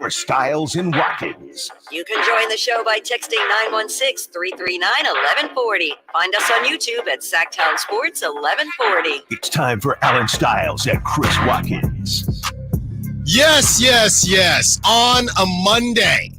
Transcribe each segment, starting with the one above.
for Stiles and Watkins. You can join the show by texting 916-339-1140. Find us on YouTube at Sactown Sports 1140. It's time for Alan Stiles and Chris Watkins. Yes. On a Monday.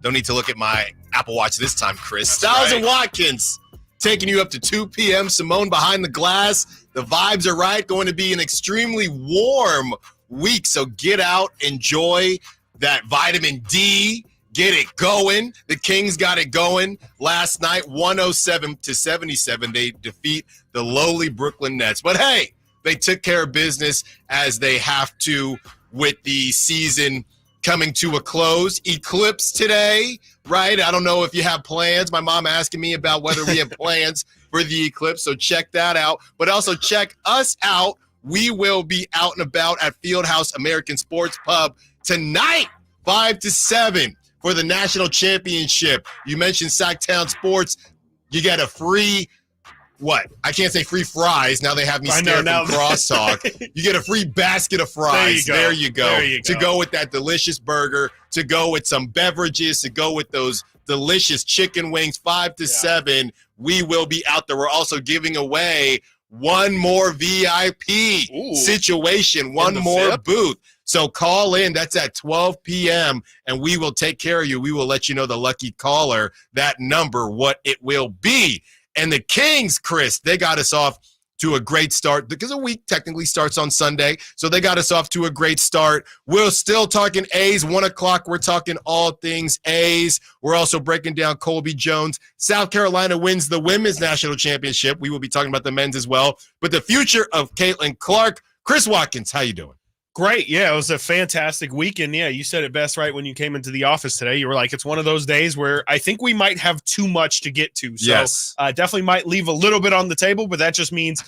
Don't need to look at my Apple Watch this time, Chris. Stiles and Watkins taking you up to 2 p.m. Simone behind the glass. The vibes are right. Going to be an extremely warm week. So get out, enjoy that vitamin D. Get it going. The Kings got it going last night, 107-77. They defeat the lowly Brooklyn Nets. But hey, they took care of business as they have to with the season coming to a close. Eclipse today, right? I don't know if you have plans. My mom asking me about whether we have plans for the Eclipse, so check that out. But also check us out. We will be out and about at Fieldhouse American Sports Pub tonight, 5 to 7 for the national championship. You mentioned Sactown Sports. You get a free I can't say free fries. Now they have me scared from crosstalk. You get a free basket of fries. There you go. To go with that delicious burger, to go with some beverages, to go with those delicious chicken wings, 5 to 7. We will be out there. We're also giving away one more VIP situation, one more booth. So call in. That's at 12 p.m., and we will take care of you. We will let you know the lucky caller, that number, what it will be. And the Kings, Chris, they got us off to a great start because a week technically starts on Sunday. So they got us off to a great start. We're still talking A's. 1 o'clock, we're talking all things A's. We're also breaking down Colby Jones. South Carolina wins the women's national championship. We will be talking about the men's as well. But the future of Caitlan Clark. Chris Watkins, how you doing? Great. Yeah, it was a fantastic weekend. Yeah, you said it best right when you came into the office today. You were like, it's one of those days where I think we might have too much to get to. So definitely might leave a little bit on the table, but that just means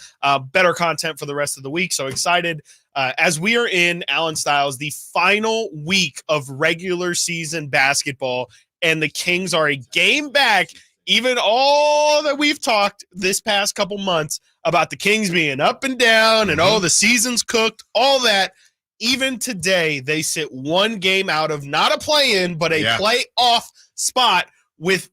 better content for the rest of the week. So excited as we are in, Alan Stiles, the final week of regular season basketball, and the Kings are a game back. Even all that we've talked this past couple months about the Kings being up and down and the season's cooked, all that. Even today, they sit one game out of not a play-in, but a play-off spot with,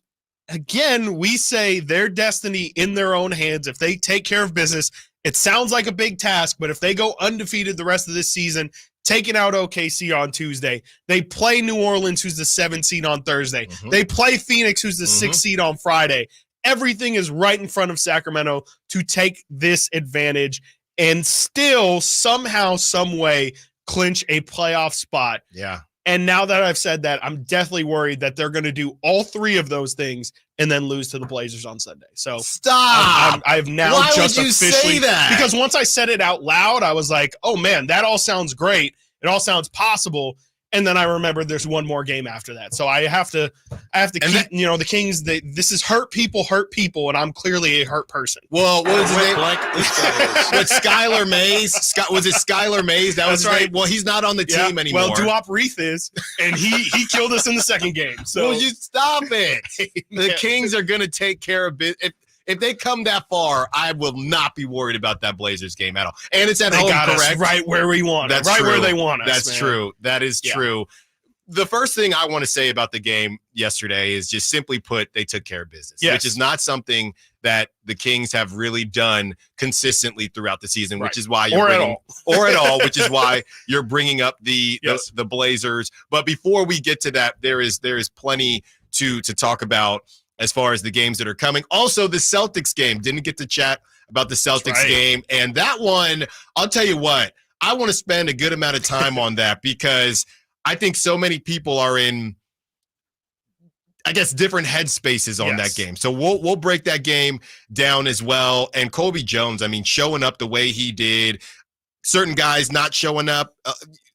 again, we say their destiny in their own hands. If they take care of business, it sounds like a big task, but if they go undefeated the rest of this season, taking out OKC on Tuesday, they play New Orleans, who's the 7th seed on Thursday. They play Phoenix, who's the 6th seed on Friday. Everything is right in front of Sacramento to take this advantage and still somehow, some way, clinch a playoff spot. Yeah. And now that I've said that, I'm definitely worried that they're going to do all three of those things and then lose to the Blazers on Sunday. So stop. I've now Why just would you officially say that? Because once I said it out loud, I was like, oh man, that all sounds great. It all sounds possible. And then I remembered there's one more game after that. So I have to keep, the Kings, this is hurt people, and I'm clearly a hurt person. Well, what was his name? What, Skylar Mays? Was it Skylar Mays? That was right. Well, he's not on the team anymore. Well, Duop Reith is, and he killed us in the second game. So will you stop it? The Kings are going to take care of business. If they come that far, I will not be worried about that Blazers game at all. And it's at home, correct? Right where we want us. Right where they want us. That's true. That is true. The first thing I want to say about the game yesterday is just simply put, they took care of business, which is not something that the Kings have really done consistently throughout the season, which is why which is why you're bringing up the Blazers. But before we get to that, there is plenty to talk about as far as the games that are coming. Also, the Celtics game. Didn't get to chat about the Celtics game. And that one, I'll tell you what, I want to spend a good amount of time on that because I think so many people are in, I guess, different headspaces on that game. So we'll break that game down as well. And Colby Jones, I mean, showing up the way he did, certain guys not showing up.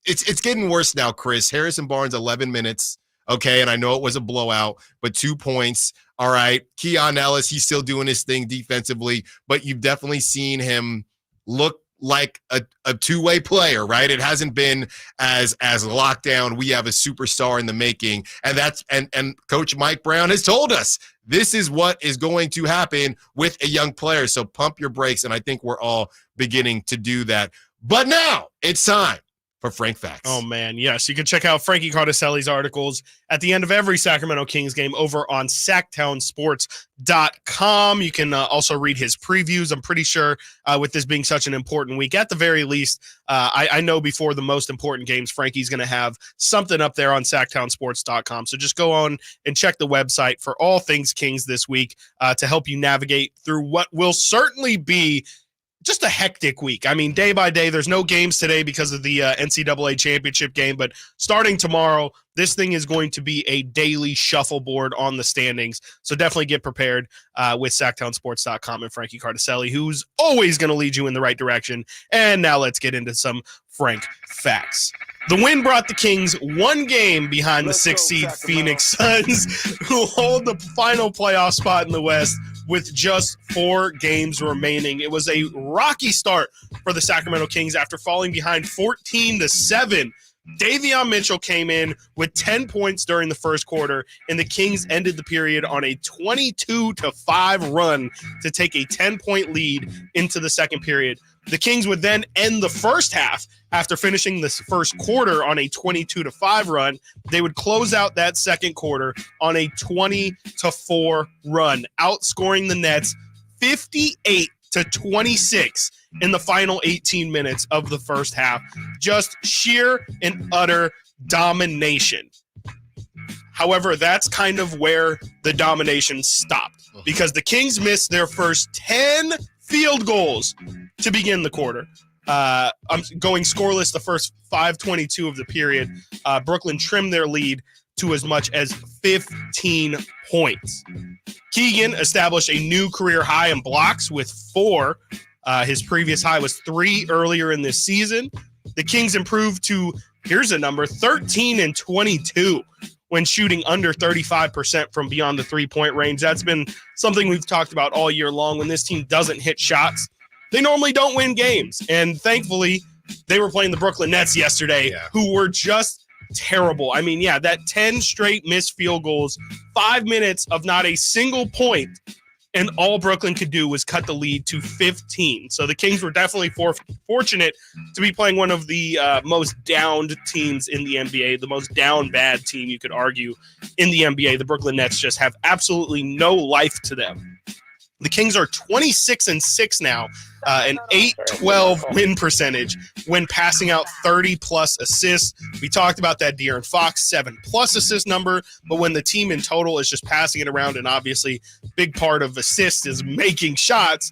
It's getting worse now, Chris. Harrison Barnes, 11 minutes. Okay, and I know it was a blowout, but 2 points. All right, Keon Ellis, he's still doing his thing defensively, but you've definitely seen him look like a two-way player, right? It hasn't been as locked down. We have a superstar in the making, and that's and Coach Mike Brown has told us this is what is going to happen with a young player. So pump your brakes, and I think we're all beginning to do that. But now it's time for Frank Facts. Oh, man, yes. You can check out Frankie Cardicelli's articles at the end of every Sacramento Kings game over on SactownSports.com. You can also read his previews. I'm pretty sure with this being such an important week, at the very least, I know before the most important games, Frankie's going to have something up there on SactownSports.com. So just go on and check the website for all things Kings this week to help you navigate through what will certainly be just a hectic week. I mean, day by day, there's no games today because of the NCAA championship game, but starting tomorrow, this thing is going to be a daily shuffleboard on the standings. So definitely get prepared with SactownSports.com and Frankie Cardicelli, who's always going to lead you in the right direction. And now let's get into some Frank Facts. The win brought the Kings one game behind the 6th seed Phoenix Suns, who hold the final playoff spot in the West with just 4 games remaining. It was a rocky start for the Sacramento Kings after falling behind 14-7. Davion Mitchell came in with 10 points during the first quarter, and the Kings ended the period on a 22-5 run to take a 10-point lead into the second period. The Kings would then end the first half after finishing this first quarter on a 22-5 run. They would close out that second quarter on a 20-4 run, outscoring the Nets 58-26 in the final 18 minutes of the first half. Just sheer and utter domination. However, that's kind of where the domination stopped, because the Kings missed their first 10 field goals to begin the quarter. I'm going scoreless the first 5:22 of the period. Brooklyn trimmed their lead to as much as 15 points. Keegan established a new career high in blocks with 4. His previous high was 3 earlier in this season. The Kings improved to, here's a number, 13-22 when shooting under 35% from beyond the three-point range. That's been something we've talked about all year long. When this team doesn't hit shots, they normally don't win games. And thankfully, they were playing the Brooklyn Nets yesterday, who were just terrible. I mean, that 10 straight missed field goals, 5 minutes of not a single point, and all Brooklyn could do was cut the lead to 15. So the Kings were definitely fortunate to be playing one of the most downed teams in the NBA, the most down bad team, you could argue, in the NBA. The Brooklyn Nets just have absolutely no life to them. The Kings are 26-6 now, an 8-12 win percentage when passing out 30-plus assists. We talked about that De'Aaron Fox 7-plus assist number, but when the team in total is just passing it around, and obviously big part of assist is making shots,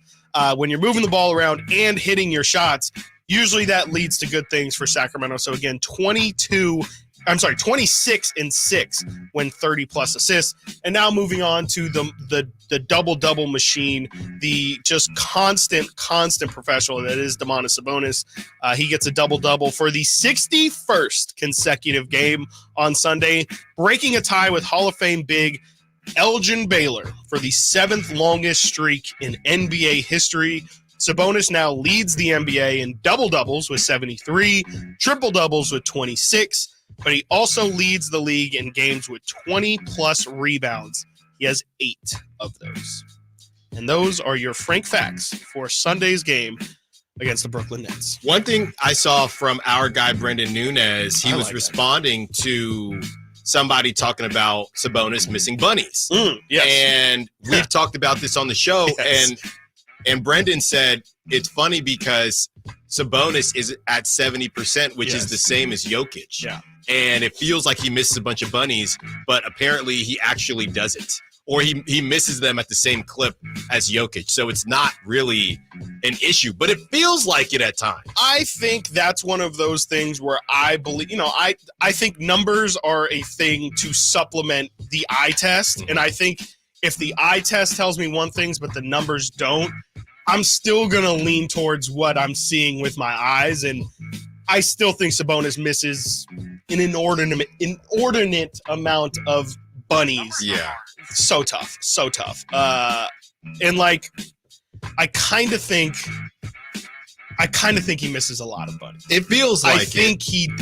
when you're moving the ball around and hitting your shots, usually that leads to good things for Sacramento. So again, 26-6 when 30-plus assists. And now moving on to the double-double machine, the just constant professional that is Domantas Sabonis. He gets a double-double for the 61st consecutive game on Sunday, breaking a tie with Hall of Fame big Elgin Baylor for the 7th longest streak in NBA history. Sabonis now leads the NBA in double-doubles with 73, triple-doubles with 26, but he also leads the league in games with 20-plus rebounds. He has 8 of those. And those are your Frank Facts for Sunday's game against the Brooklyn Nets. One thing I saw from our guy, Brendan Nunez, he was responding to somebody talking about Sabonis missing bunnies. Yes. And we've talked about this on the show, and Brendan said it's funny because Sabonis is at 70%, which is the same as Jokic. Yeah. And it feels like he misses a bunch of bunnies, but apparently he actually doesn't. Or he misses them at the same clip as Jokic. So it's not really an issue, but it feels like it at times. I think that's one of those things where I believe, I think numbers are a thing to supplement the eye test. And I think if the eye test tells me one thing, but the numbers don't, I'm still going to lean towards what I'm seeing with my eyes. And I still think Sabonis misses an inordinate amount of bunnies. Yeah. So tough. And like, I kind of think he misses a lot of bunnies. It feels like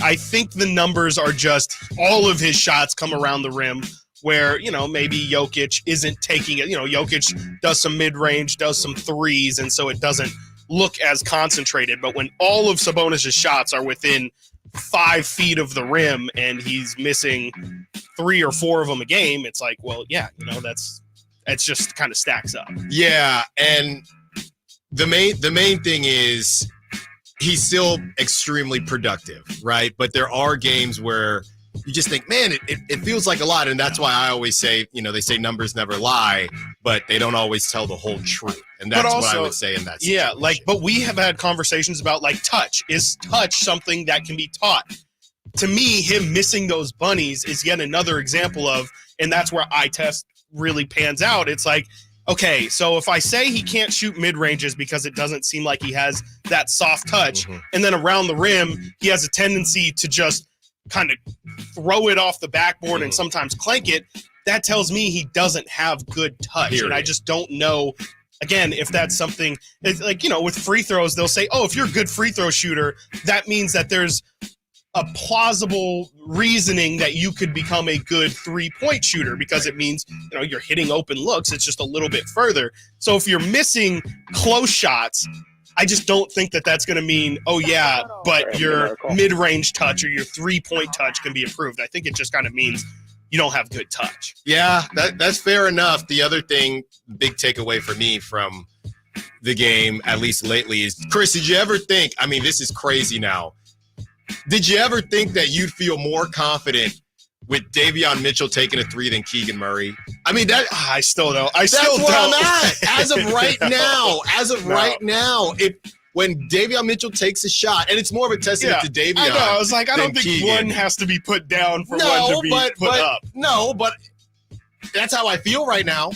I think the numbers are just all of his shots come around the rim where, maybe Jokic isn't taking it. Jokic does some mid-range, does some threes, and so it doesn't look as concentrated. But when all of Sabonis' shots are within 5 feet of the rim and he's missing 3 or 4 of them a game, it's like, well, yeah, that's just kind of stacks up. Yeah, and the main thing is he's still extremely productive, right? But there are games where you just think, man, it feels like a lot. And that's why I always say, they say numbers never lie, but they don't always tell the whole truth. And that's also, what I would say in that situation. Yeah, but we have had conversations about touch. Is touch something that can be taught? To me, him missing those bunnies is yet another example of, and that's where eye test really pans out. It's like, okay, so if I say he can't shoot mid-ranges because it doesn't seem like he has that soft touch, and then around the rim, he has a tendency to just kind of throw it off the backboard and sometimes clank it, that tells me he doesn't have good touch. Period. And I just don't know, again, if that's something, like, with free throws, they'll say, oh, if you're a good free throw shooter, that means that there's a plausible reasoning that you could become a good 3-point shooter because it means, you're hitting open looks. It's just a little bit further. So if you're missing close shots, I just don't think that that's going to mean, oh, yeah, but your mid-range touch or your 3-point touch can be improved. I think it just kind of means you don't have good touch. Yeah, that's fair enough. The other thing, big takeaway for me from the game, at least lately, is, Chris, did you ever think, this is crazy now, did you ever think that you'd feel more confident with Davion Mitchell taking a 3 than Keegan Murray? I still don't. That's where I'm at. As of right now, when Davion Mitchell takes a shot, and it's more of a testament to Davion. I know. I was like, I don't think Keegan. One has to be put down for one to be put up. No, but that's how I feel right now.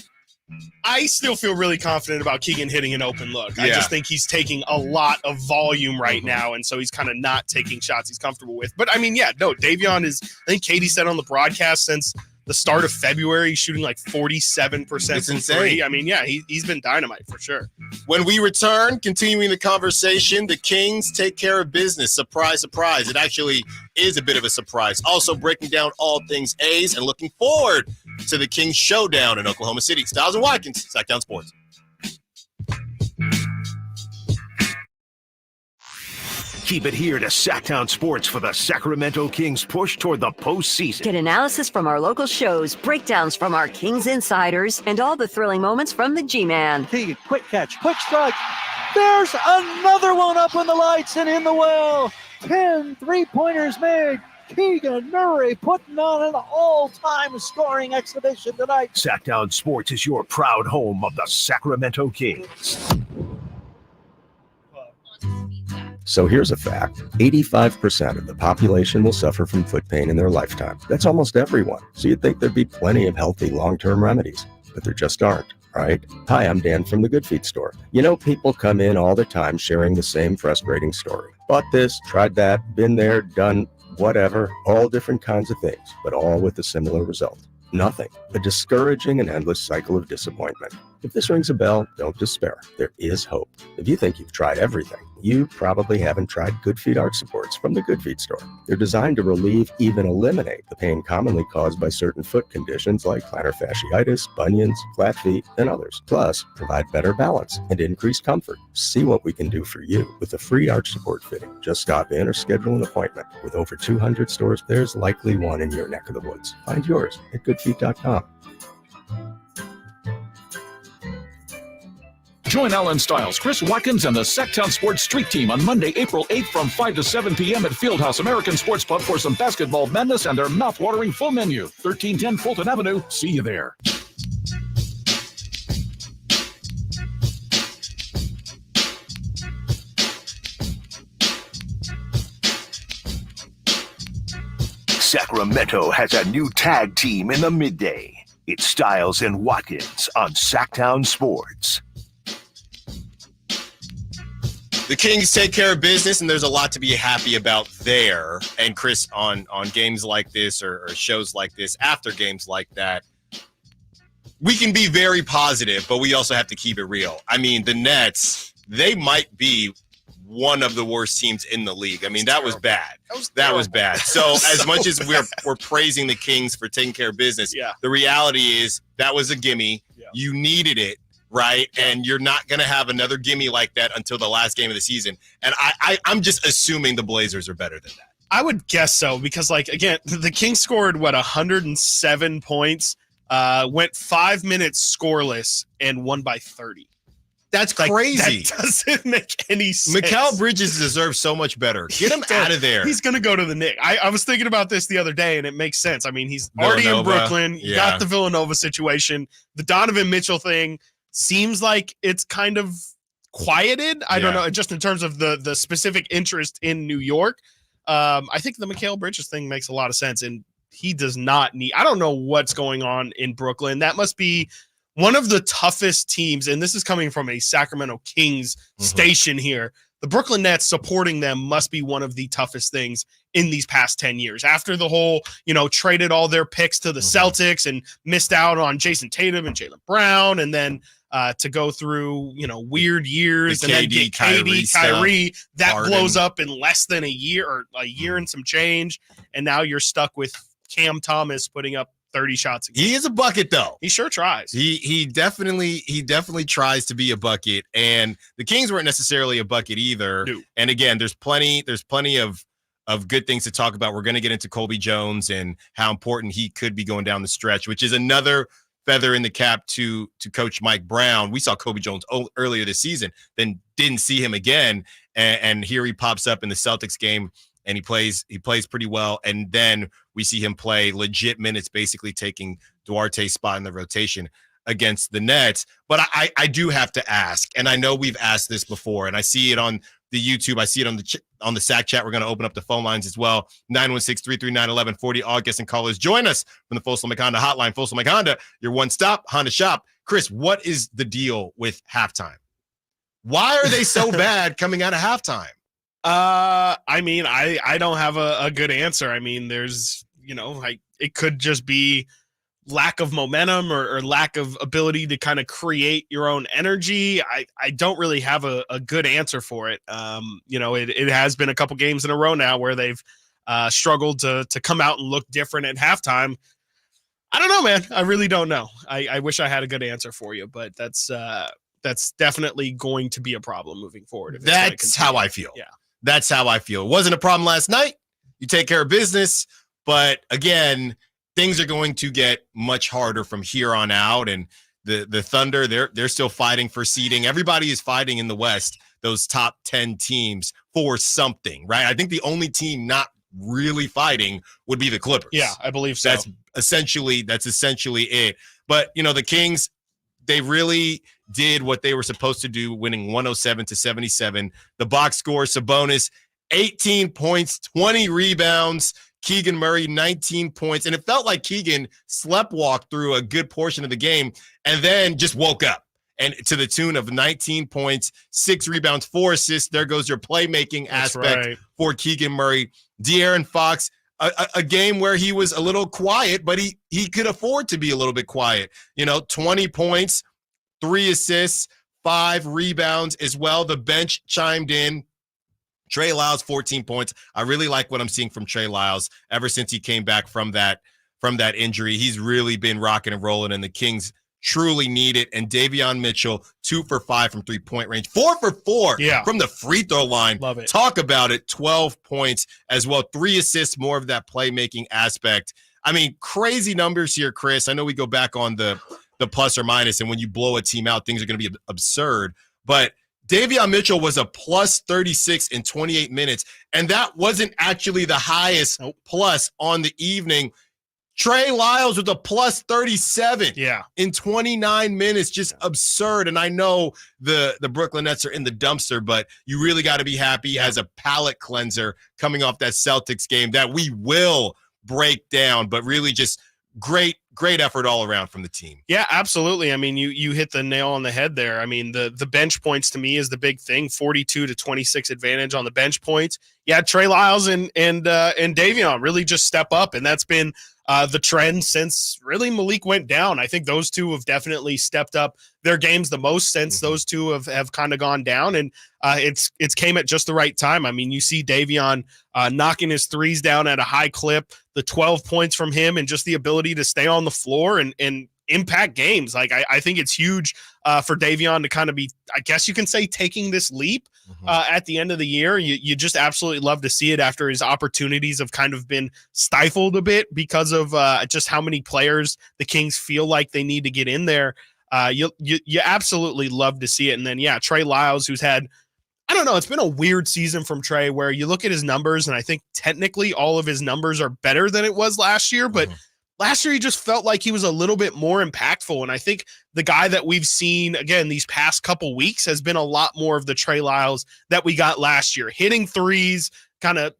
I still feel really confident about Keegan hitting an open look. I just think he's taking a lot of volume right now, and so he's kind of not taking shots he's comfortable with. But, Davion is, I think Katie said on the broadcast, since the start of February, he's shooting 47% from 3. He's been dynamite for sure. When we return, continuing the conversation, the Kings take care of business. Surprise, surprise. It actually is a bit of a surprise. Also breaking down all things A's and looking forward to the Kings showdown in Oklahoma City. Stiles and Watkins, Sactown Sports. Keep it here to Sactown Sports for the Sacramento Kings push toward the postseason. Get analysis from our local shows, breakdowns from our Kings insiders, and all the thrilling moments from the G-Man. Keegan, quick catch, quick strike. There's another one up in the lights and in the well. 10 3-pointers made. Keegan Murray putting on an all-time scoring exhibition tonight. Sactown Sports is your proud home of the Sacramento Kings. So here's a fact. 85% of the population will suffer from foot pain in their lifetime. That's almost everyone. So you'd think there'd be plenty of healthy long-term remedies, but there just aren't, right? Hi, I'm Dan from the Good Feet store. People come in all the time sharing the same frustrating story. Bought this, tried that, been there, done whatever, all different kinds of things, but all with a similar result. Nothing. A discouraging and endless cycle of disappointment. If this rings a bell, don't despair. There is hope. If you think you've tried everything, you probably haven't tried Good Feet arch supports from the Good Feet store. They're designed to relieve, even eliminate, the pain commonly caused by certain foot conditions like plantar fasciitis, bunions, flat feet, and others. Plus, provide better balance and increased comfort. See what we can do for you with a free arch support fitting. Just stop in or schedule an appointment. With over 200 stores, there's likely one in your neck of the woods. Find yours at goodfeet.com. Join Alan Stiles, Chris Watkins, and the Sactown Sports Street Team on Monday, April 8th from 5 to 7 p.m. at Fieldhouse American Sports Pub for some basketball madness and their mouth-watering full menu. 1310 Fulton Avenue. See you there. Sacramento has a new tag team in the midday. It's Stiles and Watkins on Sactown Sports. The Kings take care of business, and there's a lot to be happy about there. And Chris, on games like this or shows like this, after games like that, we can be very positive, but we also have to keep it real. The Nets, they might be one of the worst teams in the league. That was bad. That was bad. So as much as we're praising the Kings for taking care of business, the reality is that was a gimme. Yeah. You needed it. Right, and you're not going to have another gimme like that until the last game of the season. And I'm just assuming the Blazers are better than that. I would guess so because, like, again, the Kings scored, 107 points, went 5 minutes scoreless, and won by 30. That's crazy. That doesn't make any sense. Mikal Bridges deserves so much better. Get him out of there. He's going to go to the Knicks. I was thinking about this the other day, and it makes sense. I mean, he's already in Brooklyn. You got the Villanova situation. The Donovan Mitchell thing seems like it's kind of quieted. I don't know, just in terms of the specific interest in New York. I think the Mikal Bridges thing makes a lot of sense, and he does not need – I don't know what's going on in Brooklyn. That must be – one of the toughest teams, and this is coming from a Sacramento Kings station here. The Brooklyn Nets supporting them must be one of the toughest things in these past 10 years. After the whole, traded all their picks to the Celtics and missed out on Jason Tatum and Jaylen Brown, and then to go through, weird years and then get Kyrie, that Harden blows up in less than a year or a year and some change. And now you're stuck with Cam Thomas putting up 30 shots a game. He is a bucket, though. He sure tries. He definitely tries to be a bucket, and the Kings weren't necessarily a bucket either. No. And again, there's plenty of good things to talk about. We're going to get into Colby Jones and how important he could be going down the stretch, which is another feather in the cap to Coach Mike Brown. We saw Colby Jones earlier this season, then didn't see him again, and here he pops up in the Celtics game. And he plays pretty well. And then we see him play legit minutes, basically taking Duarte's spot in the rotation against the Nets. But I do have to ask, and I know we've asked this before, and I see it on the YouTube. I see it on the SAC chat. We're going to open up the phone lines as well. 916-339-1140. All guests and callers join us from the Folsom Honda hotline. Folsom Honda, your one-stop Honda shop. Chris, what is the deal with halftime? Why are they so bad coming out of halftime? I mean, I don't have a good answer. I mean, there's, it could just be lack of momentum or lack of ability to kind of create your own energy. I don't really have a good answer for it. It has been a couple games in a row now where they've struggled to come out and look different at halftime. I don't know, man. I really don't know. I wish I had a good answer for you, but that's definitely going to be a problem moving forward. That's how I feel. Yeah. That's how I feel. It wasn't a problem last night. You take care of business. But again, things are going to get much harder from here on out. And the Thunder, they're still fighting for seeding. Everybody is fighting in the West, those top 10 teams, for something, right? I think the only team not really fighting would be the Clippers. Yeah, I believe so. That's essentially it. But, the Kings, they really did what they were supposed to do, winning 107-77. The box score, Sabonis, 18 points, 20 rebounds. Keegan Murray, 19 points. And it felt like Keegan sleptwalked through a good portion of the game and then just woke up. And to the tune of 19 points, 6 rebounds, 4 assists. There goes your playmaking aspect for Keegan Murray. De'Aaron Fox, a game where he was a little quiet, but he could afford to be a little bit quiet. 20 points, 3 assists, 5 rebounds as well. The bench chimed in. Trey Lyles, 14 points. I really like what I'm seeing from Trey Lyles ever since he came back from that injury. He's really been rocking and rolling, and the Kings truly need it. And Davion Mitchell, 2 for 5 from 3-point range, 4 for 4 from the free throw line. Love it. Talk about it. 12 points as well. 3 assists, more of that playmaking aspect. I mean, crazy numbers here, Chris. I know we go back on the plus or minus, and when you blow a team out, things are going to be absurd. But Davion Mitchell was a plus 36 in 28 minutes, and that wasn't actually the highest plus on the evening. Trey Lyles with a plus 37 in 29 minutes. Just absurd. And I know the Brooklyn Nets are in the dumpster, but you really got to be happy as a palate cleanser coming off that Celtics game that we will break down, but really just great effort all around from the team. Yeah, absolutely. I mean, you hit the nail on the head there. I mean, the bench points to me is the big thing. 42-26 advantage on the bench points. Yeah, Trey Lyles and Davion really just step up, and that's been the trend since really Malik went down. I think those two have definitely stepped up their games the most since those two have kind of gone down, and it's came at just the right time. I mean, you see Davion knocking his threes down at a high clip, the 12 points from him, and just the ability to stay on the floor and impact games. Like I think it's huge for Davion to kind of be, I guess you can say, taking this leap at the end of the year. You just absolutely love to see it after his opportunities have kind of been stifled a bit because of just how many players the Kings feel like they need to get in there. You absolutely love to see it. And then, Trey Lyles, who's had, I don't know, it's been a weird season from Trey where you look at his numbers, and I think technically all of his numbers are better than it was last year, but last year he just felt like he was a little bit more impactful. And I think the guy that we've seen, again, these past couple weeks has been a lot more of the Trey Lyles that we got last year, hitting threes, kind of,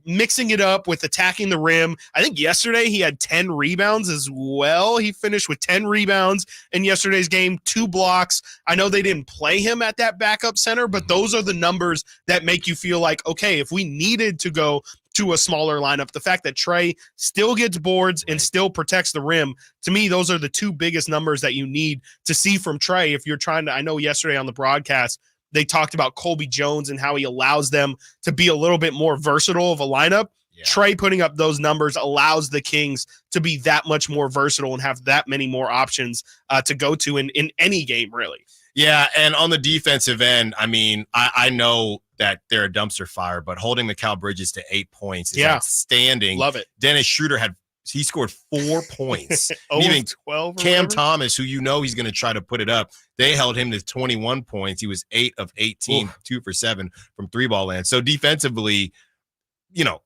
mixing it up with attacking the rim. I think yesterday he had 10 rebounds as well. He finished with 10 rebounds in yesterday's game, 2 blocks. I know they didn't play him at that backup center, but those are the numbers that make you feel like, okay, if we needed to go to a smaller lineup, the fact that Trey still gets boards and still protects the rim, to me, those are the 2 biggest numbers that you need to see from Trey. If you're trying to, I know yesterday on the broadcast, they talked about Colby Jones and how he allows them to be a little bit more versatile of a lineup. Yeah. Trey putting up those numbers allows the Kings to be that much more versatile and have that many more options to go to in any game, really. Yeah, and on the defensive end, I mean, I know that they're a dumpster fire, but holding Mikal Bridges to 8 points is outstanding. Love it. Dennis Schroeder he scored 4 points. Even 12. Cam Thomas, who he's going to try to put it up, they held him to 21 points. He was 8 of 18, 2 for 7 from 3-ball land. So defensively,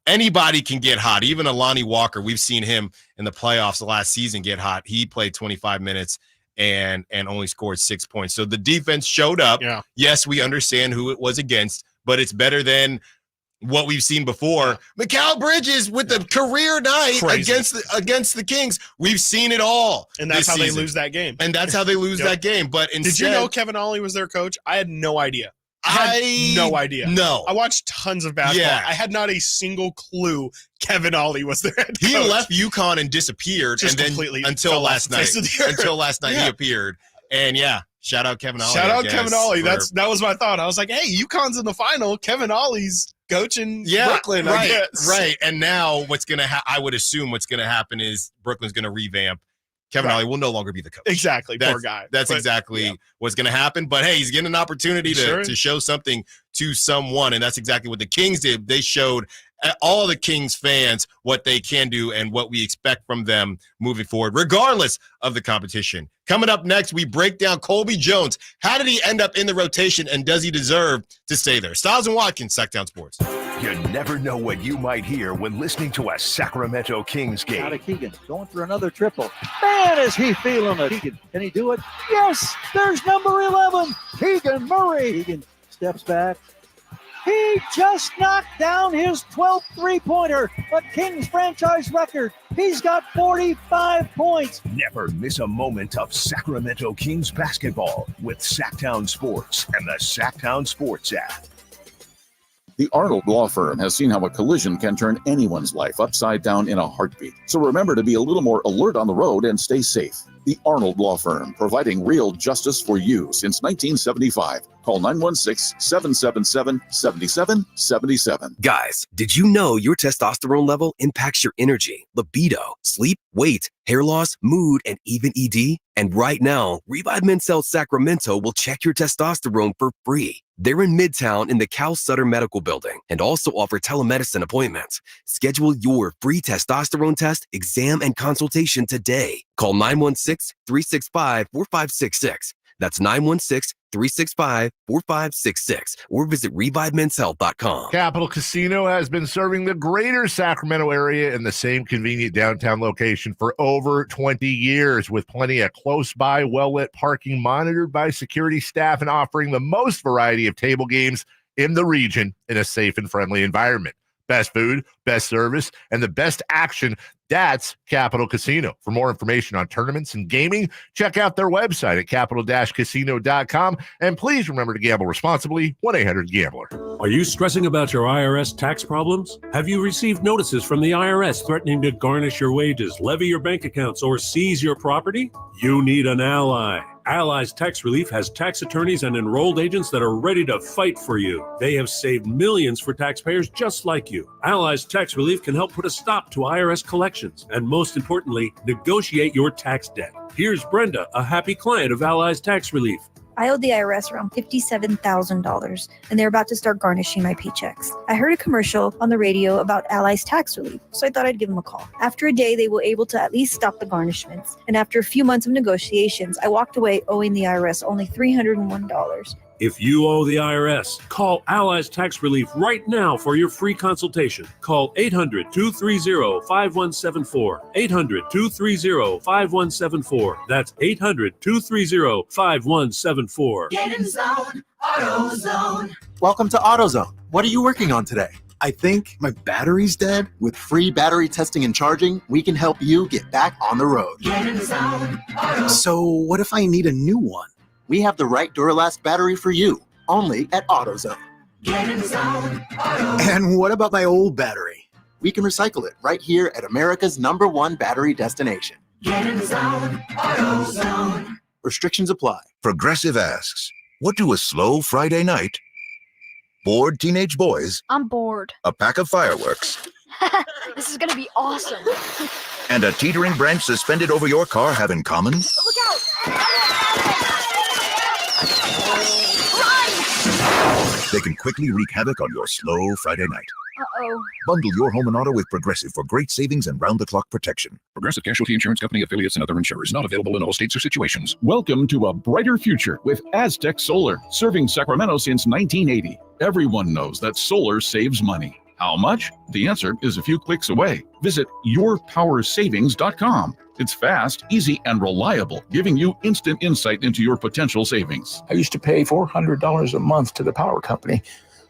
anybody can get hot. Even Alani Walker, we've seen him in the playoffs the last season get hot. He played 25 minutes and only scored 6 points. So the defense showed up. Yeah. Yes, we understand who it was against, but it's better than what we've seen before. Mikal Bridges with the career night against the Kings. We've seen it all. And that's how they lose that game. And that's how they lose that game. But instead, did you know Kevin Ollie was their coach? I had no idea. I had no idea. No. I watched tons of basketball. Yeah. I had not a single clue Kevin Ollie was their head coach. He left UConn and disappeared. Just and completely then until last night. He appeared. And shout out Kevin Ollie. Shout out Kevin Ollie. That was my thought. I was like, hey, UConn's in the final. Kevin Ollie's coaching Brooklyn. Right. And now I would assume what's going to happen is Brooklyn's going to revamp. Kevin Ollie will no longer be the coach. Exactly. Poor guy. That's exactly what's going to happen. But hey, he's getting an opportunity to show something to someone. And that's exactly what the Kings did. They showed all the Kings fans what they can do and what we expect from them moving forward, regardless of the competition. Coming up next, we break down Colby Jones. How did he end up in the rotation, and does he deserve to stay there? Stiles and Watkins, Sactown Sports. You never know what you might hear when listening to a Sacramento Kings game. Out of Keegan, going for another triple. Man, is he feeling it. Keegan, can he do it? Yes, there's number 11, Keegan Murray. Keegan steps back. He just knocked down his 12th three-pointer, a Kings franchise record. He's got 45 points. Never miss a moment of Sacramento Kings basketball with Sactown Sports and the Sactown Sports app. The Arnold Law Firm has seen how a collision can turn anyone's life upside down in a heartbeat. So remember to be a little more alert on the road and stay safe. The Arnold Law Firm, providing real justice for you since 1975. Call 916-777-7777. Guys, did you know your testosterone level impacts your energy, libido, sleep, weight, hair loss, mood, and even ED? And right now, Revive Men's Health Sacramento will check your testosterone for free. They're in Midtown in the Cal Sutter Medical Building and also offer telemedicine appointments. Schedule your free testosterone test, exam, and consultation today. Call 916-365-4566. That's 916-365-4566 or visit ReviveMen'sHealth.com. Capital Casino has been serving the greater Sacramento area in the same convenient downtown location for over 20 years, with plenty of close-by, well-lit parking monitored by security staff and offering the most variety of table games in the region in a safe and friendly environment. Best food, best service, and the best action. That's Capital Casino. For more information on tournaments and gaming, check out their website at capital-casino.com. And please remember to gamble responsibly. 1-800-GAMBLER. Are you stressing about your IRS tax problems? Have you received notices from the IRS threatening to garnish your wages, levy your bank accounts, or seize your property? You need an ally. Allies Tax Relief has tax attorneys and enrolled agents that are ready to fight for you. They have saved millions for taxpayers just like you. Allies Tax Relief can help put a stop to IRS collections and, most importantly, negotiate your tax debt. Here's Brenda, a happy client of Allies Tax Relief. I owed the IRS around $57,000, and they're about to start garnishing my paychecks. I heard a commercial on the radio about Allies Tax Relief, so I thought I'd give them a call. After a day, they were able to at least stop the garnishments, and after a few months of negotiations, I walked away owing the IRS only $301. If you owe the IRS, call Allies Tax Relief right now for your free consultation. Call 800-230-5174. 800-230-5174. That's 800-230-5174. Get in zone, AutoZone. Welcome to AutoZone. What are you working on today? I think my battery's dead. With free battery testing and charging, we can help you get back on the road. Get in zone, AutoZone. So what if I need a new one? We have the right Duralast battery for you, only at AutoZone. Get in zone, AutoZone. And what about my old battery? We can recycle it right here at America's #1 battery destination. Get in zone, AutoZone. Restrictions apply. Progressive asks, what do a slow Friday night, bored teenage boys, I'm bored. a pack of fireworks, This is gonna be awesome. and a teetering branch suspended over your car have in common? Look out! They can quickly wreak havoc on your slow Friday night. Uh-oh. Bundle your home and auto with Progressive for great savings and round-the-clock protection. Progressive Casualty Insurance Company, affiliates, and other insurers. Not available in all states or situations. Welcome to a brighter future with Aztec Solar, serving Sacramento since 1980. Everyone knows that solar saves money. How much? The answer is a few clicks away. Visit yourpowersavings.com. It's fast, easy, and reliable, giving you instant insight into your potential savings. I used to pay $400 a month to the power company,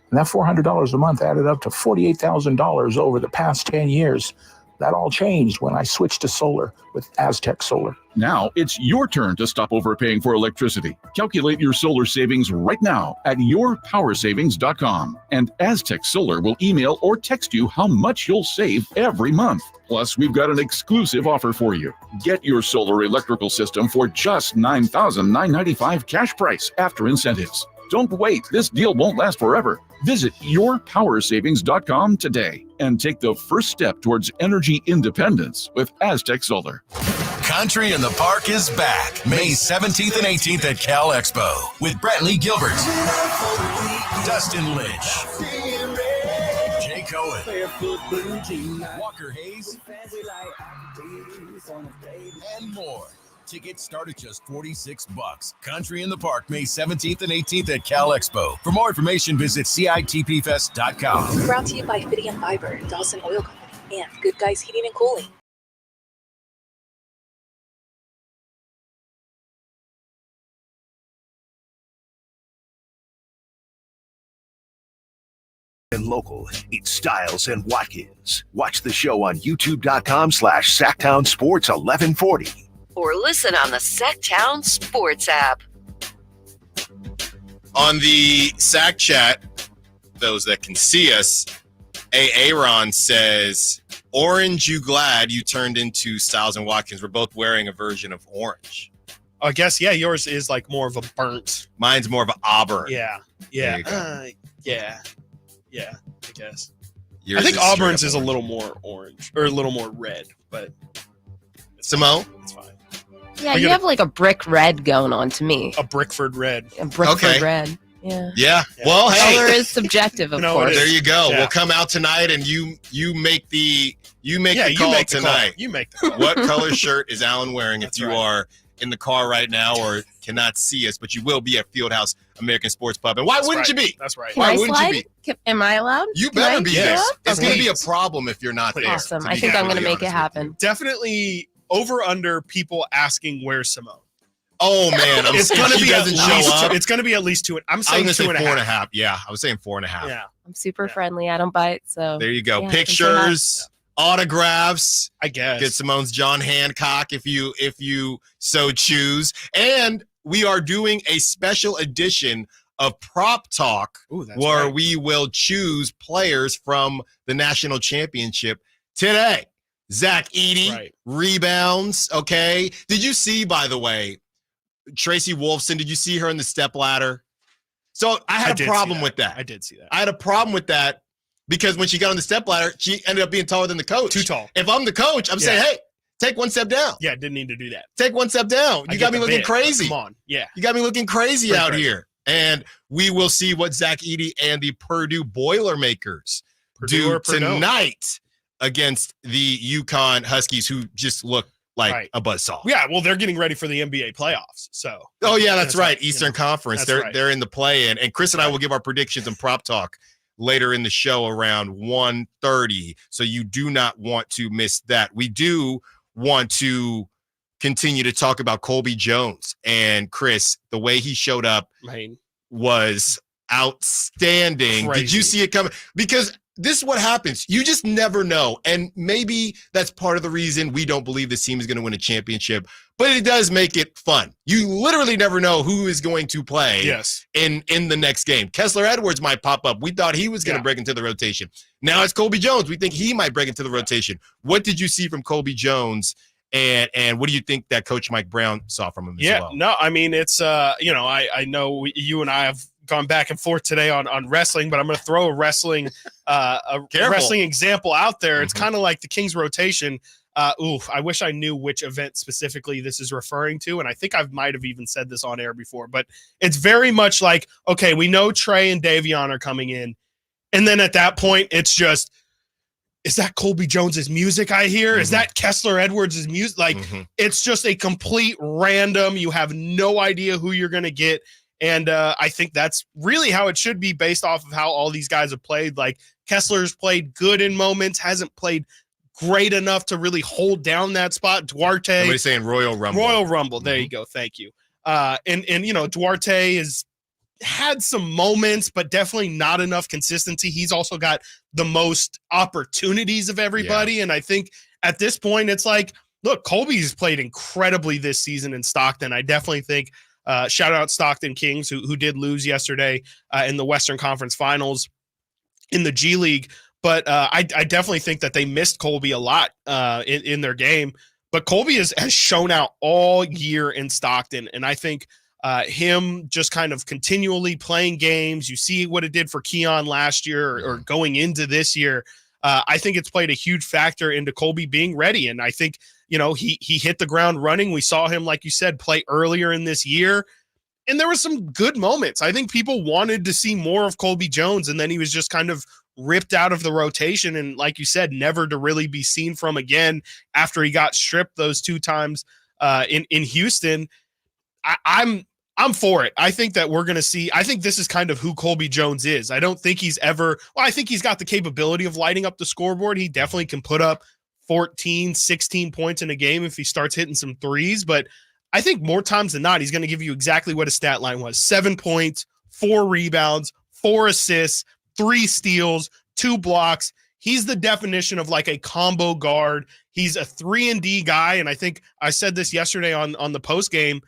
and that $400 a month added up to $48,000 over the past 10 years. That all changed when I switched to solar with Aztec Solar. Now it's your turn to stop overpaying for electricity. Calculate your solar savings right now at yourpowersavings.com. And Aztec Solar will email or text you how much you'll save every month. Plus, we've got an exclusive offer for you. Get your solar electrical system for just $9,995 cash price after incentives. Don't wait. This deal won't last forever. Visit yourpowersavings.com today and take the first step towards energy independence with Aztec Solar. Country in the Park is back May 17th and 18th at Cal Expo with Brantley Gilbert, Dustin Lynch, Jay Cohen, Walker Hayes, and more. Tickets start at just $46. Country in the Park, May 17th and 18th at Cal Expo. For more information, visit CITPFest.com. Brought to you by Fidium Fiber, Dawson Oil Company, and Good Guys Heating and Cooling. And local, it's Stiles and Watkins. Watch the show on youtube.com/Sactown Sports 1140. Or listen on the Sactown Sports app. On the Sac Chat, those that can see us, Aaron says, "Orange, you glad you turned into Stiles and Watkins?" We're both wearing a version of orange. I guess, yeah, yours is like more of a burnt. Mine's more of an auburn. Yeah. Yeah, I guess. Yours I think is Auburn's straight is up a little more orange or a little more red, but Simone? It's fine. Yeah, you have like a brick red going on to me. A Brickford red. A Brickford Okay. red. Yeah. Yeah. Well, hey. Color is subjective, of course. There you go. Yeah. We'll come out tonight and you make the call make the tonight. call. You make the call. What color shirt is Alan wearing if you right. are in the car right now or cannot see us, but you will be at Fieldhouse American Sports Pub. And why wouldn't you be? That's right. Why wouldn't you be? Am I allowed? You Can better I be show there. up? It's going to be a Please. problem if you're not there. Awesome. to I be think I'm going to completely make it honest with happen. Definitely over under people asking where's Simone. Oh man, It's going to she be at doesn't least show up. It's going to be at least two. I'm I'm saying going to say 2.5. Yeah, I was saying 4.5. Yeah. I'm super friendly. I don't bite. So There you go. yeah, Pictures, autographs. I guess. Get Simone's John Hancock if you so choose. And we are doing a special edition of Prop Talk where we will choose players from the national championship today. Zach Edey, rebounds. Okay. Did you see, by the way, Tracy Wolfson, did you see her in the step ladder? So I had a problem with that. I did see that. I had a problem with that because when she got on the step ladder, she ended up being taller than the coach. Too tall. If I'm the coach, I'm saying, hey, take one step down. Yeah, didn't need to do that. Take one step down. You got me looking crazy. Come on. Yeah. You got me looking crazy out here. And we will see what Zach Edey and the Purdue Boilermakers do tonight against the UConn Huskies, who just look like a buzzsaw. Yeah, well, they're getting ready for the NBA playoffs. So. Oh, yeah, that's right. Eastern Conference. They're in the play-in. And Chris and I will give our predictions and prop talk later in the show around 1:30. So you do not want to miss that. We do want to continue to talk about Colby Jones. And Chris, the way he showed up was outstanding. Crazy. Did you see it coming? Because this is what happens. You just never know. And maybe that's part of the reason we don't believe this team is going to win a championship, but it does make it fun. You literally never know who is going to play in the next game. Kessler Edwards might pop up. We thought he was going to break into the rotation. Now it's Colby Jones. We think he might break into the rotation. What did you see from Colby Jones? And what do you think that Coach Mike Brown saw from him as well? No, I mean, it's, I know you and I have gone back and forth today on wrestling, but I'm going to throw a wrestling example out there. It's kind of like the Kings rotation. I wish I knew which event specifically this is referring to. And I think I might have even said this on air before, but it's very much like, okay, we know Trey and Davion are coming in. And then at that point, it's just, is that Colby Jones's music I hear? Is that Kessler Edwards' music? Like, it's just a complete random. You have no idea who you're going to get. And I think that's really how it should be based off of how all these guys have played. Like, Kessler's played good in moments, hasn't played great enough to really hold down that spot. Duarte. Somebody's saying Royal Rumble. Royal Rumble. There you go. Thank you. And Duarte has had some moments, but definitely not enough consistency. He's also got the most opportunities of everybody. And I think at this point, it's like, look, Colby's played incredibly this season in Stockton. I definitely think shout out Stockton Kings, who did lose yesterday in the Western Conference Finals in the G League. But I definitely think that they missed Colby a lot in their game. But Colby has shown out all year in Stockton. And I think him just kind of continually playing games, you see what it did for Keon last year or going into this year. I think it's played a huge factor into Colby being ready. And I think, he hit the ground running. We saw him, like you said, play earlier in this year. And there were some good moments. I think people wanted to see more of Colby Jones. And then he was just kind of ripped out of the rotation. And like you said, never to really be seen from again after he got stripped those 2 times in Houston. I'm for it. I think that we're going to see, I think this is kind of who Colby Jones is. I don't think he's I think he's got the capability of lighting up the scoreboard. He definitely can put up 14, 16 points in a game if he starts hitting some threes. But I think more times than not, he's going to give you exactly what his stat line was. 7 points, 4 rebounds, 4 assists, 3 steals, 2 blocks. He's the definition of like a combo guard. He's a 3-and-D guy. And I think I said this yesterday on the post game.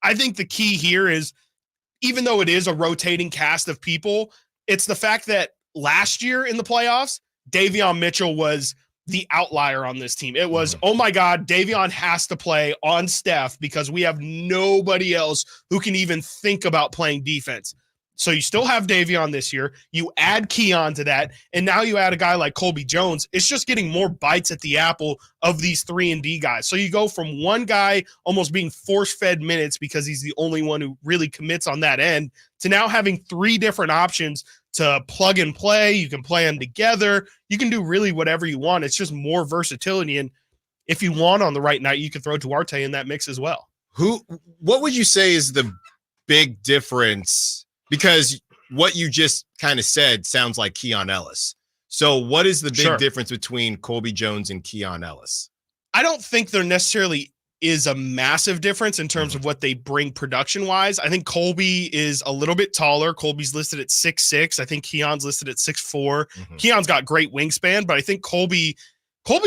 I think the key here is, even though it is a rotating cast of people, it's the fact that last year in the playoffs, Davion Mitchell was the outlier on this team. It was, oh my God, Davion has to play on Steph because we have nobody else who can even think about playing defense. So you still have Davion this year. You add Keon to that, and now you add a guy like Colby Jones. It's just getting more bites at the apple of these 3-and-D guys. So you go from one guy almost being force-fed minutes because he's the only one who really commits on that end, to now having 3 different options to plug and play. You can play them together. You can do really whatever you want. It's just more versatility. And if you want on the right night, you can throw Duarte in that mix as well. What would you say is the big difference? Because what you just kind of said sounds like Keon Ellis. So what is the big difference between Colby Jones and Keon Ellis? I don't think there necessarily is a massive difference in terms of what they bring production-wise. I think Colby is a little bit taller. Colby's listed at 6'6". I think Keon's listed at 6'4". Keon's got great wingspan, but I think Colby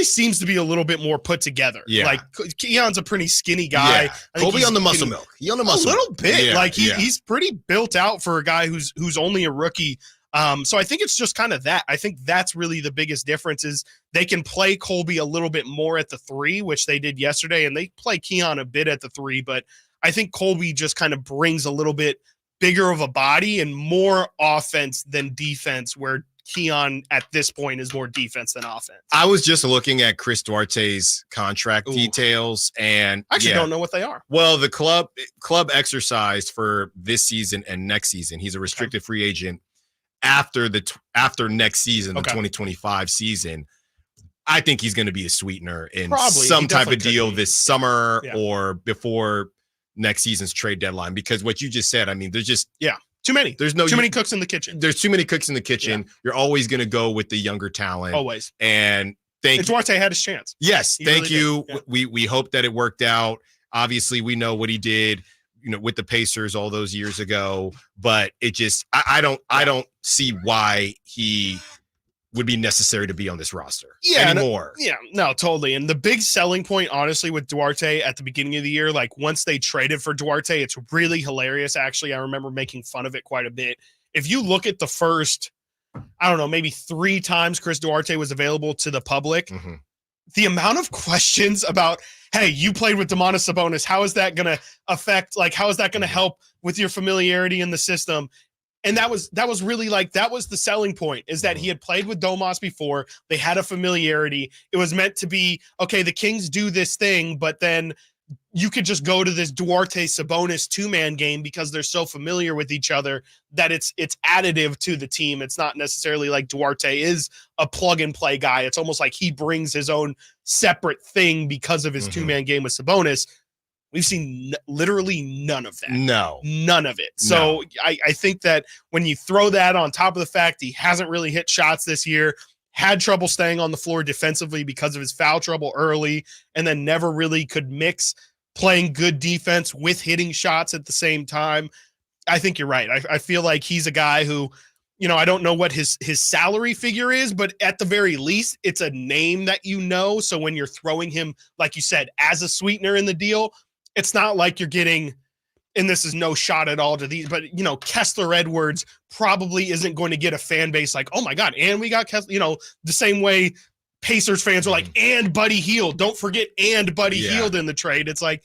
seems to be a little bit more put together. Yeah. Like, Keon's a pretty skinny guy. Yeah. Colby on the muscle milk. He on the muscle milk. A little bit. Yeah, like, he's pretty built out for a guy who's only a rookie. So I think it's just kind of that. I think that's really the biggest difference is they can play Colby a little bit more at the 3, which they did yesterday, and they play Keon a bit at the 3. But I think Colby just kind of brings a little bit bigger of a body and more offense than defense, where Keon at this point is more defense than offense. I was just looking at Chris Duarte's contract details, and I actually don't know what they are. Well, the club exercised for this season and next season. He's a restricted free agent after next season, the 2025 season. I think he's going to be a sweetener in some type of deal this summer or before next season's trade deadline, because what you just said, I mean, there's just too many. There's too many cooks in the kitchen. There's too many cooks in the kitchen. Yeah. You're always going to go with the younger talent. Always. And Duarte had his chance. Yes, thank really you. Yeah. We hope that it worked out. Obviously, we know what he did, with the Pacers all those years ago, but it just I don't see why he would be necessary to be on this roster anymore. No, totally. And the big selling point, honestly, with Duarte at the beginning of the year, like once they traded for Duarte, it's really hilarious. Actually, I remember making fun of it quite a bit. If you look at the first, I don't know, maybe 3 times Chris Duarte was available to the public, the amount of questions about, hey, you played with Domantas Sabonis, how is that going to affect, like, how is that going to help with your familiarity in the system? And that was really like, that was the selling point, is that he had played with Domas before. They had a familiarity. It was meant to be, okay, the Kings do this thing, but then you could just go to this Duarte Sabonis 2-man game because they're so familiar with each other that it's additive to the team. It's not necessarily like Duarte is a plug and play guy. It's almost like he brings his own separate thing because of his 2-man game with Sabonis. We've seen literally none of that. No. None of it. So I think that when you throw that on top of the fact he hasn't really hit shots this year, had trouble staying on the floor defensively because of his foul trouble early, and then never really could mix playing good defense with hitting shots at the same time, I think you're right. I feel like he's a guy who, I don't know what his salary figure is, but at the very least, it's a name that So when you're throwing him, like you said, as a sweetener in the deal, it's not like you're getting, and this is no shot at all to these, but, Kessler Edwards probably isn't going to get a fan base like, oh my God, and we got Kessler, the same way Pacers fans are like, and Buddy Hield. Don't forget and Buddy Hield in the trade. It's like,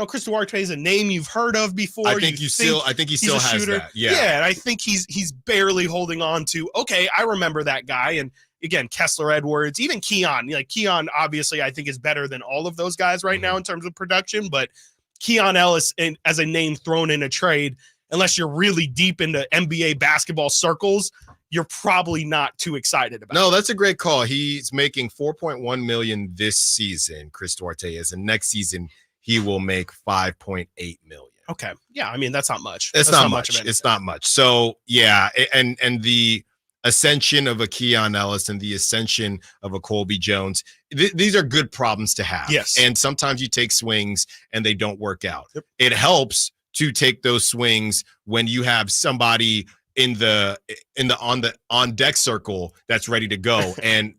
Chris Duarte is a name you've heard of before. I think he still has that. Yeah. And I think he's barely holding on to, okay, I remember that guy. And again, Kessler Edwards, even Keon. Like Keon, obviously, I think is better than all of those guys right now in terms of production. But Keon Ellis, as a name thrown in a trade, unless you're really deep into NBA basketball circles, you're probably not too excited about. No, that's a great call. He's making $4.1 million this season, Chris Duarte is, and next season he will make $5.8 million. Okay, yeah, I mean that's not much. It's not much. It's not much. So yeah, and the ascension of a Keon Ellis and the ascension of a Colby Jones, these are good problems to have. Yes, and sometimes you take swings and they don't work out. Yep. It helps to take those swings when you have somebody in the on deck circle that's ready to go. And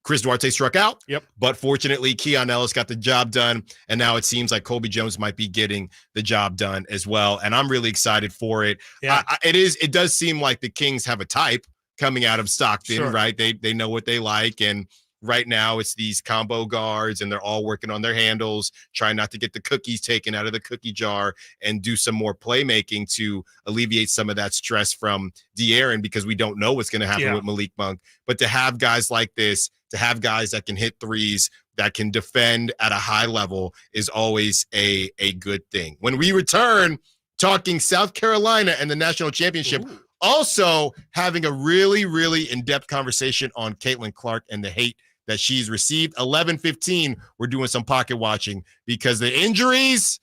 Chris Duarte struck out. Yep. But fortunately, Keon Ellis got the job done, and now it seems like Colby Jones might be getting the job done as well. And I'm really excited for it. Yeah. It does seem like the Kings have a type coming out of Stockton, right? They know what they like, and right now it's these combo guards, and they're all working on their handles, trying not to get the cookies taken out of the cookie jar, and do some more playmaking to alleviate some of that stress from De'Aaron, because we don't know what's going to happen with Malik Monk. But to have guys like this, to have guys that can hit threes, that can defend at a high level, is always a good thing. When we return, talking South Carolina and the national championship, also having a really, really in-depth conversation on Caitlan Clark and the hate that she's received. 11:15, we're doing some pocket watching because the injuries,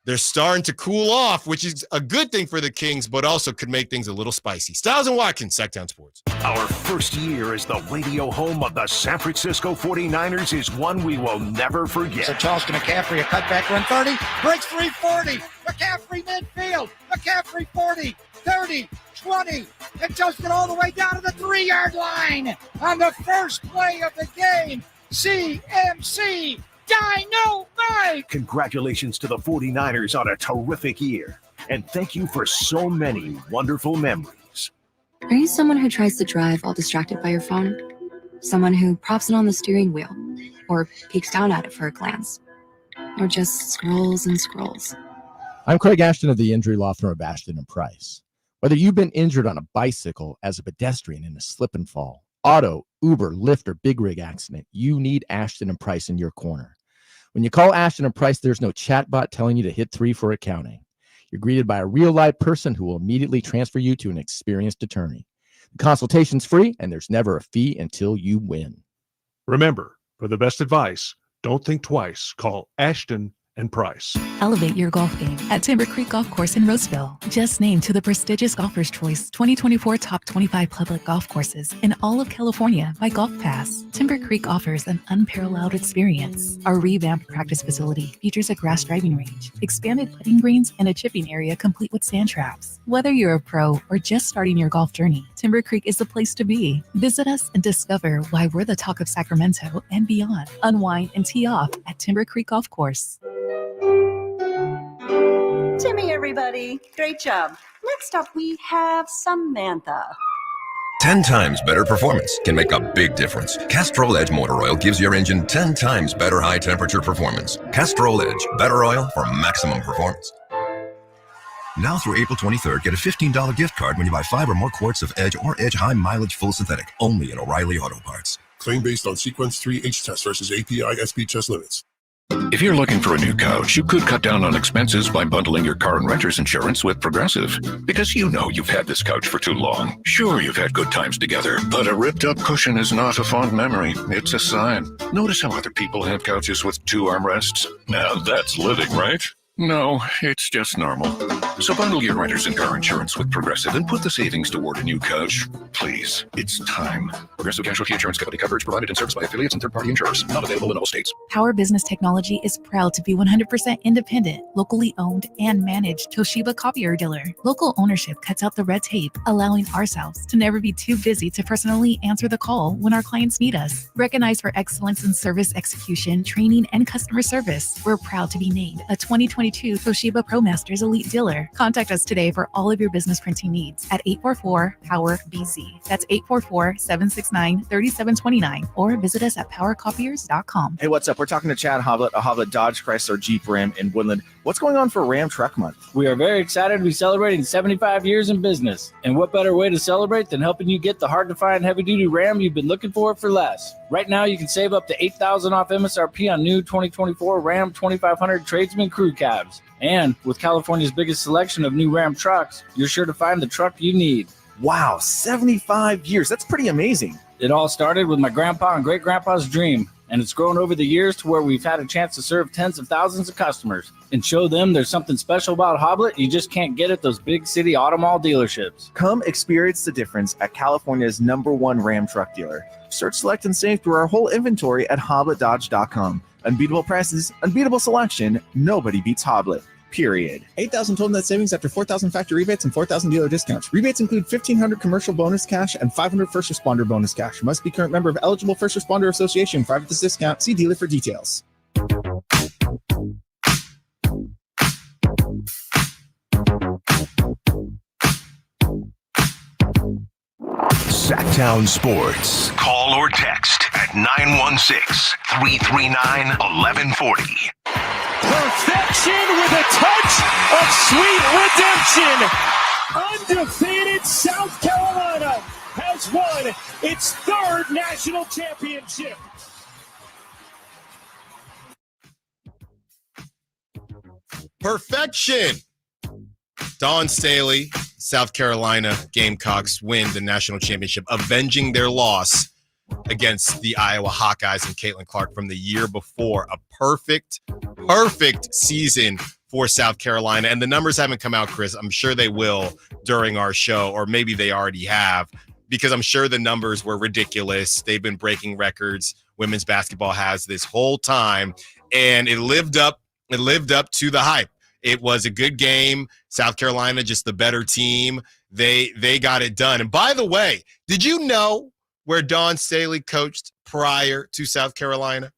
they're starting to cool off, which is a good thing for the Kings, but also could make things a little spicy. Stiles and Watkins, Sactown Sports. Our first year as the radio home of the San Francisco 49ers is one we will never forget. So Charleston McCaffrey, a cutback run 30, breaks 340. McCaffrey midfield. McCaffrey 40, 30, 20, and toasted all the way down to the 3-yard line on the first play of the game. CMC Dynamite! Congratulations to the 49ers on a terrific year. And thank you for so many wonderful memories. Are you someone who tries to drive while distracted by your phone? Someone who props it on the steering wheel or peeks down at it for a glance? or just scrolls and scrolls? I'm Craig Ashton of the injury law firm of Ashton and Price. Whether you've been injured on a bicycle, as a pedestrian in a slip and fall, auto, Uber, Lyft, or big rig accident, you need Ashton and Price in your corner. When you call Ashton and Price, there's no chatbot telling you to hit 3 for accounting. You're greeted by a real live person who will immediately transfer you to an experienced attorney. The consultation's free, and there's never a fee until you win. Remember, for the best advice, don't think twice. Call Ashton and Price. Elevate your golf game at Timber Creek Golf Course in Roseville. Just named to the prestigious Golfer's Choice 2024 Top 25 Public Golf Courses in all of California by Golf Pass. Timber Creek offers an unparalleled experience. Our revamped practice facility features a grass driving range, expanded putting greens, and a chipping area complete with sand traps. Whether you're a pro or just starting your golf journey, Timber Creek is the place to be. Visit us and discover why we're the talk of Sacramento and beyond. Unwind and tee off at Timber Creek Golf Course. Timmy, everybody. Great job. Next up, we have Samantha. 10 times better performance can make a big difference. Castrol Edge Motor Oil gives your engine 10 times better high-temperature performance. Castrol Edge, better oil for maximum performance. Now through April 23rd, get a $15 gift card when you buy 5 or more quarts of Edge or Edge High Mileage Full Synthetic, only at O'Reilly Auto Parts. Claim based on Sequence 3 H test versus API SP test limits. If you're looking for a new couch, you could cut down on expenses by bundling your car and renter's insurance with Progressive. Because you know you've had this couch for too long. Sure, you've had good times together, but a ripped-up cushion is not a fond memory. It's a sign. Notice how other people have couches with 2 armrests? Now that's living, right? No, it's just normal. So bundle your renters and car insurance with Progressive and put the savings toward a new couch. Please, it's time. Progressive Casualty Insurance Company coverage provided and serviced by affiliates and third-party insurers. Not available in all states. Power Business Technology is proud to be 100% independent, locally owned, and managed Toshiba copier dealer. Local ownership cuts out the red tape, allowing ourselves to never be too busy to personally answer the call when our clients need us. Recognized for excellence in service execution, training, and customer service, we're proud to be named a 2022 Toshiba ProMasters Elite Dealer. Contact us today for all of your business printing needs at 844-POWER-BZ. That's 844-769-3729. Or visit us at powercopiers.com. Hey, what's up? We're talking to Chad Hoblet, a Hoblet Dodge Chrysler Jeep Ram in Woodland. What's going on for Ram Truck Month? We are very excited to be celebrating 75 years in business. And what better way to celebrate than helping you get the hard-to-find heavy-duty Ram you've been looking for less? Right now, you can save up to $8,000 off MSRP on new 2024 Ram 2500 Tradesman Crew Cabs. And with California's biggest selection of new Ram trucks, you're sure to find the truck you need. Wow, 75 years. That's pretty amazing. It all started with my grandpa and great-grandpa's dream, and it's grown over the years to where we've had a chance to serve tens of thousands of customers and show them there's something special about Hoblet you just can't get at those big city auto mall dealerships. Come experience the difference at California's #1 Ram truck dealer. Search, select, and save through our whole inventory at HobletDodge.com. Unbeatable prices, unbeatable selection. Nobody beats Hoblet. Period. 8,000 total net savings after 4,000 factory rebates and 4,000 dealer discounts. Rebates include 1,500 commercial bonus cash and 500 first responder bonus cash. Must be current member of eligible First Responder Association. Private this discount. See dealer for details. Sactown Sports. Call or text at 916-339-1140. Perfection with a touch of sweet redemption. Undefeated South Carolina has won its 3rd national championship. Perfection. Dawn Staley, South Carolina Gamecocks win the national championship, avenging their loss against the Iowa Hawkeyes and Caitlan Clark from the year before. A perfect season for South Carolina. And the numbers haven't come out, Chris. I'm sure they will during our show, or maybe they already have, because I'm sure the numbers were ridiculous. They've been breaking records. Women's basketball has this whole time, and it lived up to the hype. It was a good game. South Carolina, just the better team. They got it done. And by the way, did you know where Dawn Staley coached prior to South Carolina?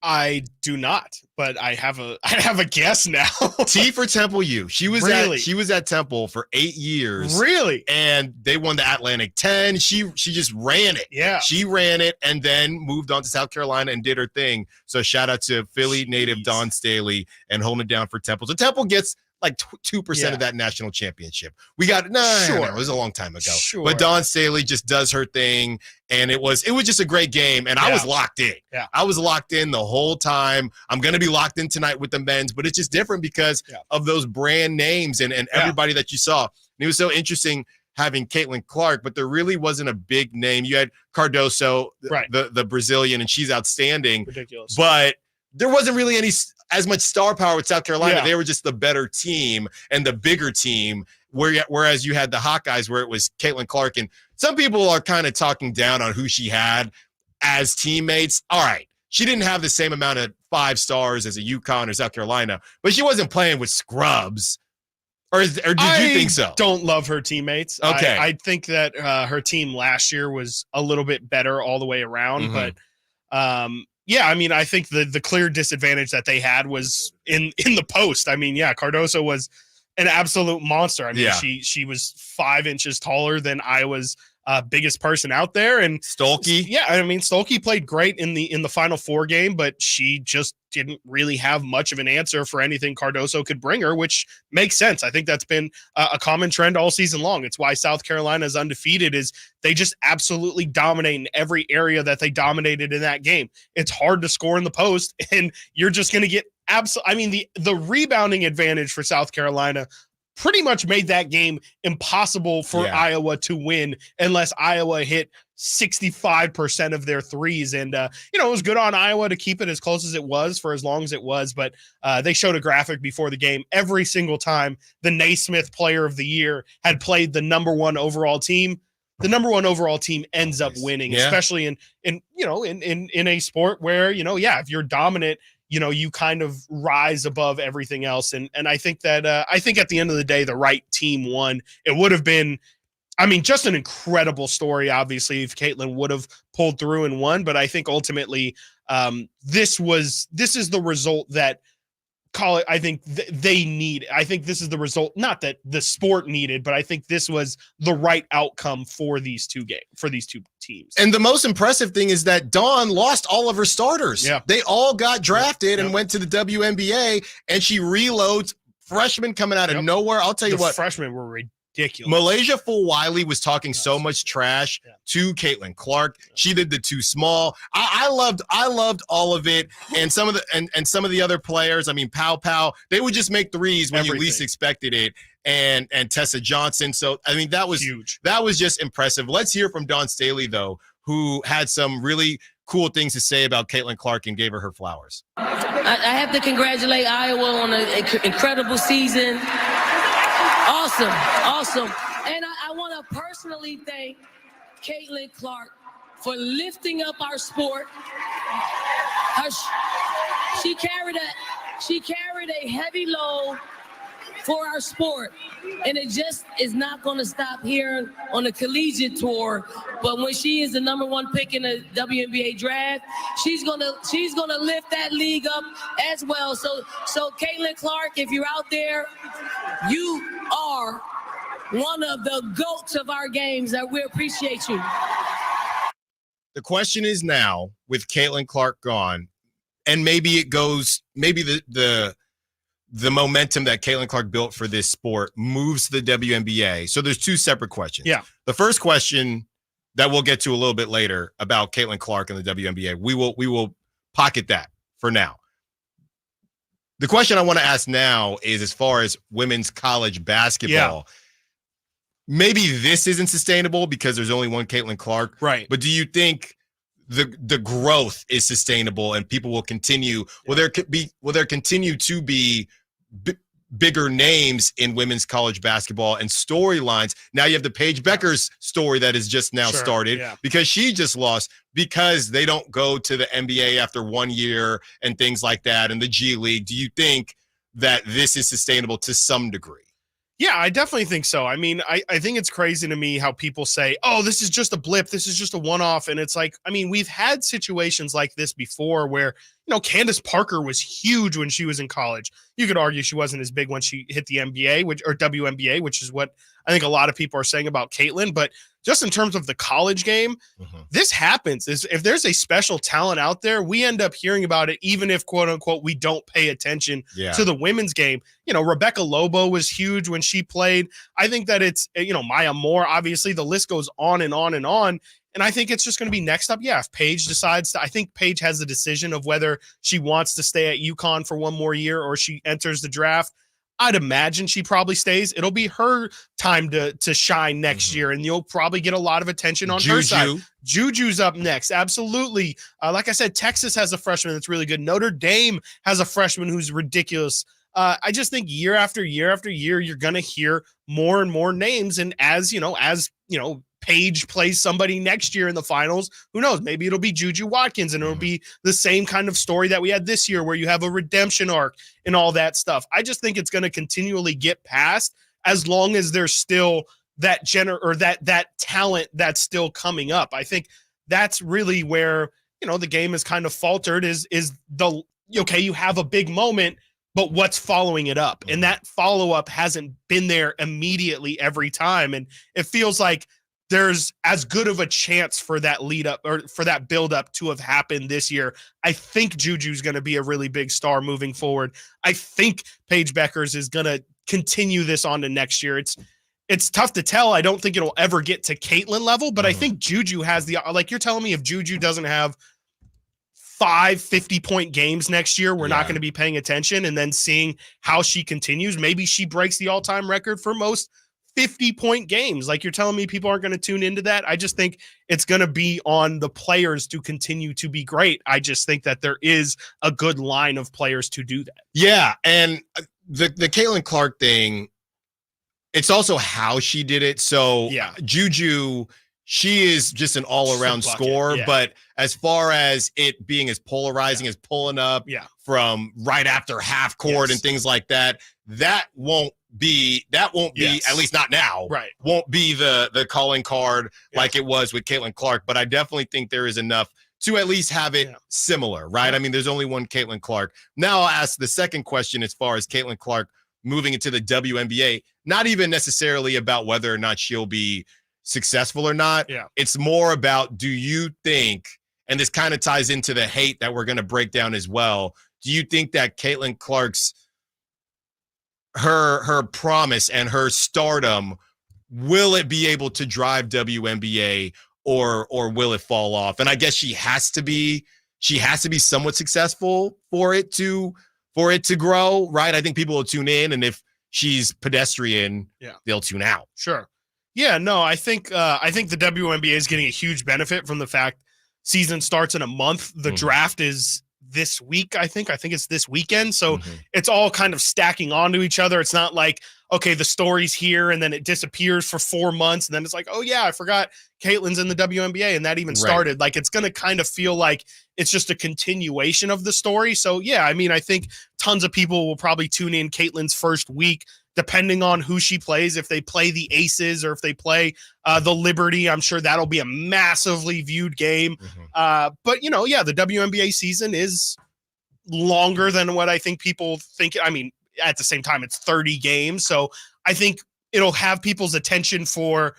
I do not, but I have a guess now. T for Temple U. She was at Temple for 8 years. Really? And they won the Atlantic 10. She just ran it. Yeah. She ran it and then moved on to South Carolina and did her thing. So shout out to Philly native Dawn Staley and holding it down for Temple. So Temple gets like 2% of that national championship. We got no, it was a long time ago. Sure. But Dawn Staley just does her thing, and it was just a great game. And I was locked in. Yeah. I was locked in the whole time. I'm gonna be locked in tonight with the men's, but it's just different because of those brand names and everybody that you saw. And it was so interesting having Caitlan Clark, but there really wasn't a big name. You had Cardoso, the Brazilian, and she's outstanding. Ridiculous. But there wasn't really as much star power with South Carolina. Yeah. They were just the better team and the bigger team, whereas you had the Hawkeyes where it was Caitlan Clark. And some people are kind of talking down on who she had as teammates. All right, she didn't have the same amount of 5 stars as a UConn or South Carolina, but she wasn't playing with scrubs. Or did you think so? I don't love her teammates. Okay. I think that her team last year was a little bit better all the way around, but yeah, I mean, I think the clear disadvantage that they had was in the post. I mean, Cardoso was an absolute monster. I mean, she was 5 inches taller than Iowa's biggest person out there. And Stolke. Yeah, I mean, Stolke played great in the Final Four game, but she just didn't really have much of an answer for anything Cardoso could bring her, which makes sense. I think that's been a common trend all season long. It's why South Carolina is undefeated, is they just absolutely dominate in every area that they dominated in that game. It's hard to score in the post, and you're just going to get I mean, the rebounding advantage for South Carolina pretty much made that game impossible for Iowa to win unless Iowa hit 65% of their threes. And, it was good on Iowa to keep it as close as it was for as long as it was. But they showed a graphic before the game. Every single time the Naismith Player of the Year had played the number 1 overall team, the number 1 overall team ends up winning, especially in a sport where, if you're dominant, you kind of rise above everything else. And I think that at the end of the day, the right team won. It would have been, I mean, just an incredible story, obviously, if Caitlan would have pulled through and won. But I think ultimately this is the result that I think they need. I think this is the result, not that the sport needed, but I think this was the right outcome for these two teams. And the most impressive thing is that Dawn lost all of her starters. Yeah. They all got drafted and went to the WNBA, and she reloads freshmen coming out of nowhere. I'll tell you what, freshmen were ridiculous. Malaysia Fulwiley was talking so much trash to Caitlan Clark. She did the too small. I loved all of it. And some of the other players, I mean, Pow, they would just make threes when you least expected it. And Tessa Johnson. So I mean, that was huge. That was just impressive. Let's hear from Dawn Staley though, who had some really cool things to say about Caitlan Clark and gave her flowers. I have to congratulate Iowa on an incredible season. Awesome. And I want to personally thank Caitlan Clark for lifting up our sport. She carried a heavy load for our sport, and it just is not going to stop here on the collegiate tour. But when she is the number 1 pick in the WNBA draft, she's gonna lift that league up as well. So Caitlan Clark, if you're out there, you are one of the GOATs of our games, that we appreciate you. The question is now, with Caitlan Clark gone, and maybe the momentum that Caitlan Clark built for this sport moves to the WNBA. So there's 2 separate questions. Yeah. The first question that we'll get to a little bit later about Caitlan Clark and the WNBA, we will pocket that for now. The question I want to ask now is, as far as women's college basketball, maybe this isn't sustainable because there's only one Caitlan Clark. Right. But do you think the growth is sustainable and people will continue? Will there continue to be bigger names in women's college basketball and storylines? Now you have the Paige Beckers story that has just now started because she just lost because they don't go to the NBA after 1 year and things like that, and the G League. Do you think that this is sustainable to some degree? Yeah, I definitely think so. I mean, I think it's crazy to me how people say, oh, this is just a blip. This is just a one-off. And it's like, I mean, we've had situations like this before where, Candace Parker was huge when she was in college. You could argue she wasn't as big when she hit the NBA, or WNBA, which is what I think a lot of people are saying about Caitlan. But just in terms of the college game, this happens. If there's a special talent out there, we end up hearing about it, even if, quote unquote, we don't pay attention to the women's game. Rebecca Lobo was huge when she played. I think that it's, Maya Moore, obviously the list goes on and on and on. And I think it's just going to be next up. Yeah, if Paige decides to, I think Paige has the decision of whether she wants to stay at UConn for one more year or she enters the draft. I'd imagine she probably stays. It'll be her time to shine next year, and you'll probably get a lot of attention on her side. Juju's up next. Absolutely. Like I said, Texas has a freshman that's really good. Notre Dame has a freshman who's ridiculous. I just think year after year after year, you're going to hear more and more names. And as Paige plays somebody next year in the finals, who knows? Maybe it'll be Juju Watkins, and it'll be the same kind of story that we had this year where you have a redemption arc and all that stuff. I just think it's going to continually get passed as long as there's still that that talent that's still coming up. I think that's really where, the game is kind of faltered is you have a big moment, but what's following it up? And that follow-up hasn't been there immediately every time. And it feels like there's as good of a chance for that lead up or for that build up to have happened this year. I think Juju's going to be a really big star moving forward. I think Paige Beckers is going to continue this on to next year. It's tough to tell. I don't think it'll ever get to Caitlan level, but I think Juju has you're telling me if Juju doesn't have 5 50-point games next year, we're not going to be paying attention, and then seeing how she continues. Maybe she breaks the all-time record for most 50-point games. Like, you're telling me people aren't going to tune into that? I just think it's going to be on the players to continue to be great. I just think that there is a good line of players to do that. Yeah, and the Caitlan Clark thing, it's also how she did it. So Juju, she is just an all-around scorer, but as far as it being as polarizing as pulling up from right after half court and things like that, that won't be at least not now, won't be the calling card like it was with Caitlan Clark. But I definitely think there is enough to at least have it similar, right? I mean, there's only one Caitlan Clark. Now I'll ask the second question as far as Caitlan Clark moving into the WNBA, not even necessarily about whether or not she'll be successful or not. It's more about, do you think, and this kind of ties into the hate that we're going to break down as well, do you think that Caitlan Clark's her promise and her stardom, will it be able to drive WNBA or will it fall off? And I guess she has to be somewhat successful for it to grow, right? I think people will tune in, and if she's pedestrian, they'll tune out. Sure. Yeah, no, I think the WNBA is getting a huge benefit from the fact season starts in a month. The draft is this week, I think it's this weekend. So it's all kind of stacking onto each other. It's not like, okay, the story's here and then it disappears for 4 months. And then it's like, oh yeah, I forgot Caitlan's in the WNBA and that even started. Like, it's going to kind of feel like it's just a continuation of the story. So yeah, I mean, I think tons of people will probably tune in Caitlan's first week, depending on who she plays. If they play the Aces or if they play the Liberty, I'm sure that'll be a massively viewed game. But, the WNBA season is longer than what I think people think. I mean, at the same time, it's 30 games. So I think it'll have people's attention for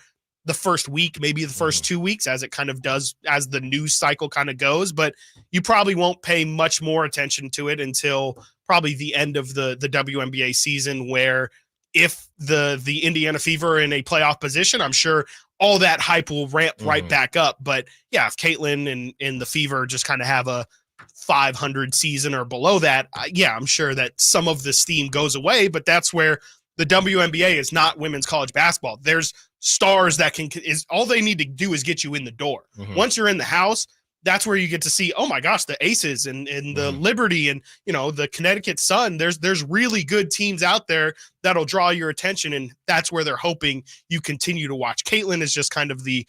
the first week, maybe the first 2 weeks, as it kind of does as the news cycle kind of goes. But you probably won't pay much more attention to it until probably the end of the WNBA season, where if the Indiana Fever are in a playoff position, I'm sure all that hype will ramp right back up. But yeah, if Caitlan and the Fever just kind of have a 500 season or below that, I'm sure that some of the steam goes away. But that's where the WNBA is not women's college basketball. There's stars that all they need to do is get you in the door. Once you're in the house, that's where you get to see, oh my gosh, the Aces and the Liberty and, the Connecticut Sun. There's really good teams out there that'll draw your attention, and that's where they're hoping you continue to watch. Caitlan is just kind of the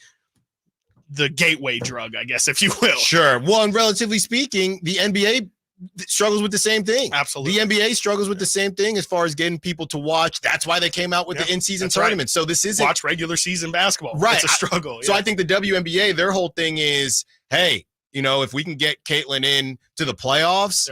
gateway drug, I guess, if you will. Sure. Well, and relatively speaking, the NBA struggles with the same thing. Absolutely. The NBA struggles with the same thing as far as getting people to watch. That's why they came out with the in-season tournament. Right. So this isn't watch regular season basketball. Right. It's a struggle. So I think the WNBA, their whole thing is, hey, if we can get Caitlan in to the playoffs,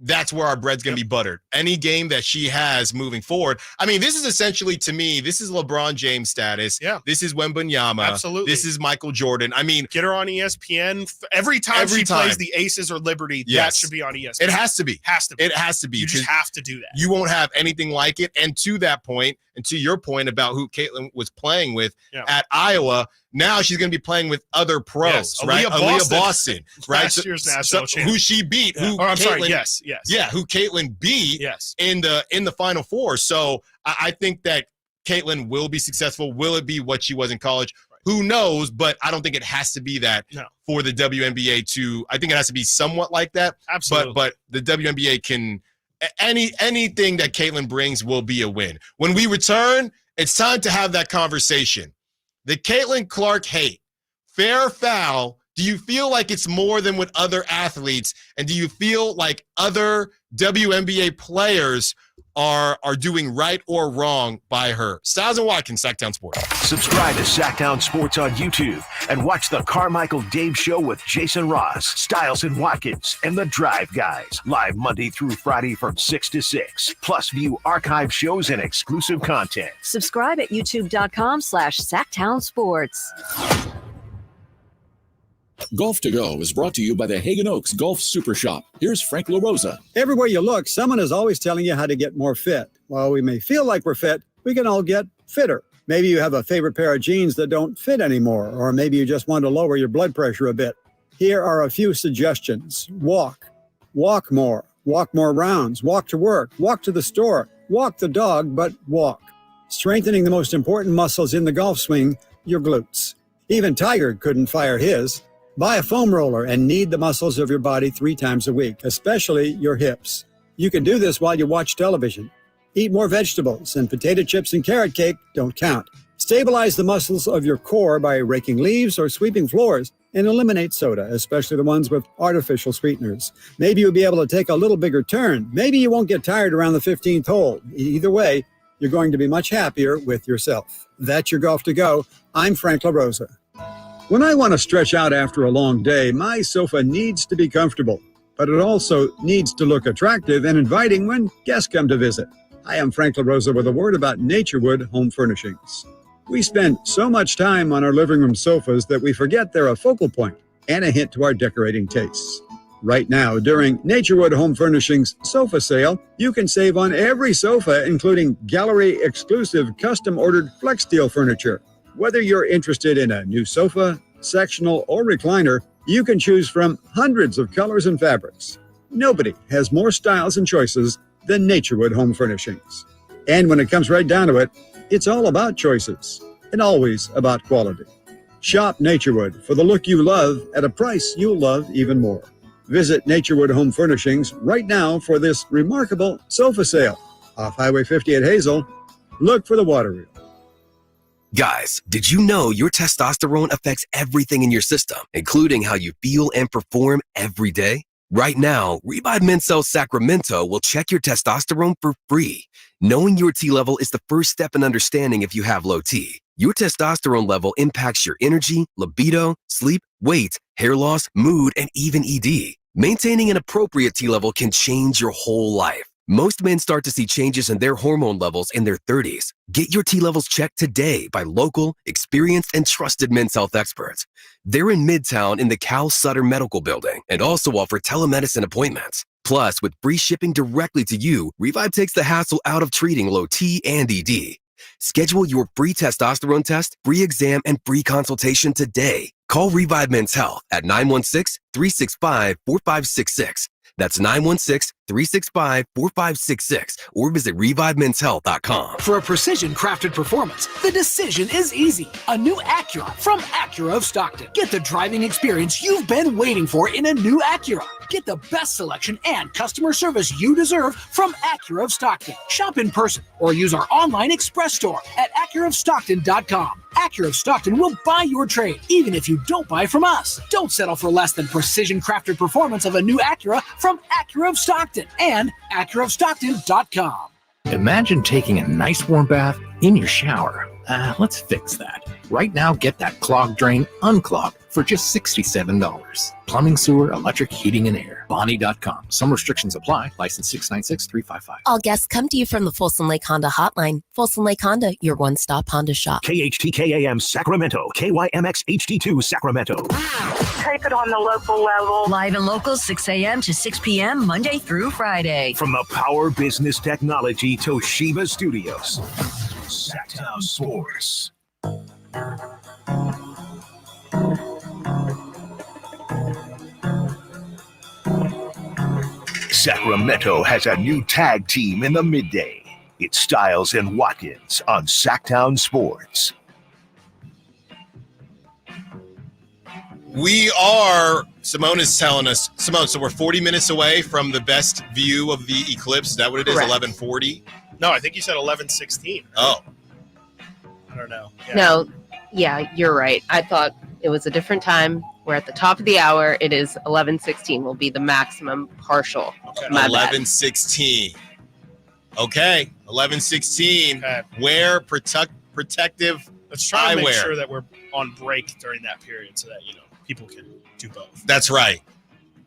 that's where our bread's going to be buttered. Any game that she has moving forward. I mean, this is essentially, to me, this is LeBron James status. Yeah. This is Wembanyama. Absolutely. This is Michael Jordan. I mean, get her on ESPN. Every time she plays the Aces or Liberty, that should be on ESPN. It has to be. It has to be. You just have to do that. You won't have anything like it. And to that point, and to your point about who Caitlan was playing with at Iowa, now she's going to be playing with other pros, right? Aaliyah Boston, right? Last year's national champion. Who she beat. Yeah. Yes. Yeah, who Caitlan beat in the Final Four. So I think that Caitlan will be successful. Will it be what she was in college? Right. Who knows? But I don't think it has to be that for the WNBA to. I think it has to be somewhat like that. Absolutely. But the WNBA can anything that Caitlan brings will be a win. When we return, it's time to have that conversation. The Caitlan Clark hate, fair, foul. Do you feel like it's more than with other athletes? And do you feel like other WNBA players are doing right or wrong by her? Stiles and Watkins, Sactown Sports. Subscribe to Sactown Sports on YouTube and watch the Carmichael Dave Show with Jason Ross, Stiles and Watkins, and the Drive Guys. Live Monday through Friday from 6 to 6. Plus view archive shows and exclusive content. Subscribe at youtube.com/Sactown Sports. Golf to Go is brought to you by the Hagen Oaks Golf Super Shop. Here's Frank LaRosa. Everywhere you look, someone is always telling you how to get more fit. While we may feel like we're fit, we can all get fitter. Maybe you have a favorite pair of jeans that don't fit anymore, or maybe you just want to lower your blood pressure a bit. Here are a few suggestions. Walk. Walk more. Walk more rounds. Walk to work. Walk to the store. Walk the dog, but walk. Strengthening the most important muscles in the golf swing, your glutes. Even Tiger couldn't fire his. Buy a foam roller and knead the muscles of your body 3 times a week, especially your hips. You can do this while you watch television. Eat more vegetables, and potato chips and carrot cake don't count. Stabilize the muscles of your core by raking leaves or sweeping floors, and eliminate soda, especially the ones with artificial sweeteners. Maybe you'll be able to take a little bigger turn. Maybe you won't get tired around the 15th hole. Either way, you're going to be much happier with yourself. That's your Golf to Go. I'm Frank LaRosa. When I want to stretch out after a long day, my sofa needs to be comfortable, but it also needs to look attractive and inviting when guests come to visit. Hi, I'm Frank LaRosa with a word about Naturewood Home Furnishings. We spend so much time on our living room sofas that we forget they're a focal point and a hint to our decorating tastes. Right now, during Naturewood Home Furnishings sofa sale, you can save on every sofa, including gallery-exclusive custom-ordered flex steel furniture. Whether you're interested in a new sofa, sectional, or recliner, you can choose from hundreds of colors and fabrics. Nobody has more styles and choices than Naturewood Home Furnishings. And when it comes right down to it, it's all about choices and always about quality. Shop Naturewood for the look you love at a price you'll love even more. Visit Naturewood Home Furnishings right now for this remarkable sofa sale. Off Highway 50 at Hazel, look for the water wheel. Guys, did you know your testosterone affects everything in your system, including how you feel and perform every day? Right now, Revive Men's Health Sacramento will check your testosterone for free. Knowing your T level is the first step in understanding if you have low T. Your testosterone level impacts your energy, libido, sleep, weight, hair loss, mood, and even ED. Maintaining an appropriate T level can change your whole life. Most men start to see changes in their hormone levels in their 30s. Get your T levels checked today by local, experienced, and trusted men's health experts. They're in Midtown in the Cal Sutter Medical Building and also offer telemedicine appointments. Plus, with free shipping directly to you, Revive takes the hassle out of treating low T and ED. Schedule your free testosterone test, free exam, and free consultation today. Call Revive Men's Health at 916-365-4566. That's 916-365-4566 or visit ReviveMen'sHealth.com. For a precision-crafted performance, the decision is easy. A new Acura from Acura of Stockton. Get the driving experience you've been waiting for in a new Acura. Get the best selection and customer service you deserve from Acura of Stockton. Shop in person or use our online express store at AcuraofStockton.com. Acura of Stockton will buy your trade, even if you don't buy from us. Don't settle for less than precision-crafted performance of a new Acura from Acura of Stockton and AcuraofStockton.com. Imagine taking a nice warm bath in your shower. Let's fix that. Right now, get that clogged drain unclogged for just $67. Plumbing, sewer, electric, heating, and air. Bonnie.com. Some restrictions apply. License 696-355. All guests come to you from the Folsom Lake Honda Hotline. Folsom Lake Honda, your one-stop Honda shop. KHTKAM Sacramento, KYMX HD2 Sacramento. Take it on the local level. Live and local, 6 a.m. to 6 p.m., Monday through Friday. From the Power Business Technology Toshiba Studios. Sactown Sports. Sacramento has a new tag team in the midday. It's Stiles and Watkins on Sactown Sports. We are, Simone is telling us, Simone, so we're 40 minutes away from the best view of the eclipse. Is that what it is, 11:40? No, I think you said 11:16. Oh. I don't know. Yeah. No, yeah, you're right. I thought it was a different time. We're at the top of the hour. It is 11:16 will be the maximum partial. Okay. My bad. 11:16. Okay, 11:16. Okay. Wear protective Let's try to make eyewear. sure that we're on break during that period so that, people can do both. That's right.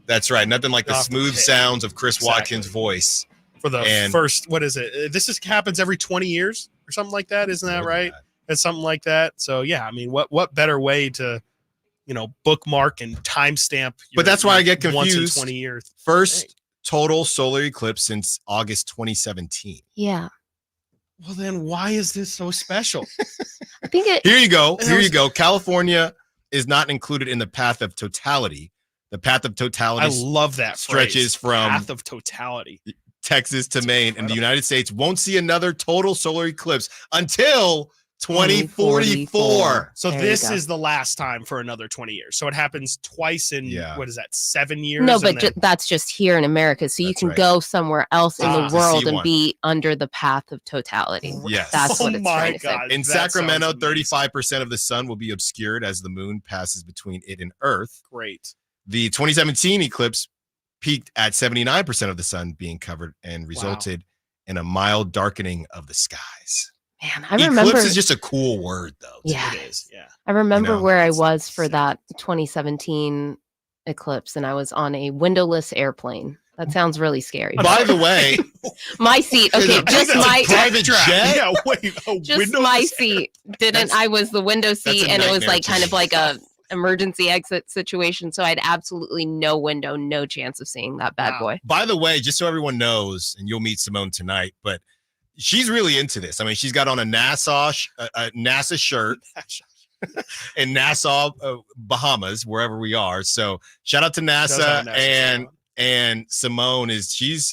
That's right. Nothing like the Off the smooth tip. sounds of Chris Exactly. Watkins' voice. For the first, what is it? This happens every 20 years or something like that. Isn't that right? It's something like that. So, yeah, I mean, what better way to, bookmark and timestamp. But that's why I get confused. Once in 20 years. First total solar eclipse since August 2017. Yeah. Well, then why is this so special? I think it. Here you go. Here you go. California is not included in the path of totality. The path of totality. I love that stretches phrase, from path of totality. Texas to Maine, and the United States won't see another total solar eclipse until 2044. So this is the last time for another 20 years. So it happens twice in, what is that, 7 years? No, but that's just here in America. So you can go somewhere else in the world and be under the path of totality. Yes. That's what it's trying to say. In Sacramento, 35% of the sun will be obscured as the moon passes between it and Earth. Great. The 2017 eclipse peaked at 79% of the sun being covered and resulted in a mild darkening of the skies. Man, I remember. Eclipse is just a cool word, though. Yeah. It is. Yeah. I remember where I was for that 2017 eclipse, and I was on a windowless airplane. That sounds really scary. By the way, my seat. Okay, just my private jet. Yeah, wait. Just my seat didn't. I was the window seat, and it was like kind of like a emergency exit situation. So I had absolutely no window, no chance of seeing that bad boy. By the way, just so everyone knows, and you'll meet Simone tonight, but she's really into this. I mean, she's got on a NASA shirt in Nassau, Bahamas, wherever we are. So shout out to NASA and Simone she's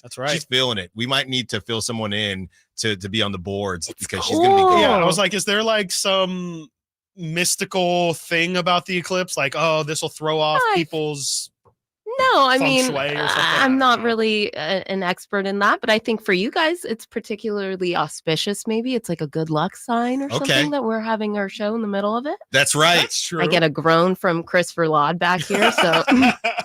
feeling it. We might need to fill someone in to be on the boards because she's going to be good. Yeah, I was like, is there like some mystical thing about the eclipse? Like, oh, this will throw off people's No, I feng mean, shui or something? I'm not really an expert in that, but I think for you guys, it's particularly auspicious. Maybe it's like a good luck sign or something that we're having our show in the middle of it. That's right. That's true. I get a groan from Chris Verlaud back here. So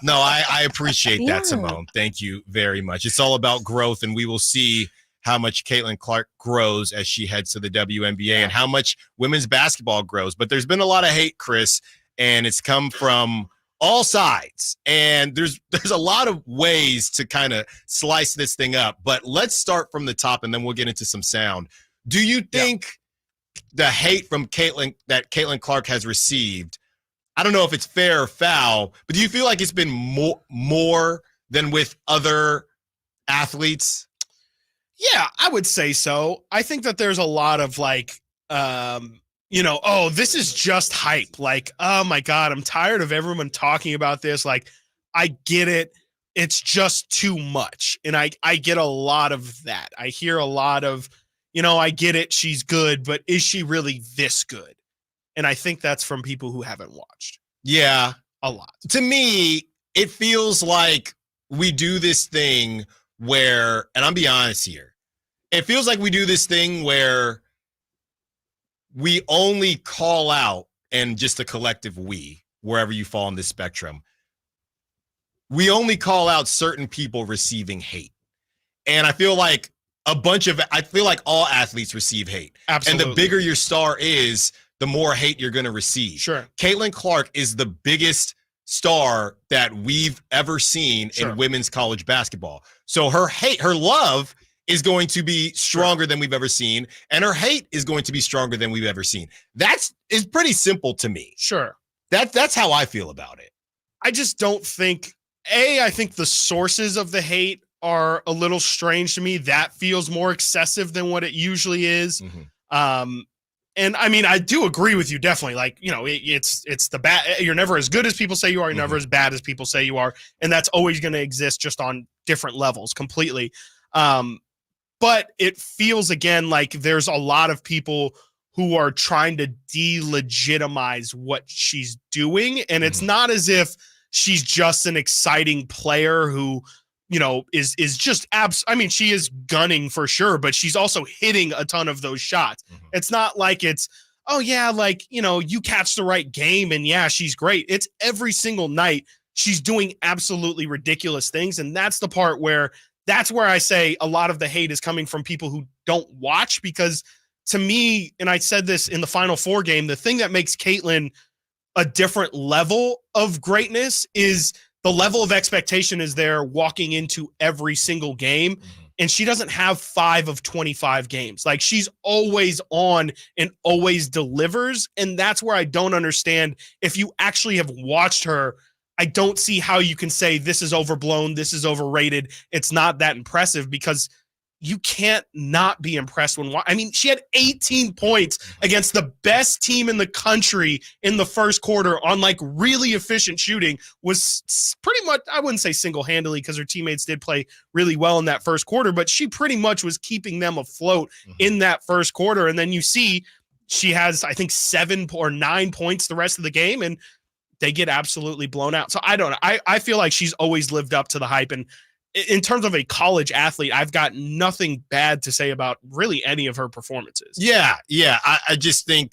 No, I appreciate that, Simone. Thank you very much. It's all about growth, and we will see how much Caitlan Clark grows as she heads to the WNBA and how much women's basketball grows. But there's been a lot of hate, Chris, and it's come from all sides. And there's a lot of ways to kind of slice this thing up. But let's start from the top, and then we'll get into some sound. Do you think the hate from that Caitlan Clark has received, I don't know if it's fair or foul, but do you feel like it's been more than with other athletes? Yeah, I would say so. I think that there's a lot of like, oh, this is just hype. Like, oh my God, I'm tired of everyone talking about this. Like, I get it. It's just too much. And I get a lot of that. I hear a lot of, I get it. She's good, but is she really this good? And I think that's from people who haven't watched. Yeah. A lot. To me, it feels like we do this thing where, and I'm being honest here, it feels like we do this thing where we only call out, and just a collective we, wherever you fall on this spectrum, we only call out certain people receiving hate. And I feel like I feel like all athletes receive hate. Absolutely. And the bigger your star is, the more hate you're going to receive. Sure. Caitlan Clark is the biggest star that we've ever seen in women's college basketball. So her love is going to be stronger than we've ever seen, and her hate is going to be stronger than we've ever seen. Is pretty simple to me. Sure. That's how I feel about it. I just don't think I think the sources of the hate are a little strange to me. That feels more excessive than what it usually is. And I mean, I do agree with you, definitely. Like, you know, it's the bad. You're never as good as people say you are. You're never as bad as people say you are. And that's always going to exist, just on different levels completely. But it feels, again, like there's a lot of people who are trying to delegitimize what she's doing. And it's not as if she's just an exciting player who, you know, is just I mean, she is gunning for sure, but she's also hitting a ton of those shots. It's not like it's, oh yeah, like, you know, you catch the right game and yeah, she's great. It's every single night she's doing absolutely ridiculous things. And that's the part where I say a lot of the hate is coming from people who don't watch, because to me, and I said this in the Final Four game, the thing that makes Caitlan a different level of greatness is the level of expectation is there walking into every single game. And she doesn't have 5 of 25 games. Like, she's always on and always delivers. And that's where I don't understand. If you actually have watched her, I don't see how you can say this is overblown, this is overrated, it's not that impressive, because you can't not be impressed when, I mean, she had 18 points against the best team in the country in the first quarter on like really efficient shooting. Was pretty much, I wouldn't say single-handedly, because her teammates did play really well in that first quarter, but she pretty much was keeping them afloat in that first quarter. And then you see she has, I think, 7 or 9 points the rest of the game, and they get absolutely blown out. So I don't know. I feel like she's always lived up to the hype. And in terms of a college athlete, I've got nothing bad to say about really any of her performances. Yeah. I just think,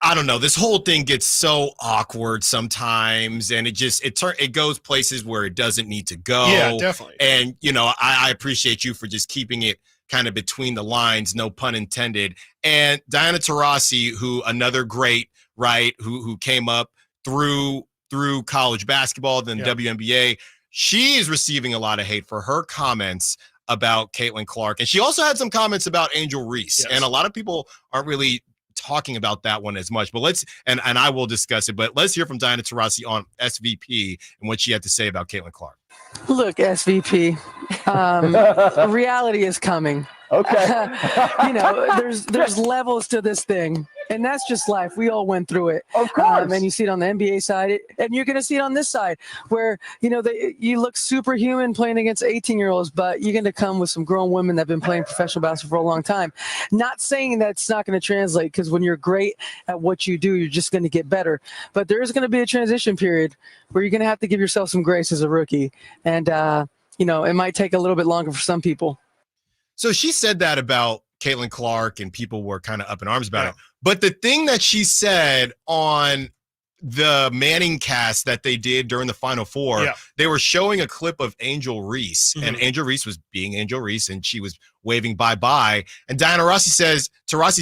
I don't know, this whole thing gets so awkward sometimes, and it goes places where it doesn't need to go. Yeah, definitely. And, you know, I appreciate you for just keeping it kind of between the lines, no pun intended. And Diana Taurasi, who another great, right, who came up through college basketball, then WNBA, she is receiving a lot of hate for her comments about Caitlan Clark. And she also had some comments about Angel Reese. And a lot of people aren't really talking about that one as much. But let's, and I will discuss it, but let's hear from Diana Taurasi on SVP and what she had to say about Caitlan Clark. Look, SVP, reality is coming. Okay. You know, there's levels to this thing, and that's just life. We all went through it. Of course. And you see it on the NBA side, and you're going to see it on this side, where, you know, you look superhuman playing against 18-year-olds, but you're going to come with some grown women that have been playing professional basketball for a long time. Not saying that it's not going to translate, because when you're great at what you do, you're just going to get better. But there is going to be a transition period where you're going to have to give yourself some grace as a rookie. And, you know, it might take a little bit longer for some people. So she said that about Caitlan Clark, and people were kind of up in arms about it. But the thing that she said on the Manning cast that they did during the Final Four, they were showing a clip of Angel Reese, and Angel Reese was being Angel Reese, and she was waving bye-bye. And Taurasi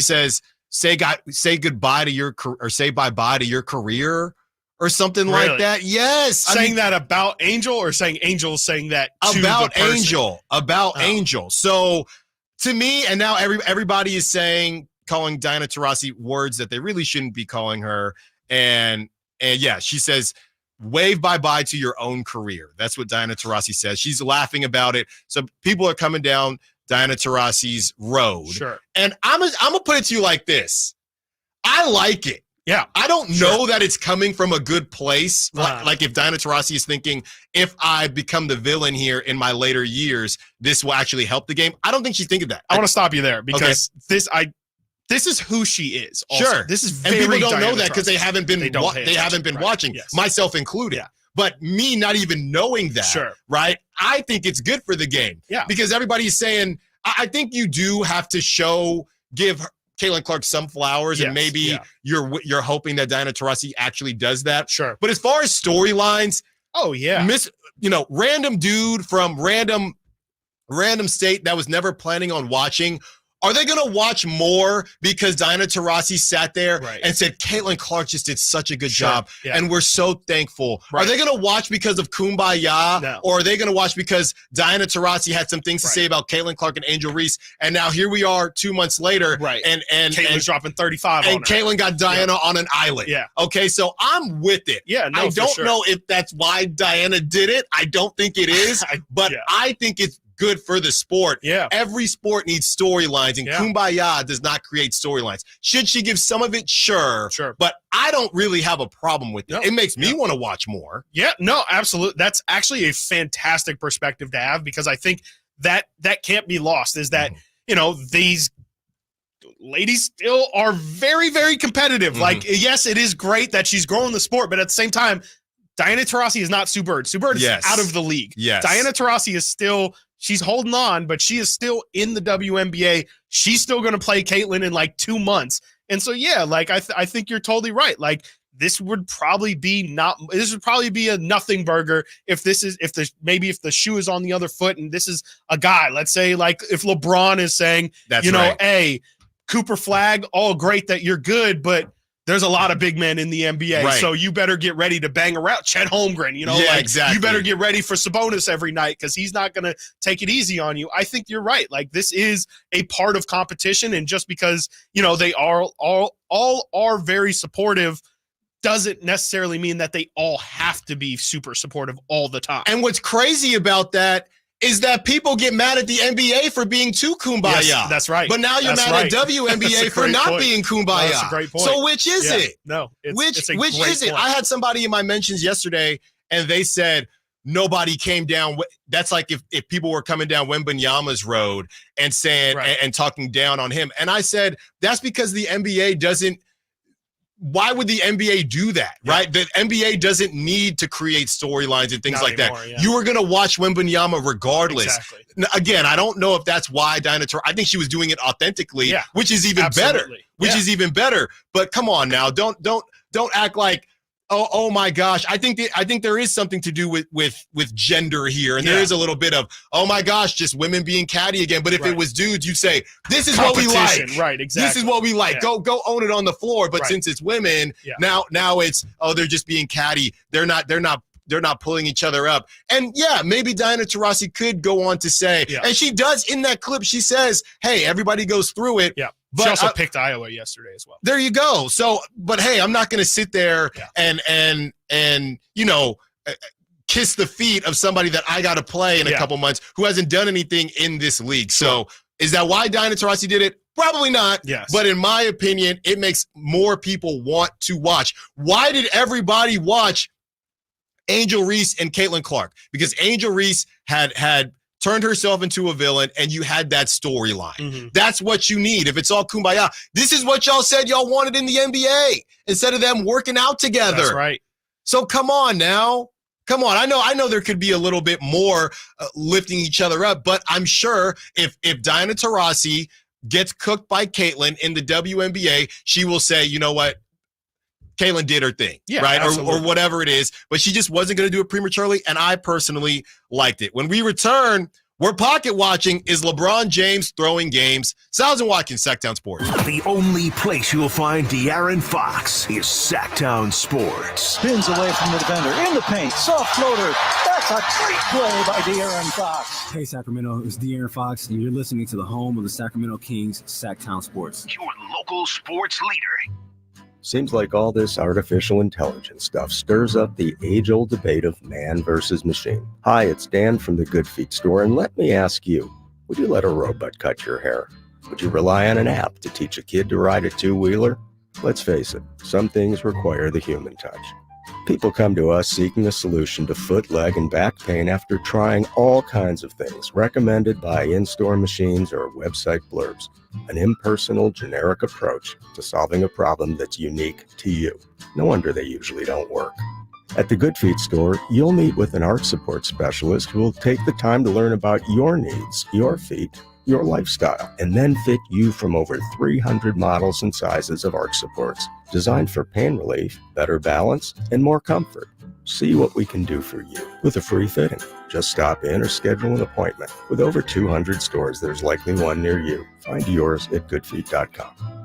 says, say goodbye to your, or say bye-bye to your career, or something like that. Yes. Saying that about Angel, or saying Angel saying that to about the person? Angel. So to me, and now everybody is calling Diana Taurasi words that they really shouldn't be calling her. And yeah, she says, wave bye-bye to your own career. That's what Diana Taurasi says. She's laughing about it. So people are coming down Diana Taurasi's road. Sure. And I'm gonna put it to you like this. I like it. Yeah. I don't know that it's coming from a good place. Like if Diana Taurasi is thinking, if I become the villain here in my later years, this will actually help the game. I don't think she's thinking that. I want to stop you there, because this is who she is. Also. Sure. This is very, and people don't Diana know that because they haven't been watching, yes. myself included. Yeah. But me not even knowing that, right? I think it's good for the game. Yeah. Because everybody's saying, I think you do have to give Caitlan Clark some flowers, and maybe you're hoping that Diana Taurasi actually does that. Sure. But as far as storylines, random dude from random random state that was never planning on watching, are they going to watch more because Diana Taurasi sat there and said, Caitlan Clark just did such a good job, and we're so thankful? Are they going to watch because of Kumbaya? No. Or are they going to watch because Diana Taurasi had some things to say about Caitlan Clark and Angel Reese, and now here we are 2 months later, and Caitlan's dropping 35 and on her. Caitlan got Diana on an island. Yeah. Okay, so I'm with it. Yeah, no, I for don't sure. know if that's why Diana did it. I don't think it is, but I think it's good for the sport. Yeah. Every sport needs storylines, and Kumbaya does not create storylines. Should she give some of it? Sure. But I don't really have a problem with it. It makes me want to watch more. Yeah, no, absolutely. That's actually a fantastic perspective to have, because I think that can't be lost, is that, you know, these ladies still are very, very competitive. Like, yes, it is great that she's growing the sport, but at the same time, Diana Taurasi is not Sue Bird. Sue Bird is out of the league. Yes. Diana Taurasi is still, she's holding on, but she is still in the WNBA. She's still going to play Caitlan in like 2 months. And so, yeah, like, I think you're totally right. Like, this would probably be a nothing burger if the shoe is on the other foot and this is a guy. Let's say, like, if LeBron is saying, hey, Cooper Flag, all great that you're good, but there's a lot of big men in the NBA, so you better get ready to bang around. Chet Holmgren, you better get ready for Sabonis every night, because he's not going to take it easy on you. I think you're right. Like, this is a part of competition, and just because, you know, they are all are very supportive doesn't necessarily mean that they all have to be super supportive all the time. And what's crazy about that is that people get mad at the NBA for being too kumbaya. Yes, that's right. But now you're mad at WNBA for not being kumbaya. That's a great point. So which is it? No, which is it? I had somebody in my mentions yesterday, and they said nobody came down. That's like if people were coming down Wembanyama's road and saying and talking down on him. And I said, that's because the NBA doesn't. Why would the NBA do that, right? The NBA doesn't need to create storylines and things like that. You were going to watch Wembanyama regardless. Exactly. Again, I don't know if that's why Diana Taurasi, I think she was doing it authentically, which is even better. Is even better. But come on now, don't act like, oh my gosh. I think there is something to do with gender here, and there is a little bit of, oh my gosh, just women being catty again. But if it was dudes, you say, this is what we like. Right, exactly. This is what we like. Go own it on the floor. But since it's women, now it's, oh, they're just being catty. They're not pulling each other up. And maybe Diana Taurasi could go on to say, and she does in that clip, she says, hey, everybody goes through it. Yeah. But she also picked Iowa yesterday as well. There you go. So, but hey, I'm not going to sit there and you know, kiss the feet of somebody that I got to play in a couple months who hasn't done anything in this league. So, is that why Diana Taurasi did it? Probably not. Yes. But in my opinion, it makes more people want to watch. Why did everybody watch Angel Reese and Caitlan Clark? Because Angel Reese had turned herself into a villain, and you had that storyline. That's what you need. If it's all kumbaya, this is what y'all said y'all wanted in the NBA instead of them working out together. That's right. So come on now. Come on. I know there could be a little bit more lifting each other up, but I'm sure if Diana Taurasi gets cooked by Caitlan in the WNBA, she will say, you know what? Caitlan did her thing, right? Or whatever it is, but she just wasn't going to do it prematurely, and I personally liked it. When we return, we're pocket watching. Is LeBron James throwing games? Stiles Watkins, Sactown Sports. The only place you'll find De'Aaron Fox is Sactown Sports. Spins away from the defender, in the paint, soft floater. That's a great play by De'Aaron Fox. Hey, Sacramento, it's De'Aaron Fox, and you're listening to the home of the Sacramento Kings, Sactown Sports. Your local sports leader. Seems like all this artificial intelligence stuff stirs up the age-old debate of man versus machine. Hi, it's Dan from the Good Feet store, and let me ask you, would you let a robot cut your hair? Would you rely on an app to teach a kid to ride a two-wheeler? Let's face it, some things require the human touch. People come to us seeking a solution to foot, leg, and back pain after trying all kinds of things recommended by in-store machines or website blurbs. An impersonal, generic approach to solving a problem that's unique to you. No wonder they usually don't work. At the Good Feet store, you'll meet with an arch support specialist who will take the time to learn about your needs, your feet, your lifestyle, and then fit you from over 300 models and sizes of arch supports, designed for pain relief, better balance, and more comfort. See what we can do for you with a free fitting. Just stop in or schedule an appointment. With over 200 stores, there's likely one near you. Find yours at goodfeet.com.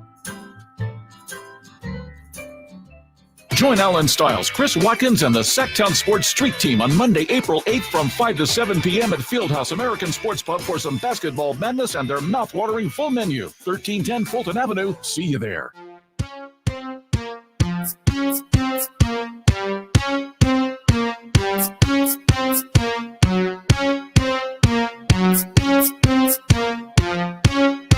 Join Alan Stiles, Chris Watkins, and the Sactown Sports Street Team on Monday, April 8th from 5 to 7 p.m. at Fieldhouse American Sports Pub for some basketball madness and their mouth-watering full menu. 1310 Fulton Avenue. See you there.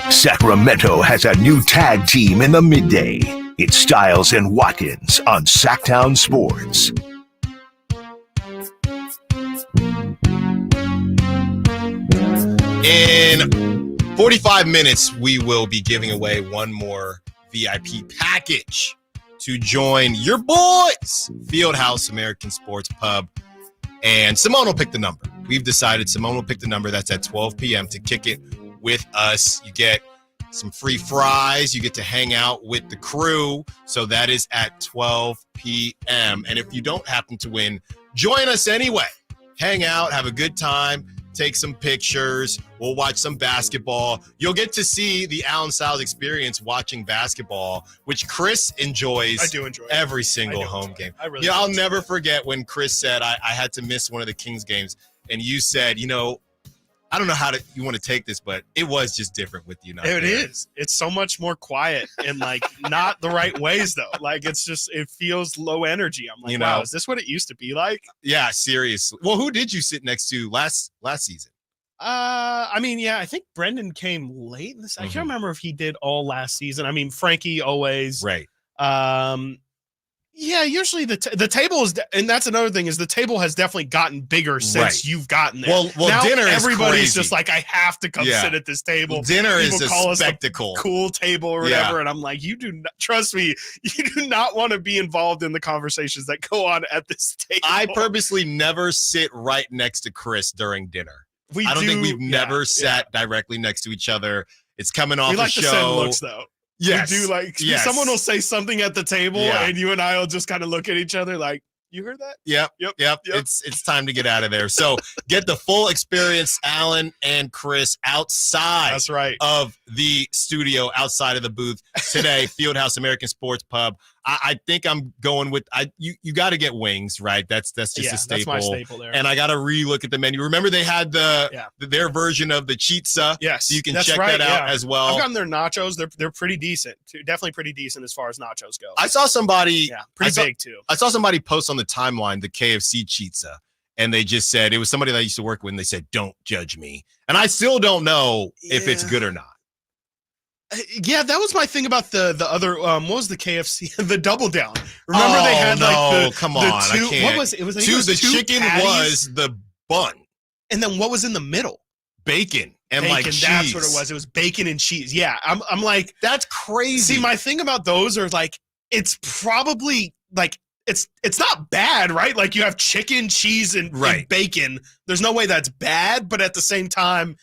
Sacramento has a new tag team in the midday. It's Stiles and Watkins on Sactown Sports. In 45 minutes, we will be giving away one more VIP package to join your boys, Fieldhouse American Sports Pub. And Simone will pick the number. We've decided Simone will pick the number. That's at 12 p.m. to kick it with us. You get some free fries. You get to hang out with the crew. So that is at 12 p.m. And if you don't happen to win, join us anyway. Hang out, have a good time, take some pictures. We'll watch some basketball. You'll get to see the Alan Stiles experience watching basketball, which Chris enjoys. I do enjoy it. Every single home game. I really I'll never forget when Chris said I had to miss one of the Kings games. And you said, I don't know how you want to take this, but it was just different with you. It is. It's so much more quiet and not the right ways though. It feels low energy. I'm like, wow, is this what it used to be like? Yeah, seriously. Well, who did you sit next to last season? I think Brendan came late in this. I can't remember if he did all last season. I mean, Frankie always. Right. Yeah, usually the table is, and that's another thing, is the table has definitely gotten bigger since you've gotten there. Well, now dinner is everybody's crazy. just like, I have to come sit at this table. Well, dinner People is call a us spectacle. Cool table or whatever, and I'm like, you do not, trust me, you do not want to be involved in the conversations that go on at this table. I purposely never sit right next to Chris during dinner. I don't think we've never sat directly next to each other. It's coming off we like a show. To send looks though. Yes. We do someone will say something at the table and you and I will just kind of look at each other like, you heard that? Yep. It's time to get out of there. So get the full experience, Alan and Chris, outside of the studio, outside of the booth today, Fieldhouse American Sports Pub. I think I'm going with you got to get wings, right? That's just a staple. That's my staple there. And I got to relook at the menu. Remember they had their version of the chizza. Yes, so you can check that out as well. I've gotten their nachos. They're pretty decent. Definitely pretty decent as far as nachos go. I saw somebody big too. I saw somebody post on the timeline the KFC chizza, and they just said, it was somebody that I used to work with, and they said, "Don't judge me." And I still don't know if it's good or not. Yeah, that was my thing about the other. What was the KFC? The Double Down. Remember they had come on, I can't. What was it? Was the chicken patties, was the bun, and then what was in the middle? Bacon and cheese. That's what it was. It was bacon and cheese. Yeah, I'm like, that's crazy. See, my thing about those are it's probably it's not bad, right? Like you have chicken, cheese, and bacon. There's no way that's bad, but at the same time,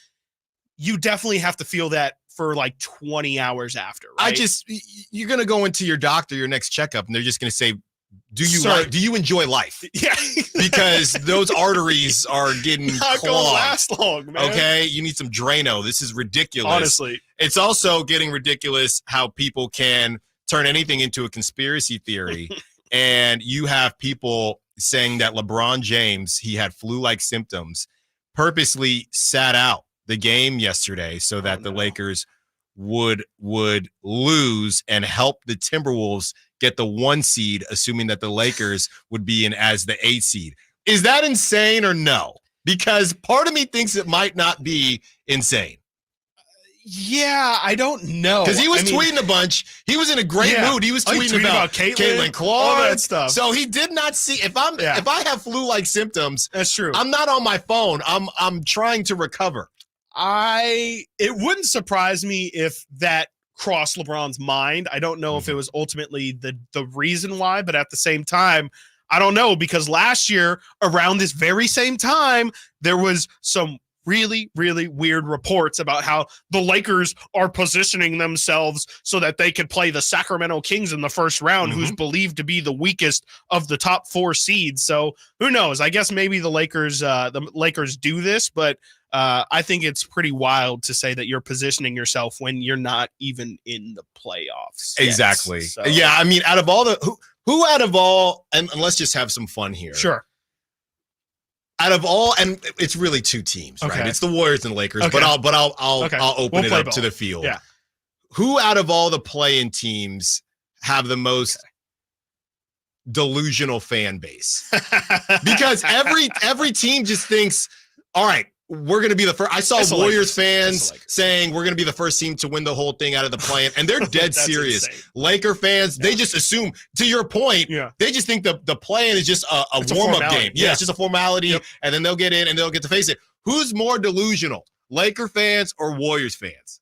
you definitely have to feel that for 20 hours after, right? You're going to go into your doctor, your next checkup, and they're just going to say, do you enjoy life? Yeah. Because those arteries are getting not going to last long, man. Okay. You need some Drano. This is ridiculous. Honestly. It's also getting ridiculous how people can turn anything into a conspiracy theory. And you have people saying that LeBron James, he had flu-like symptoms, purposely sat out the game yesterday so that the Lakers would lose and help the Timberwolves get the 1 seed, assuming that the Lakers would be in as the 8 seed. Is that insane or no? Because part of me thinks it might not be insane. Yeah, I don't know. Because he was tweeting a bunch. He was in a great mood. He was tweeting about Caitlan Clark, all that stuff. So he did not see. If I have flu-like symptoms, that's true. I'm not on my phone. I'm trying to recover. It wouldn't surprise me if that crossed LeBron's mind. I don't know if it was ultimately the reason why, but at the same time, I don't know, because last year around this very same time, there was some really, really weird reports about how the Lakers are positioning themselves so that they could play the Sacramento Kings in the first round, who's believed to be the weakest of the top 4 seeds. So who knows? I guess maybe the Lakers do this, but I think it's pretty wild to say that you're positioning yourself when you're not even in the playoffs. Exactly. So. Yeah, I mean, out of all the who out of all, and let's just have some fun here. Sure. Out of all, and it's really 2 teams, right? Okay. It's the Warriors and the Lakers, Okay. but I'll Okay. open it up ball. to the field. Yeah. Who out of all the play-in teams have the most delusional fan base? Because every team just thinks, all right, we're going to be the first. I saw Warriors fans saying we're going to be the first team to win the whole thing out of the play-in, and they're dead serious. Insane. Laker fans, they just assume, to your point, they just think the play-in is just a warm-up game. Yeah, it's just a formality, and then they'll get in and they'll get to face it. Who's more delusional, Laker fans or Warriors fans?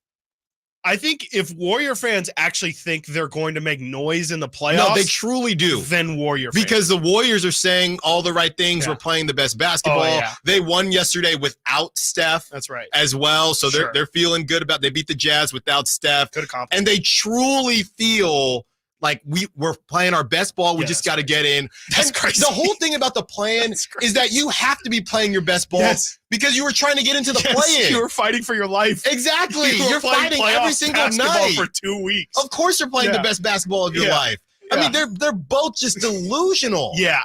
I think if Warrior fans actually think they're going to make noise in the playoffs, no, they truly do. Then Warrior fans. Because the Warriors are saying all the right things. We're playing the best basketball. They won yesterday without Steph. That's right. As well. So they're feeling good about. They beat the Jazz without Steph. Good accomplishment. And they truly feel like we're playing our best ball. We just got to get in. That's crazy. The whole thing about the plan is that you have to be playing your best ball because you were trying to get into the play-in. You were fighting for your life. Exactly. You're fighting every single night for 2 weeks. Of course, you're playing the best basketball of your life. I mean, they're both just delusional. Yeah,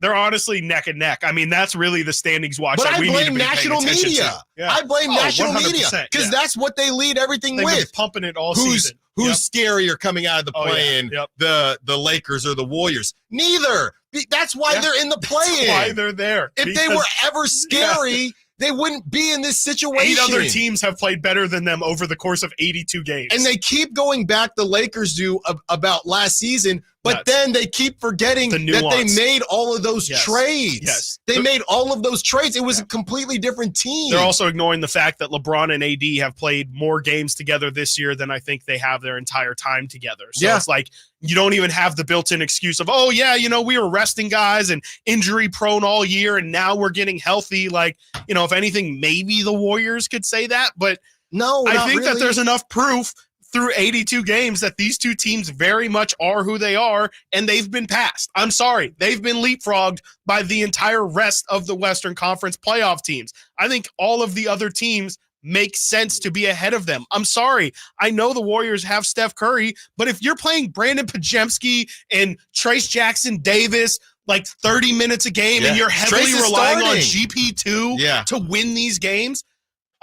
they're honestly neck and neck. I mean, that's really the standings watch. But that I we blame need to be national paying attention media. to. Yeah. I blame national 100%, media because that's what they lead everything They've been with. pumping it all season. Who's scarier coming out of the play-in, the Lakers or the Warriors? Neither. That's why they're in the play-in. That's why they're there. If they were ever scary, they wouldn't be in this situation. 8 other teams have played better than them over the course of 82 games. And they keep going back, the Lakers do, about last season, but then they keep forgetting that they made all of those trades. Yes. They made all of those trades. It was a completely different team. They're also ignoring the fact that LeBron and AD have played more games together this year than I think they have their entire time together. So it's like you don't even have the built-in excuse of, oh, yeah, we were resting guys and injury prone all year, and now we're getting healthy. Like, if anything, maybe the Warriors could say that. But no, I think really. that there's enough proof through 82 games that these two teams very much are who they are, and they've been passed. I'm sorry. They've been leapfrogged by the entire rest of the Western Conference playoff teams. I think all of the other teams make sense to be ahead of them. I'm sorry. I know the Warriors have Steph Curry, but if you're playing Brandon Pajemski and Trace Jackson Davis like 30 minutes a game and you're heavily relying on GP2 to win these games,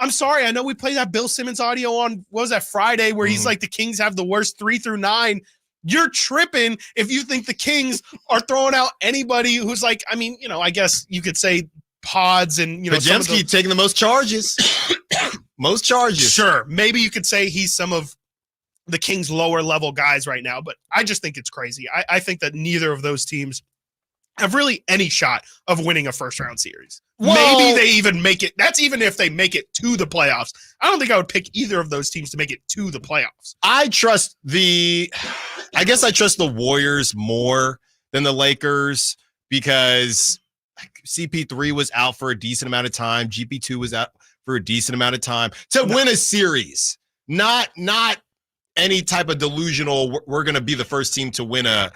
I'm sorry. I know we played that Bill Simmons audio on, what was that, Friday, where he's like, the Kings have the worst 3 through 9. You're tripping if you think the Kings are throwing out anybody who's like, I mean, I guess you could say Pods and, Pajemski taking the most charges. Most charges. Sure. Maybe you could say he's some of the Kings' lower level guys right now, but I just think it's crazy. I think that neither of those teams have really any shot of winning a first round series. Maybe they even make it. That's even if they make it to the playoffs. I don't think I would pick either of those teams to make it to the playoffs. I trust the Warriors more than the Lakers because CP3 was out for a decent amount of time. GP2 was out for a decent amount of time to win a series. Not any type of delusional, we're going to be the first team to win a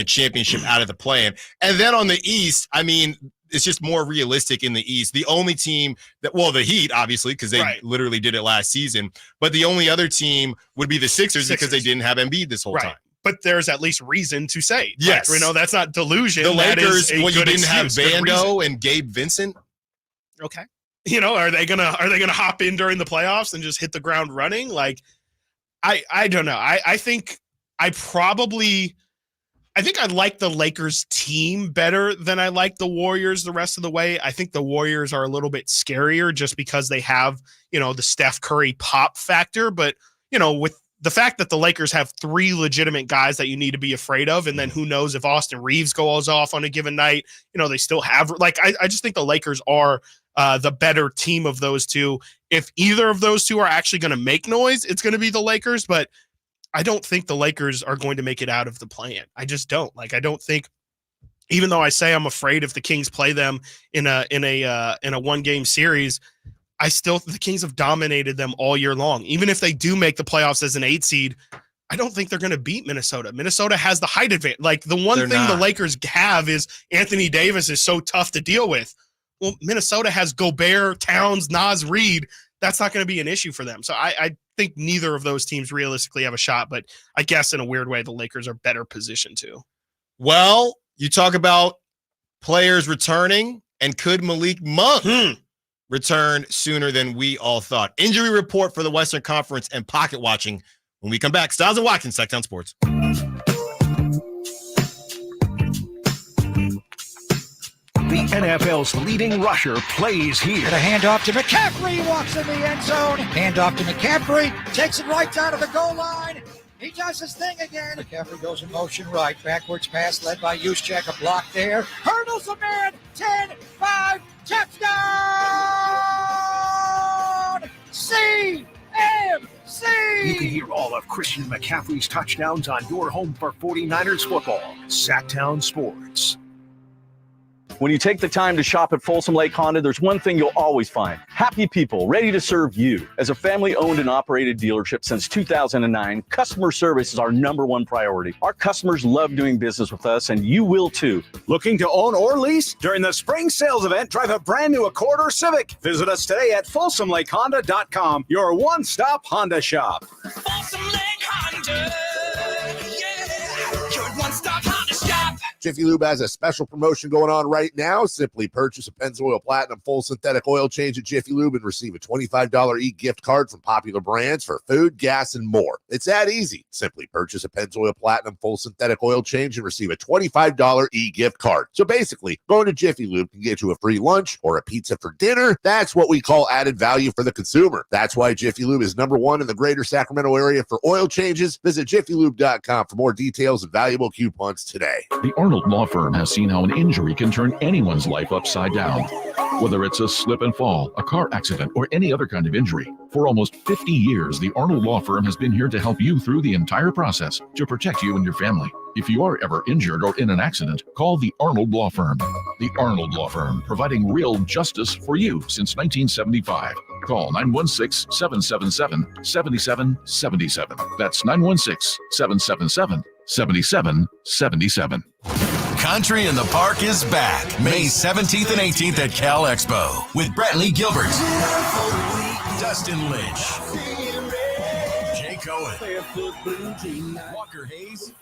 championship out of the play-in. And then on the East, I mean, it's just more realistic in the East. The only team the Heat, obviously, because they literally did it last season. But the only other team would be the Sixers because they didn't have Embiid this whole time. But there's at least reason to say. Yes. Like, that's not delusion. The Lakers, you didn't have Vando and Gabe Vincent. Okay. Are they gonna hop in during the playoffs and just hit the ground running? Like, I don't know. I think I like the Lakers team better than I like the Warriors the rest of the way. I think the Warriors are a little bit scarier just because they have, the Steph Curry pop factor. But, with the fact that the Lakers have 3 legitimate guys that you need to be afraid of, and then who knows if Austin Reeves goes off on a given night, they still have, I just think the Lakers are the better team of those two. If either of those two are actually going to make noise, it's going to be the Lakers, but I don't think the Lakers are going to make it out of the play-in. I just don't. I don't think, even though I say I'm afraid if the Kings play them in a 1-game series, the Kings have dominated them all year long. Even if they do make the playoffs as an 8 seed, I don't think they're going to beat Minnesota. Minnesota has the height advantage. Like, the one thing the Lakers have is Anthony Davis is so tough to deal with. Well, Minnesota has Gobert, Towns, Naz Reid. That's not going to be an issue for them. So I think neither of those teams realistically have a shot, but I guess in a weird way, the Lakers are better positioned to. Well, you talk about players returning, and could Malik Monk return sooner than we all thought? Injury report for the Western Conference and pocket watching when we come back. Stiles and Watkins, Sactown Sports. The NFL's leading rusher plays here. And a handoff to McCaffrey, walks in the end zone. Handoff to McCaffrey, takes it right down to the goal line. He does his thing again. McCaffrey goes in motion right. Backwards pass led by Juszczyk. A block there. Hurdles a man. 10, 5, touchdown! CMC! You can hear all of Christian McCaffrey's touchdowns on your home for 49ers football. Sactown Sports. When you take the time to shop at Folsom Lake Honda, there's one thing you'll always find. Happy people ready to serve you. As a family-owned and operated dealership since 2009, customer service is our #1 priority. Our customers love doing business with us, and you will too. Looking to own or lease? During the spring sales event, drive a brand new Accord or Civic. Visit us today at FolsomLakeHonda.com, your one-stop Honda shop. Folsom Lake Honda, yeah, your one-stop Honda shop. Jiffy Lube has a special promotion going on right now. Simply purchase a Pennzoil Platinum full synthetic oil change at Jiffy Lube and receive a $25 e-gift card from popular brands for food, gas, and more. It's that easy. Simply purchase a Pennzoil Platinum full synthetic oil change and receive a $25 e-gift card. So basically, going to Jiffy Lube can get you a free lunch or a pizza for dinner. That's what we call added value for the consumer. That's why Jiffy Lube is #1 in the greater Sacramento area for oil changes. Visit jiffylube.com for more details and valuable coupons today. The Arnold Law Firm has seen how an injury can turn anyone's life upside down. Whether it's a slip and fall, a car accident, or any other kind of injury. For almost 50 years, the Arnold Law Firm has been here to help you through the entire process to protect you and your family. If you are ever injured or in an accident, call the Arnold Law Firm. The Arnold Law Firm, providing real justice for you since 1975. Call 916-777-7777. That's 916-777-7777. Country in the Park is back May 17th and 18th at Cal Expo with Brantley Gilbert, Dustin Lynch, Jay Cohen, Walker Hayes,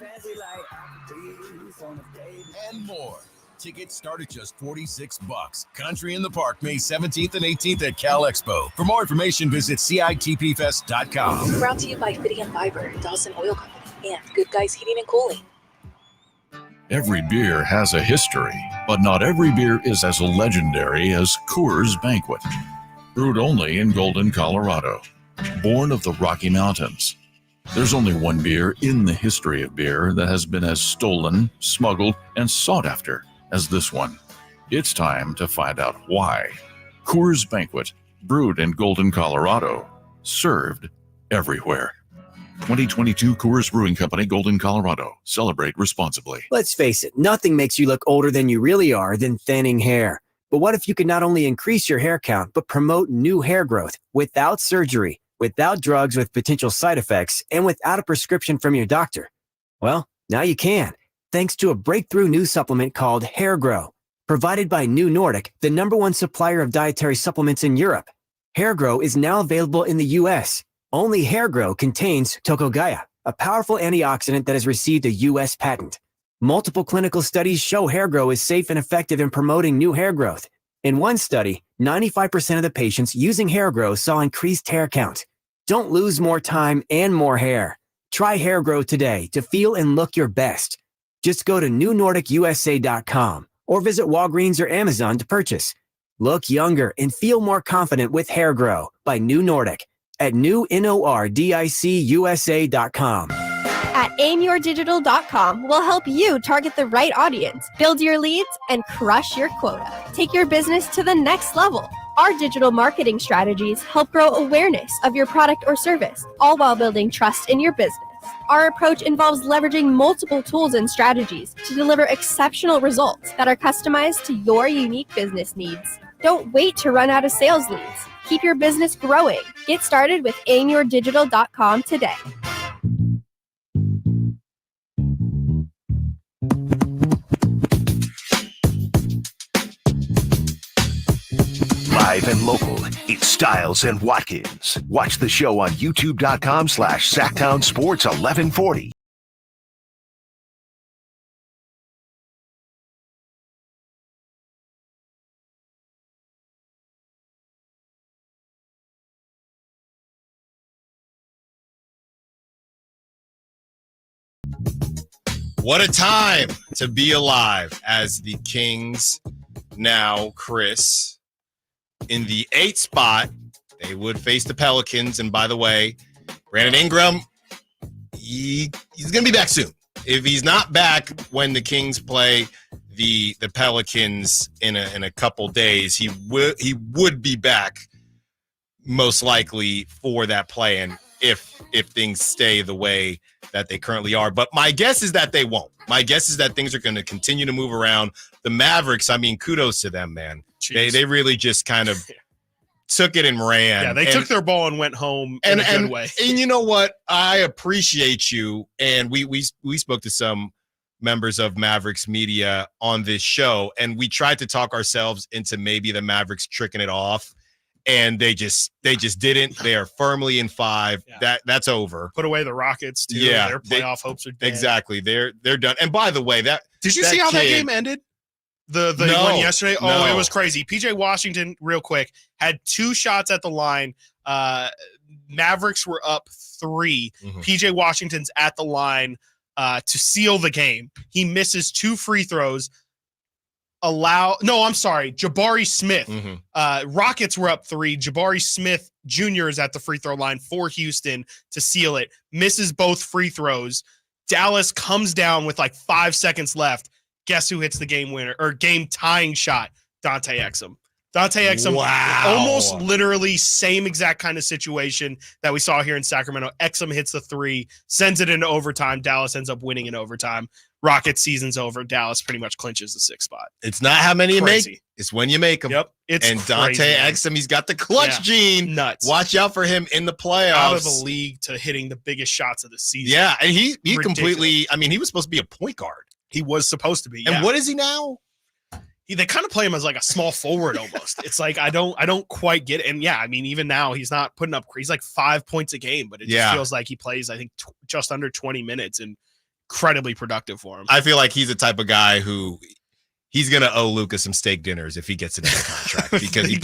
and more. Tickets start at just $46. Country in the Park May 17th and 18th at Cal Expo. For more information, visit CITPFest.com. Brought to you by Fidium Fiber, Dawson Oil Company, and Good Guys Heating and Cooling. Every beer has a history, but not every beer is as legendary as Coors Banquet. Brewed only in Golden, Colorado. Born of the Rocky Mountains. There's only one beer in the history of beer that has been as stolen, smuggled, and sought after as this one. It's time to find out why. Coors Banquet, brewed in Golden, Colorado. Served everywhere. 2022 Coors Brewing Company, Golden, Colorado. Celebrate responsibly. Let's face it, nothing makes you look older than you really are than thinning hair. But what if you could not only increase your hair count, but promote new hair growth without surgery, without drugs with potential side effects, and without a prescription from your doctor? Well, now you can, thanks to a breakthrough new supplement called Hair Grow, provided by New Nordic, the #1 supplier of dietary supplements in Europe. Hair Grow is now available in the U.S. Only Hair Grow contains Tocogaya, a powerful antioxidant that has received a U.S. patent. Multiple clinical studies show Hair Grow is safe and effective in promoting new hair growth. In one study, 95% of the patients using Hair Grow saw increased hair count. Don't lose more time and more hair. Try Hair Grow today to feel and look your best. Just go to newnordicusa.com or visit Walgreens or Amazon to purchase. Look younger and feel more confident with Hair Grow by New Nordic at newnordicusa.com. At aimyourdigital.com, we'll help you target the right audience, build your leads, and crush your quota. Take your business to the next level. Our digital marketing strategies help grow awareness of your product or service, all while building trust in your business. Our approach involves leveraging multiple tools and strategies to deliver exceptional results that are customized to your unique business needs. Don't wait to run out of sales leads. Keep your business growing. Get started with aimyourdigital.com today. Live and local, it's Stiles and Watkins. Watch the show on youtube.com/Sactown Sports 1140. What a time to be alive as the Kings now, Chris, in the 8th spot. They would face the Pelicans. And by the way, Brandon Ingram, he's going to be back soon. If he's not back when the Kings play the Pelicans in a couple days, he would be back most likely for that play-in if things stay the way that they currently are. But my guess is that they won't. My guess is that things are going to continue to move around. The Mavericks, I mean, kudos to them, man. They really just kind of took it and ran. Yeah, they took their ball and went home in a good way. And you know what? I appreciate you. And we spoke to some members of Mavericks media on this show, and we tried to talk ourselves into maybe the Mavericks tricking it off. And they just didn't. They are firmly in 5. Yeah. That's over. Put away the Rockets too. Yeah, their playoff hopes are dead. Exactly. They're done. And by the way, did you see how that game ended? The one yesterday? Oh, it was crazy. PJ Washington, real quick, had 2 shots at the line. Mavericks were up 3. Mm-hmm. PJ Washington's at the line to seal the game. He misses 2 free throws. Jabari Smith. Mm-hmm. Rockets were up 3. Jabari Smith Jr. is at the free throw line for Houston to seal it. Misses both free throws. Dallas comes down with like 5 seconds left. Guess who hits the game winner or game tying shot? Dante Exum. Almost literally same exact kind of situation that we saw here in Sacramento. Exum hits the 3, sends it into overtime. Dallas ends up winning in overtime. Rockets season's over. Dallas pretty much clinches the 6th spot. It's not how many you make. It's when you make them. Yep. And Dante Exum, he's got the clutch gene. Nuts. Watch out for him in the playoffs. Out of the league to hitting the biggest shots of the season. Yeah, and he completely, I mean, he was supposed to be a point guard. He was supposed to be. And what is he now? They kind of play him as like a small forward almost. It's like I don't quite get it. And yeah, I mean, even now he's not putting up. He's like 5 points a game, but it just feels like he plays, I think, just under 20 minutes and incredibly productive for him. I feel like he's the type of guy who he's gonna owe Luka some steak dinners if he gets another contract because he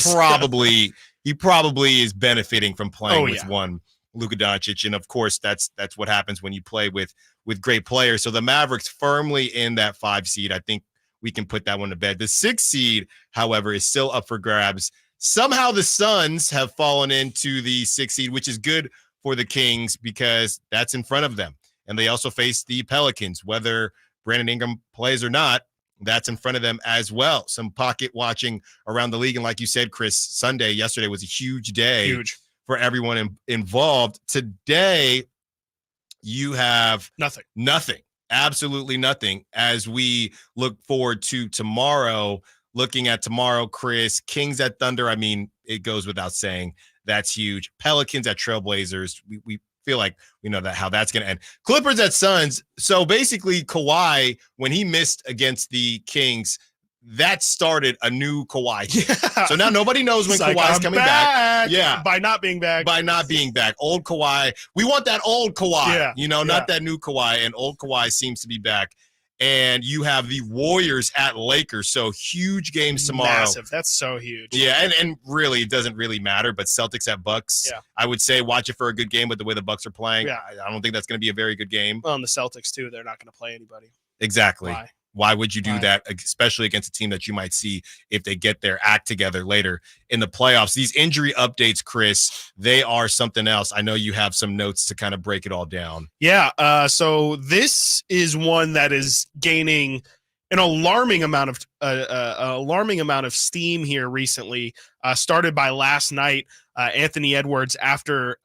probably is benefiting from playing with one Luka Doncic, and of course that's what happens when you play with great players. So the Mavericks firmly in that 5 seed. I think we can put that one to bed. The 6th seed, however, is still up for grabs. Somehow the Suns have fallen into the 6th seed, which is good for the Kings because that's in front of them. And they also face the Pelicans. Whether Brandon Ingram plays or not, that's in front of them as well. Some pocket watching around the league. And like you said, Chris, yesterday was a huge day for everyone involved. Today, you have nothing. Absolutely nothing as we look forward to tomorrow. Looking at tomorrow, Chris, Kings at Thunder. I mean, it goes without saying that's huge. Pelicans at Trailblazers. We feel like we know how that's going to end. Clippers at Suns. So basically, Kawhi, when he missed against the Kings, that started a new Kawhi. Yeah. So now nobody knows when Kawhi's coming back. Yeah. By not being back. Old Kawhi. We want that old Kawhi, not that new Kawhi. And old Kawhi seems to be back. And you have the Warriors at Lakers. So huge games tomorrow. Massive. That's so huge. Yeah. And really, it doesn't really matter. But Celtics at Bucks. Yeah. I would say watch it for a good game with the way the Bucks are playing. Yeah. I don't think that's going to be a very good game. Well, and the Celtics, too. They're not going to play anybody. Exactly. Why would you do that, especially against a team that you might see if they get their act together later in the playoffs? These injury updates, Chris, they are something else. I know you have some notes to kind of break it all down. Yeah, so this is one that is gaining an alarming amount of steam here recently. Started by last night, Anthony Edwards, after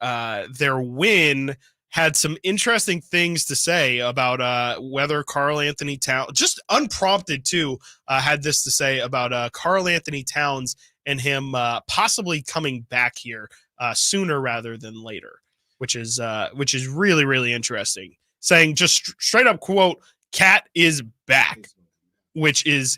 their win, had some interesting things to say about whether Karl Anthony Towns, just unprompted too, had this to say about Karl Anthony Towns and him possibly coming back here sooner rather than later, which is really, really interesting. Saying just straight up quote, Cat is back, which is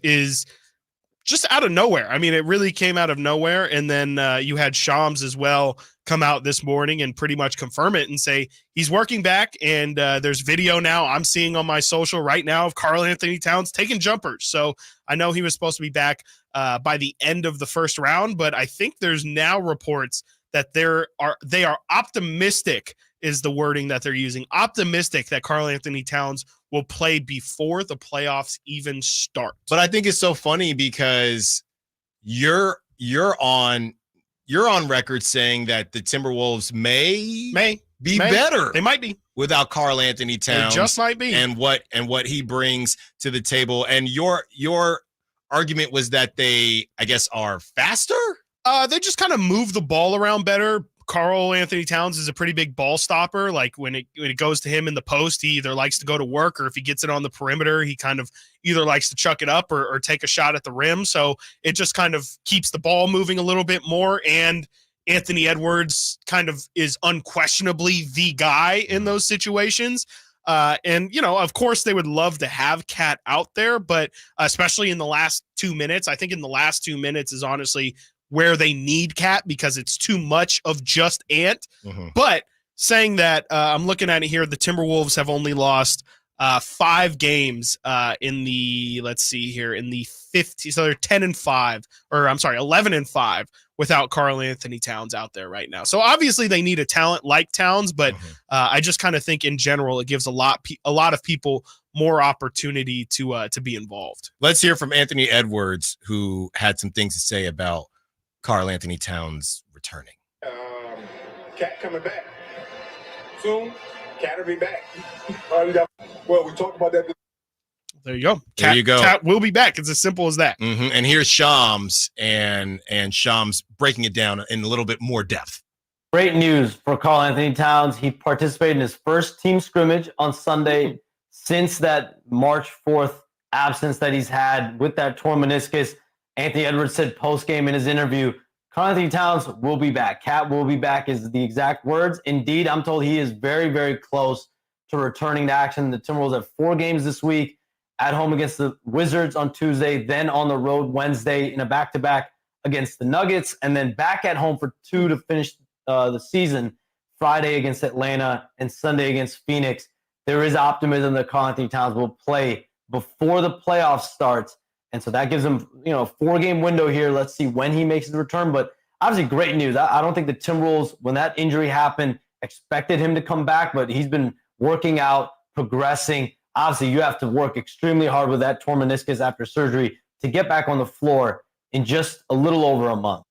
just out of nowhere. I mean, it really came out of nowhere. And then you had Shams as well come out this morning and pretty much confirm it and say he's working back. And there's video now I'm seeing on my social right now of Karl-Anthony Towns taking jumpers. So I know he was supposed to be back by the end of the first round, but I think there's now reports that they are optimistic is the wording that they're using. Optimistic that Karl-Anthony Towns will play before the playoffs even start. But I think it's so funny because you're on record saying that the Timberwolves may be better. They might be without Karl-Anthony Towns. They just might be. And what he brings to the table. And your argument was that they, I guess, are faster. They just kind of move the ball around better. Karl-Anthony Towns is a pretty big ball stopper. Like when it goes to him in the post, he either likes to go to work, or if he gets it on the perimeter, he kind of either likes to chuck it up or take a shot at the rim. So it just kind of keeps the ball moving a little bit more. And Anthony Edwards kind of is unquestionably the guy in those situations. And, of course, they would love to have Cat out there, but especially in the last 2 minutes, I think in the last 2 minutes is honestly where they need Cat because it's too much of just Ant. Mm-hmm. But saying that, I'm looking at it here, the Timberwolves have only lost 5 games in the 50. So they're 10-5, or I'm sorry, 11-5 without Karl-Anthony Towns out there right now. So obviously they need a talent like Towns, but I just kind of think in general it gives a lot of people more opportunity to be involved. Let's hear from Anthony Edwards, who had some things to say about Karl-Anthony Towns returning. Cat coming back soon. Cat will be back. We talked about that. There you go. There you go. Cat will be back. It's as simple as that. Mm-hmm. And here's Shams and Shams breaking it down in a little bit more depth. Great news for Karl-Anthony Towns. He participated in his first team scrimmage on Sunday since that March 4th absence that he's had with that torn meniscus. Anthony Edwards said post-game in his interview, Karl-Anthony Towns will be back. Cat will be back is the exact words. Indeed, I'm told he is very, very close to returning to action. The Timberwolves have 4 games this week, at home against the Wizards on Tuesday, then on the road Wednesday in a back-to-back against the Nuggets, and then back at home for 2 to finish the season, Friday against Atlanta and Sunday against Phoenix. There is optimism that Karl-Anthony Towns will play before the playoffs starts. And so that gives him, a 4-game window here. Let's see when he makes his return. But obviously great news. I don't think the Timberwolves, when that injury happened, expected him to come back, but he's been working out, progressing. Obviously, you have to work extremely hard with that torn meniscus after surgery to get back on the floor in just a little over a month.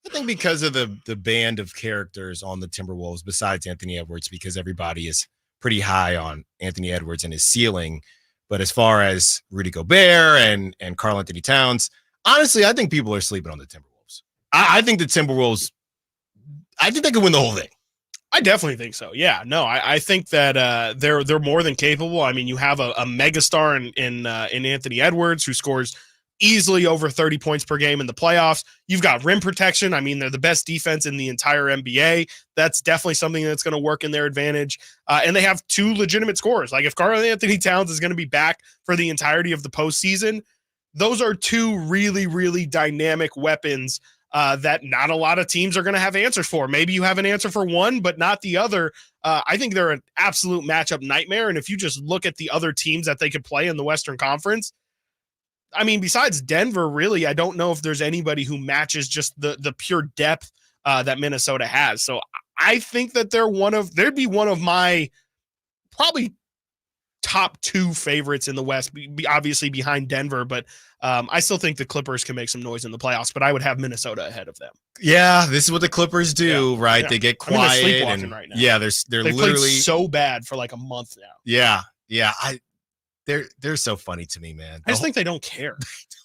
I think because of the band of characters on the Timberwolves, besides Anthony Edwards, because everybody is pretty high on Anthony Edwards and his ceiling. But as far as Rudy Gobert and Karl-Anthony Towns, honestly, I think people are sleeping on the Timberwolves. I think the Timberwolves, I think they could win the whole thing. I definitely think so. Yeah, no, I think that they're more than capable. I mean, you have a megastar in Anthony Edwards who scores easily over 30 points per game in the playoffs. You've got rim protection. I mean, they're the best defense in the entire NBA. That's definitely something that's going to work in their advantage. And they have 2 legitimate scorers. Like if Karl-Anthony Towns is going to be back for the entirety of the postseason, those are 2 really, really dynamic weapons that not a lot of teams are going to have answers for. Maybe you have an answer for one, but not the other. I think they're an absolute matchup nightmare. And if you just look at the other teams that they could play in the Western Conference, I mean, besides Denver, really, I don't know if there's anybody who matches just the pure depth that Minnesota has. So I think that they'd be one of my probably top 2 favorites in the West, obviously behind Denver, but I still think the Clippers can make some noise in the playoffs, but I would have Minnesota ahead of them. Yeah, this is what the Clippers do, right? Yeah. They get quiet. I mean, they're sleepwalking right now. Yeah, they're literally played so bad for like a month now. Yeah. They're so funny to me, man. I just think they don't care.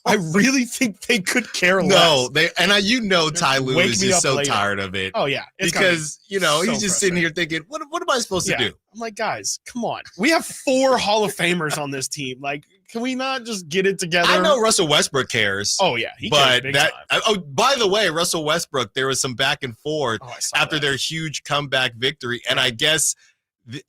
I really think they could care less. No, Ty Lue is just so tired of it. Oh yeah, because he's just sitting here thinking, what am I supposed to do? I'm like, guys, come on. We have 4 Hall of Famers on this team. Like, can we not just get it together? I know Russell Westbrook cares. Oh yeah, he but cares big that. time. Oh, by the way, Russell Westbrook, there was some back and forth after that. their huge comeback victory, and I guess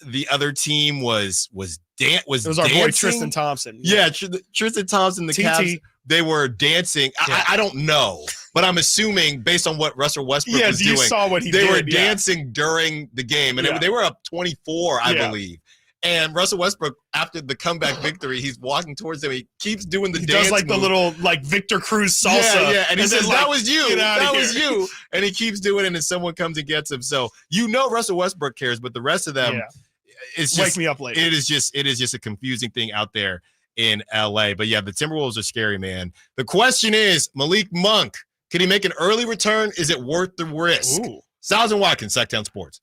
the other team was It was dancing. our boy Tristan Thompson. Yeah, Tristan Thompson, the TT. Cavs, they were dancing. Yeah. I don't know, but I'm assuming based on what Russell Westbrook was you doing, saw what he they did. were dancing during the game, and they were up 24, I believe. And Russell Westbrook, after the comeback victory, he's walking towards them. He keeps doing the He dance does like move. the little like Victor Cruz salsa. Yeah, and he says, then, that was you. get outta That here. was you. And he keeps doing it, and someone comes and gets him. So Russell Westbrook cares, but the rest of them, it's just, Wake me up later. It is just a confusing thing out there in LA. But yeah, the Timberwolves are scary, man. The question is, Malik Monk, can he make an early return? Is it worth the risk? Stiles Watkins, Sactown Sports.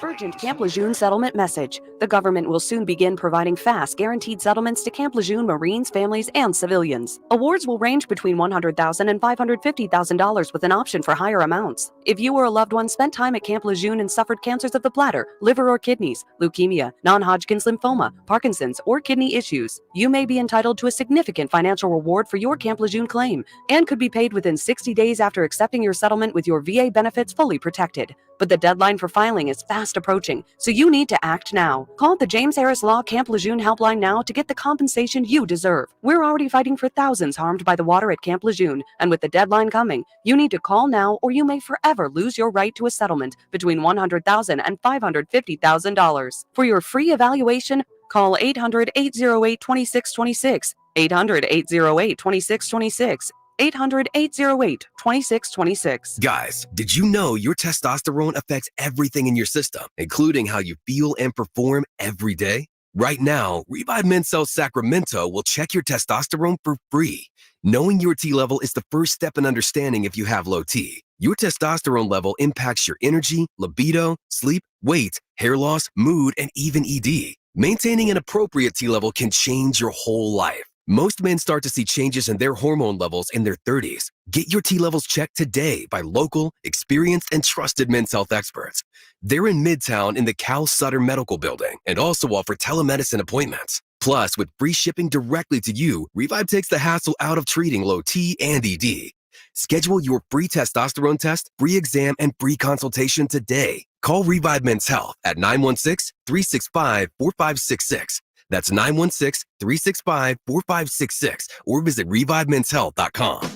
Urgent Camp Lejeune settlement message. The government will soon begin providing fast, guaranteed settlements to Camp Lejeune Marines, families, and civilians. Awards will range between $100,000 and $550,000 with an option for higher amounts. If you or a loved one spent time at Camp Lejeune and suffered cancers of the bladder, liver or kidneys, leukemia, non-Hodgkin's lymphoma, Parkinson's, or kidney issues, you may be entitled to a significant financial reward for your Camp Lejeune claim and could be paid within 60 days after accepting your settlement with your VA benefits fully protected. But the deadline for filing is fast approaching, so you need to act now. Call the James Harris Law Camp Lejeune helpline now to get the compensation you deserve. We're already fighting for thousands harmed by the water at Camp Lejeune, and with the deadline coming, you need to call now or you may forever lose your right to a settlement between $100,000 and $550,000. For your free evaluation, call 800-808-2626, 800-808-2626, 800-808-2626. Guys, did you know your testosterone affects everything in your system, including how you feel and perform every day? Right now, Revive Men's Health Sacramento will check your testosterone for free. Knowing your T level is the first step in understanding if you have low T. Your testosterone level impacts your energy, libido, sleep, weight, hair loss, mood, and even ED. Maintaining an appropriate T level can change your whole life. Most men start to see changes in their hormone levels in their 30s. Get your T levels checked today by local, experienced, and trusted men's health experts. They're in Midtown in the Cal Sutter Medical Building and also offer telemedicine appointments. Plus, with free shipping directly to you, Revive takes the hassle out of treating low T and ED. Schedule your free testosterone test, free exam, and free consultation today. Call Revive Men's Health at 916-365-4566. That's 916-365-4566 or visit revivemenshealth.com.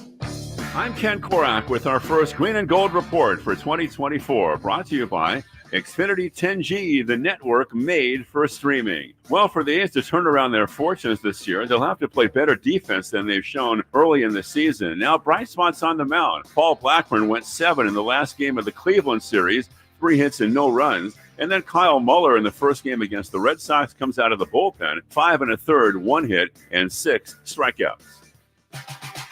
I'm Ken Korak with our first Green and Gold report for 2024, brought to you by Xfinity 10G, the network made for streaming. Well, for the A's to turn around their fortunes this year, they'll have to play better defense than they've shown early in the season. Now, bright spots on the mound. Paul Blackburn went 7 in the last game of the Cleveland series, 3 hits and no runs. And then Kyle Muller in the first game against the Red Sox comes out of the bullpen, 5 1/3, 1 hit, and 6 strikeouts.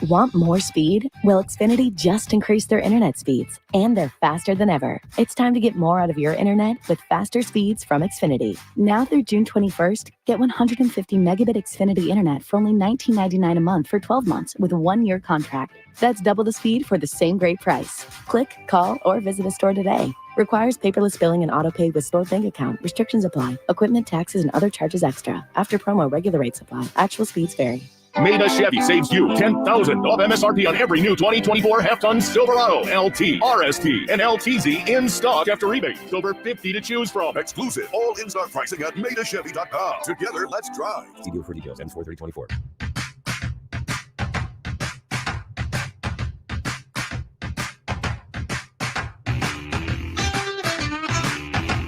Want more speed? Well, Xfinity just increased their internet speeds, and they're faster than ever. It's time to get more out of your internet with faster speeds from Xfinity. Now through June 21st, get 150 megabit Xfinity internet for only $19.99 a month for 12 months with a 1-year contract. That's double the speed for the same great price. Click, call, or visit a store today. Requires paperless billing and autopay with stored bank account. Restrictions apply. Equipment, taxes, and other charges extra. After promo, regular rates apply. Actual speeds vary. Maida Chevy saves you $10,000 off MSRP on every new 2024 half-ton Silverado, LT, RST, and LTZ in stock after rebate. Over 50 to choose from. Exclusive all in-stock pricing at MaidaChevy.com. Together, let's drive. See deal for details. M43024.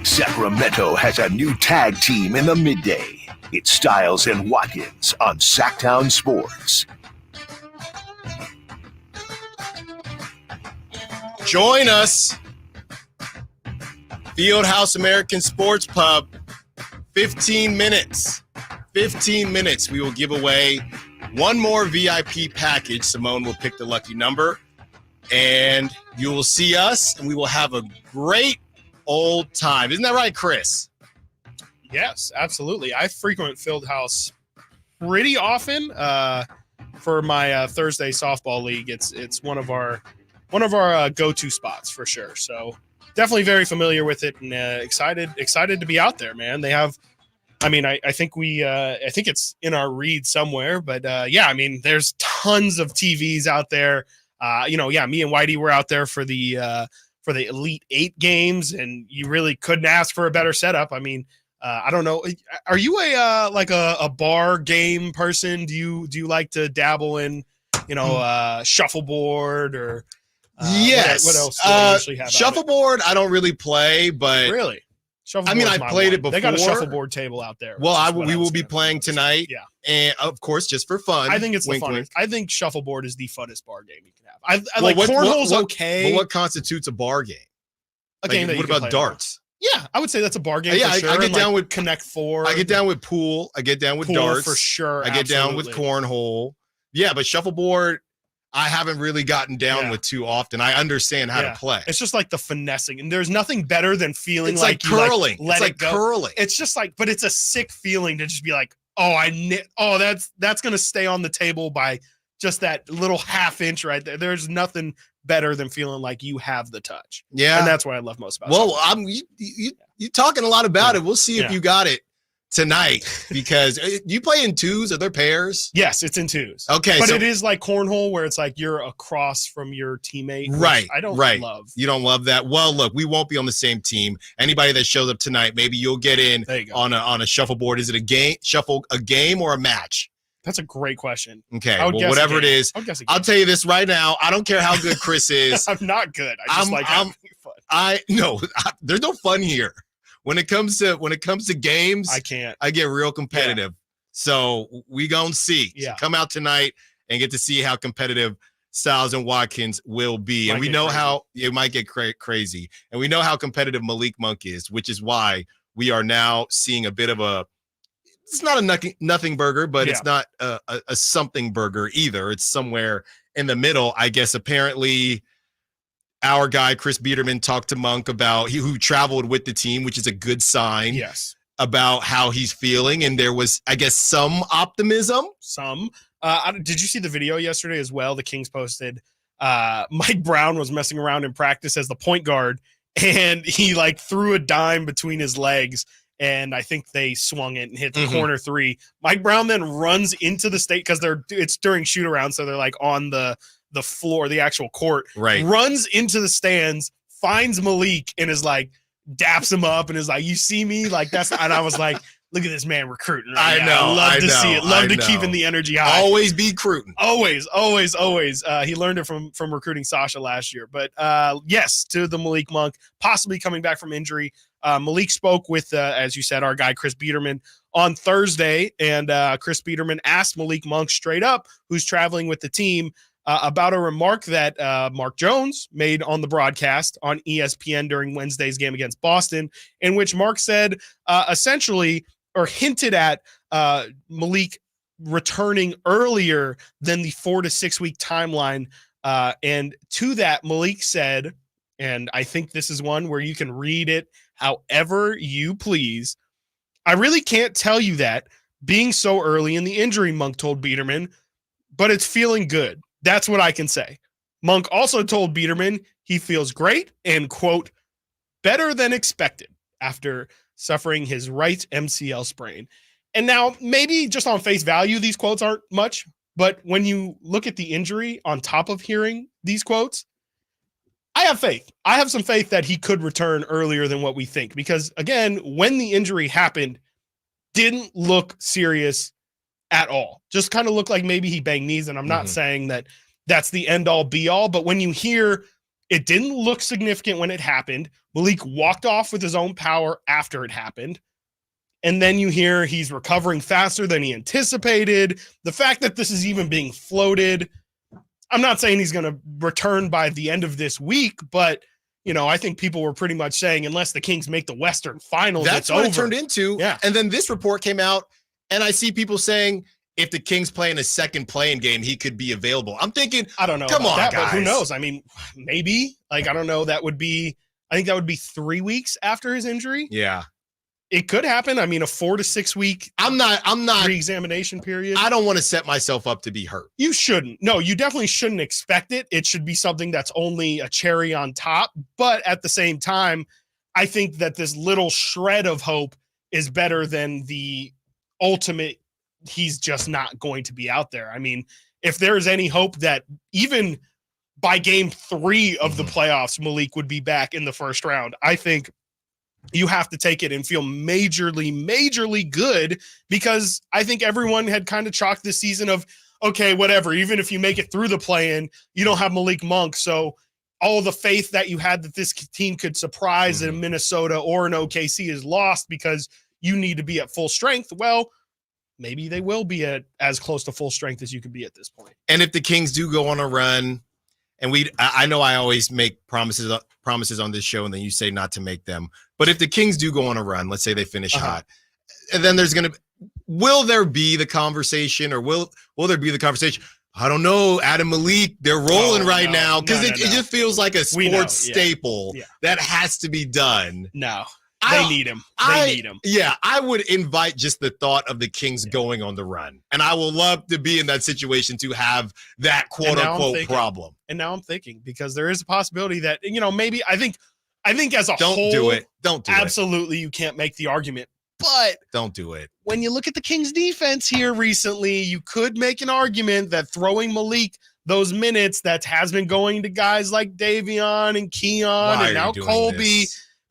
Sacramento has a new tag team in the midday. It's Stiles and Watkins on Sactown Sports. Join us. Fieldhouse American Sports Pub. 15 minutes. 15 minutes. We will give away one more VIP package. Simone will pick the lucky number. And you will see us, and we will have a great old time. Isn't that right, Chris? Yes, absolutely. I frequent Fieldhouse pretty often for my Thursday softball league. It's one of our go-to spots for sure. So definitely very familiar with it and excited to be out there, man. They have I mean, I think I think it's in our read somewhere, but yeah, I mean, there's tons of TVs out there. Me and Whitey were out there for the Elite 8 games, and you really couldn't ask for a better setup. I mean, I don't know. Are you a bar game person? Do you like to dabble in, shuffleboard or yes? What else do they usually have? Shuffleboard, I don't really play, but really. I mean, I played it before. They got a shuffleboard table out there. Well, we will be playing tonight. Yeah. And of course, just for fun. I think it's wink, the funnest. wink. I think shuffleboard is the funnest bar game you can have. I like cornhole's okay. But what constitutes a bar game? A game that you what can about play darts? Yeah, I would say that's a bar game. Yeah, for sure. I get down with Connect Four. I get down with pool. I get down with Pool darts for sure. I get down with cornhole. Yeah, but shuffleboard, I haven't really gotten down with too often. I understand how to play. It's just like the finessing, and there's nothing better than feeling It's like curling. Let It's it like go. curling. It's just like, but it's a sick feeling to just be like, that's gonna stay on the table by just that little half inch right there. There's nothing better than feeling like you have the touch. Yeah, and that's what I love most about. Well, shuffleboard. you talking a lot about it. We'll see if you got it tonight, because you play in twos. Are there pairs? Yes, it's in twos. Okay, but so it is like cornhole where it's like you're across from your teammate. which right. I don't right. love. You don't love that. Well, look, we won't be on the same team. Anybody that shows up tonight, maybe you'll get in on a shuffleboard. Is it a game or a match? That's a great question. Okay, I would well, guess whatever a it game. is, I would guess a I'll game. tell you this right now. I don't care how good Chris is. I'm not good. I just like having fun. There's no fun here. When it comes to games, I can't. I get real competitive. So we gonna see. Yeah. So come out tonight and get to see how competitive Stiles and Watkins will be. And we know how it might get crazy. And we know how competitive Malik Monk is, which is why we are now seeing a bit of it's not a nothing burger, but it's not a something burger either. It's somewhere in the middle. I guess apparently our guy Chris Biederman talked to Monk about who traveled with the team, which is a good sign. Yes. About how he's feeling, and there was, I guess, some optimism. Did you see the video yesterday as well? The Kings posted Mike Brown was messing around in practice as the point guard, and he threw a dime between his legs, and I think they swung it and hit the corner three. Mike Brown then runs into the state because it's during shoot around, so they're on the floor, the actual court. Right. Runs into the stands, finds Malik, and is daps him up and is like, "You see me?" That's, and I was like, "Look at this man recruiting right now. Love to see it. Love to keeping the energy high. Always be recruiting. Always. He learned it from recruiting Sasha last year. But yes, to the Malik Monk, possibly coming back from injury. Malik spoke with, as you said, our guy Chris Biederman on Thursday, and Chris Biederman asked Malik Monk straight up, who's traveling with the team, about a remark that Mark Jones made on the broadcast on ESPN during Wednesday's game against Boston, in which Mark said essentially, or hinted at, Malik returning earlier than the 4 to 6 week timeline. And to that, Malik said, and I think this is one where you can read it however you please, "I really can't tell you that being so early in the injury," Monk told Biederman, "but it's feeling good. That's what I can say." Monk also told Biederman he feels great and, quote, "better than expected" after suffering his right MCL sprain. And now maybe just on face value, these quotes aren't much, but when you look at the injury on top of hearing these quotes, I have faith. I have some faith that he could return earlier than what we think, because again, when the injury happened, didn't look serious at all. Just kind of looked like maybe he banged knees, and I'm not saying that that's the end all be all, but when you hear it didn't look significant when it happened, Malik walked off with his own power after it happened, and then you hear he's recovering faster than he anticipated, the fact that this is even being floated, I'm not saying he's going to return by the end of this week, but I think people were pretty much saying unless the Kings make the Western Finals, that's it's what over. it turned into. Yeah. And then this report came out, and I see people saying if the Kings play in a second playing game, he could be available. I'm thinking, I don't know. Come on, that, guys. But who knows? I mean, maybe. I don't know. I think that would be 3 weeks after his injury. Yeah. It could happen. I mean, a 4 to 6 week I'm not re-examination period. I don't want to set myself up to be hurt. You shouldn't. No, you definitely shouldn't expect it. It should be something that's only a cherry on top. But at the same time, I think that this little shred of hope is better than the ultimate he's just not going to be out there. I mean, if there's any hope that even by game 3 of the playoffs, Malik would be back in the first round, I think you have to take it and feel majorly good, because I think everyone had kind of chalked this season of, okay, whatever, even if you make it through the play-in, you don't have Malik Monk. So all the faith that you had that this team could surprise in Minnesota or in OKC is lost because you need to be at full strength. Well, maybe they will be at as close to full strength as you can be at this point. And if the Kings do go on a run, and I know I always make promises on this show, and then you say not to make them. But if the Kings do go on a run, let's say they finish hot, and then will there be the conversation, or will there be the conversation? I don't know, Adam, Malik, they're rolling now, because it just feels like a sports staple that has to be done. No. They need him. They need him. Yeah, I would invite just the thought of the Kings going on the run. And I will love to be in that situation to have that quote-unquote problem. And now I'm thinking, because there is a possibility that, maybe I think as a whole. Don't do it. Absolutely, you can't make the argument. But don't do it. When you look at the Kings defense here recently, you could make an argument that throwing Malik those minutes that has been going to guys like Davion and Keon and now Colby.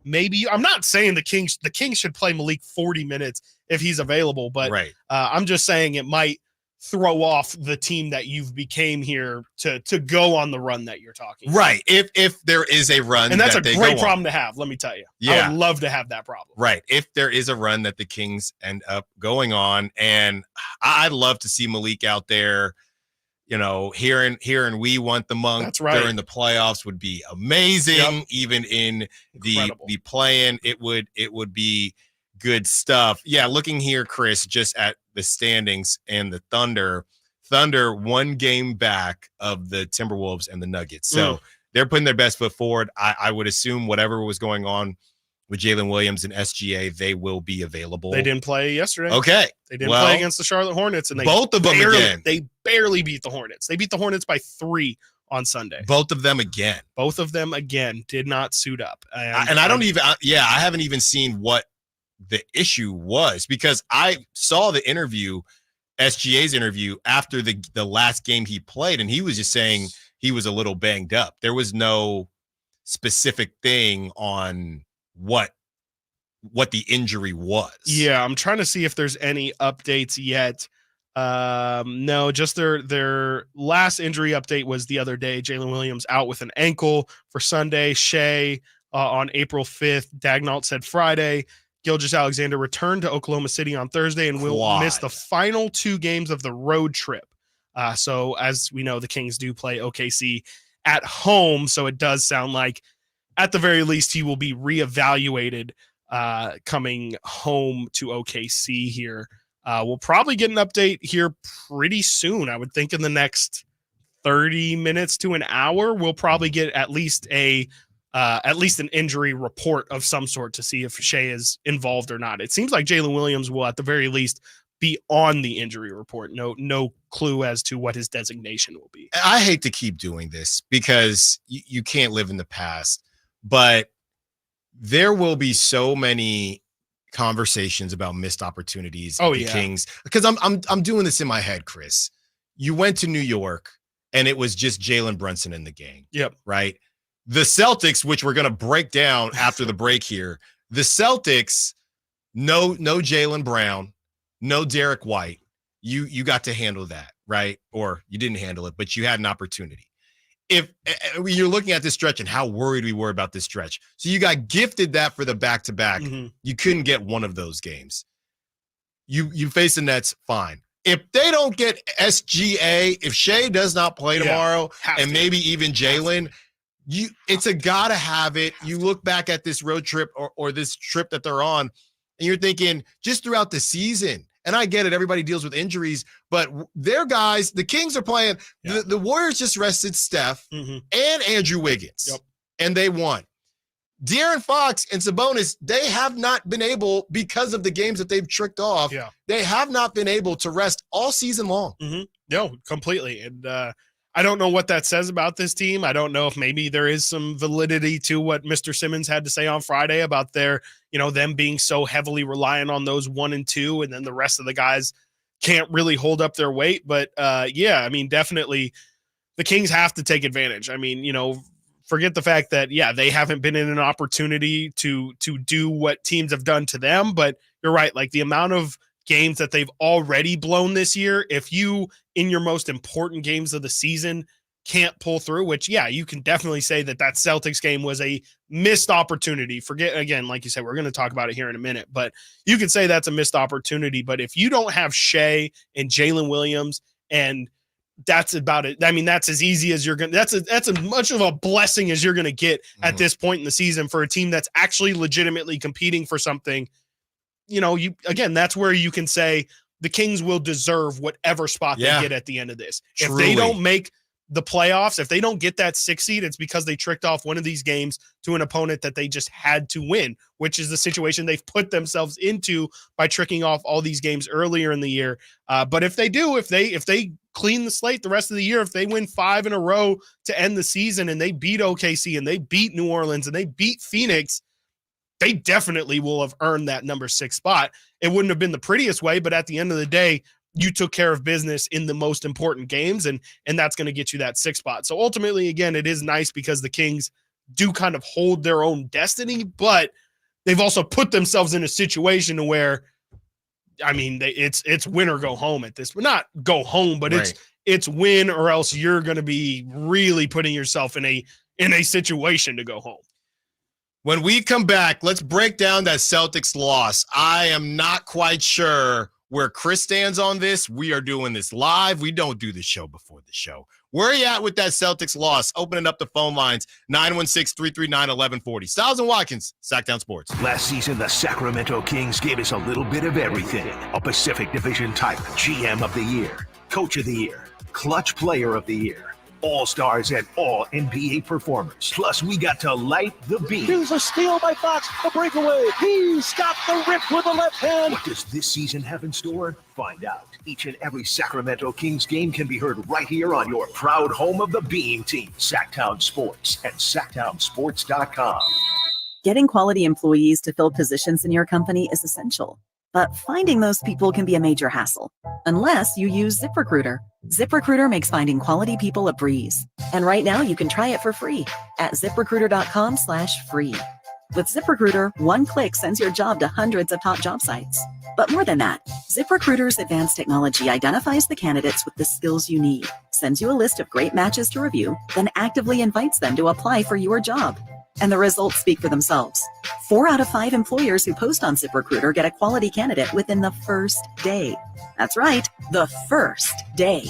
Maybe I'm not saying the Kings should play Malik 40 minutes if he's available, but I'm just saying it might throw off the team that you've became here to go on the run that you're talking about. Right. If there is a run, and that's a great problem to have, let me tell you. I would love to have that problem. Right. If there is a run that the Kings end up going on, and I'd love to see Malik out there. Hearing we want the Monk during the playoffs would be amazing. Yep. Even in the play-in, it would be good stuff. Yeah, looking here, Chris, just at the standings and the Thunder 1 game back of the Timberwolves and the Nuggets. So they're putting their best foot forward. I would assume whatever was going on with Jalen Williams and SGA, they will be available. They didn't play yesterday. Okay. They didn't play against the Charlotte Hornets, and both of them again. They barely beat the Hornets. They beat the Hornets by 3 on Sunday. Both of them again. Both of them again did not suit up. And I haven't even seen what the issue was, because I saw the interview, SGA's interview after the last game he played, and he was just saying he was a little banged up. There was no specific thing on what the injury was. Yeah, I'm trying to see if there's any updates yet. No, just their last injury update was the other day. Jalen Williams out with an ankle for Sunday. Shea on April 5th. Dagnall said Friday. Gilgeous-Alexander returned to Oklahoma City on Thursday and will miss the final 2 games of the road trip. So as we know, the Kings do play OKC at home, so it does sound like at the very least he will be reevaluated coming home to OKC here. We'll probably get an update here pretty soon. I would think in the next 30 minutes to an hour, we'll probably get at least an injury report of some sort to see if Shea is involved or not. It seems like Jalen Williams will at the very least be on the injury report. No clue as to what his designation will be. I hate to keep doing this because you can't live in the past, but there will be so many conversations about missed opportunities of the Kings, because I'm doing this in my head, Chris. You went to New York and it was just Jalen Brunson in the gang. Yep. Right. The Celtics, which we're going to break down after the break here. The Celtics, no Jaylen Brown, no Derek White. You got to handle that, right? Or you didn't handle it, but you had an opportunity. If you're looking at this stretch and how worried we were about this stretch. So you got gifted that for the back-to-back. You couldn't get one of those games. You face the Nets, fine. If they don't get SGA, if Shea does not play tomorrow, and maybe even Jalen, it's a gotta have it. You look back at this road trip or this trip that they're on, and you're thinking just throughout the season, and I get it, everybody deals with injuries, but their guys, the Kings are playing. The Warriors just rested Steph and Andrew Wiggins, and they won. De'Aaron Fox and Sabonis, they have not been able, because of the games that they've tricked off, they have not been able to rest all season long. No, completely. And I don't know what that says about this team. I don't know if maybe there is some validity to what Mr. Simmons had to say on Friday about their, them being so heavily reliant on those 1 and 2, and then the rest of the guys can't really hold up their weight. But definitely the Kings have to take advantage. Forget the fact that, they haven't been in an opportunity to do what teams have done to them, but you're right. Like the amount of games that they've already blown this year, if you, in your most important games of the season, can't pull through, which, you can definitely say that Celtics game was a missed opportunity. Forget, again, like you said, we're going to talk about it here in a minute, but you can say that's a missed opportunity. But if you don't have Shea and Jalen Williams, and that's about it. That's as easy as you're going to, that's as much of a blessing as you're going to get at this point in the season for a team that's actually legitimately competing for something. That's where you can say the Kings will deserve whatever spot they get at the end of this. Truly. If they don't make the playoffs, if they don't get that 6 seed, it's because they tricked off one of these games to an opponent that they just had to win, which is the situation they've put themselves into by tricking off all these games earlier in the year. But if they do, if they clean the slate the rest of the year, if they win 5 in a row to end the season and they beat OKC and they beat New Orleans and they beat Phoenix, they definitely will have earned that number 6 spot. It wouldn't have been the prettiest way, but at the end of the day, you took care of business in the most important games, and that's going to get you that 6 spot. So ultimately, again, it is nice because the Kings do kind of hold their own destiny, but they've also put themselves in a situation where, it's win or go home at this, but not go home, but right. It's win or else you're going to be really putting yourself in a situation to go home. When we come back, let's break down that Celtics loss. I am not quite sure where Chris stands on this. We are doing this live. We don't do the show before the show. Where are you at with that Celtics loss? Opening up the phone lines, 916-339-1140. Stiles and Watkins, Sactown Sports. Last season, the Sacramento Kings gave us a little bit of everything. A Pacific Division title, GM of the Year, Coach of the Year, Clutch Player of the Year, All-Stars and all NBA performers. Plus, we got to light the beam. Here's a steal by Fox, a breakaway. He's got the rip with the left hand. What does this season have in store? Find out. Each and every Sacramento Kings game can be heard right here on your proud home of the Beam team, Sactown Sports and SactownSports.com. Getting quality employees to fill positions in your company is essential. But finding those people can be a major hassle, unless you use ZipRecruiter. ZipRecruiter makes finding quality people a breeze. And right now you can try it for free at ZipRecruiter.com/free. With ZipRecruiter, one click sends your job to hundreds of top job sites. But more than that, ZipRecruiter's advanced technology identifies the candidates with the skills you need, sends you a list of great matches to review, then actively invites them to apply for your job. And the results speak for themselves. 4 out of 5 employers who post on ZipRecruiter get a quality candidate within the first day. That's right, the first day.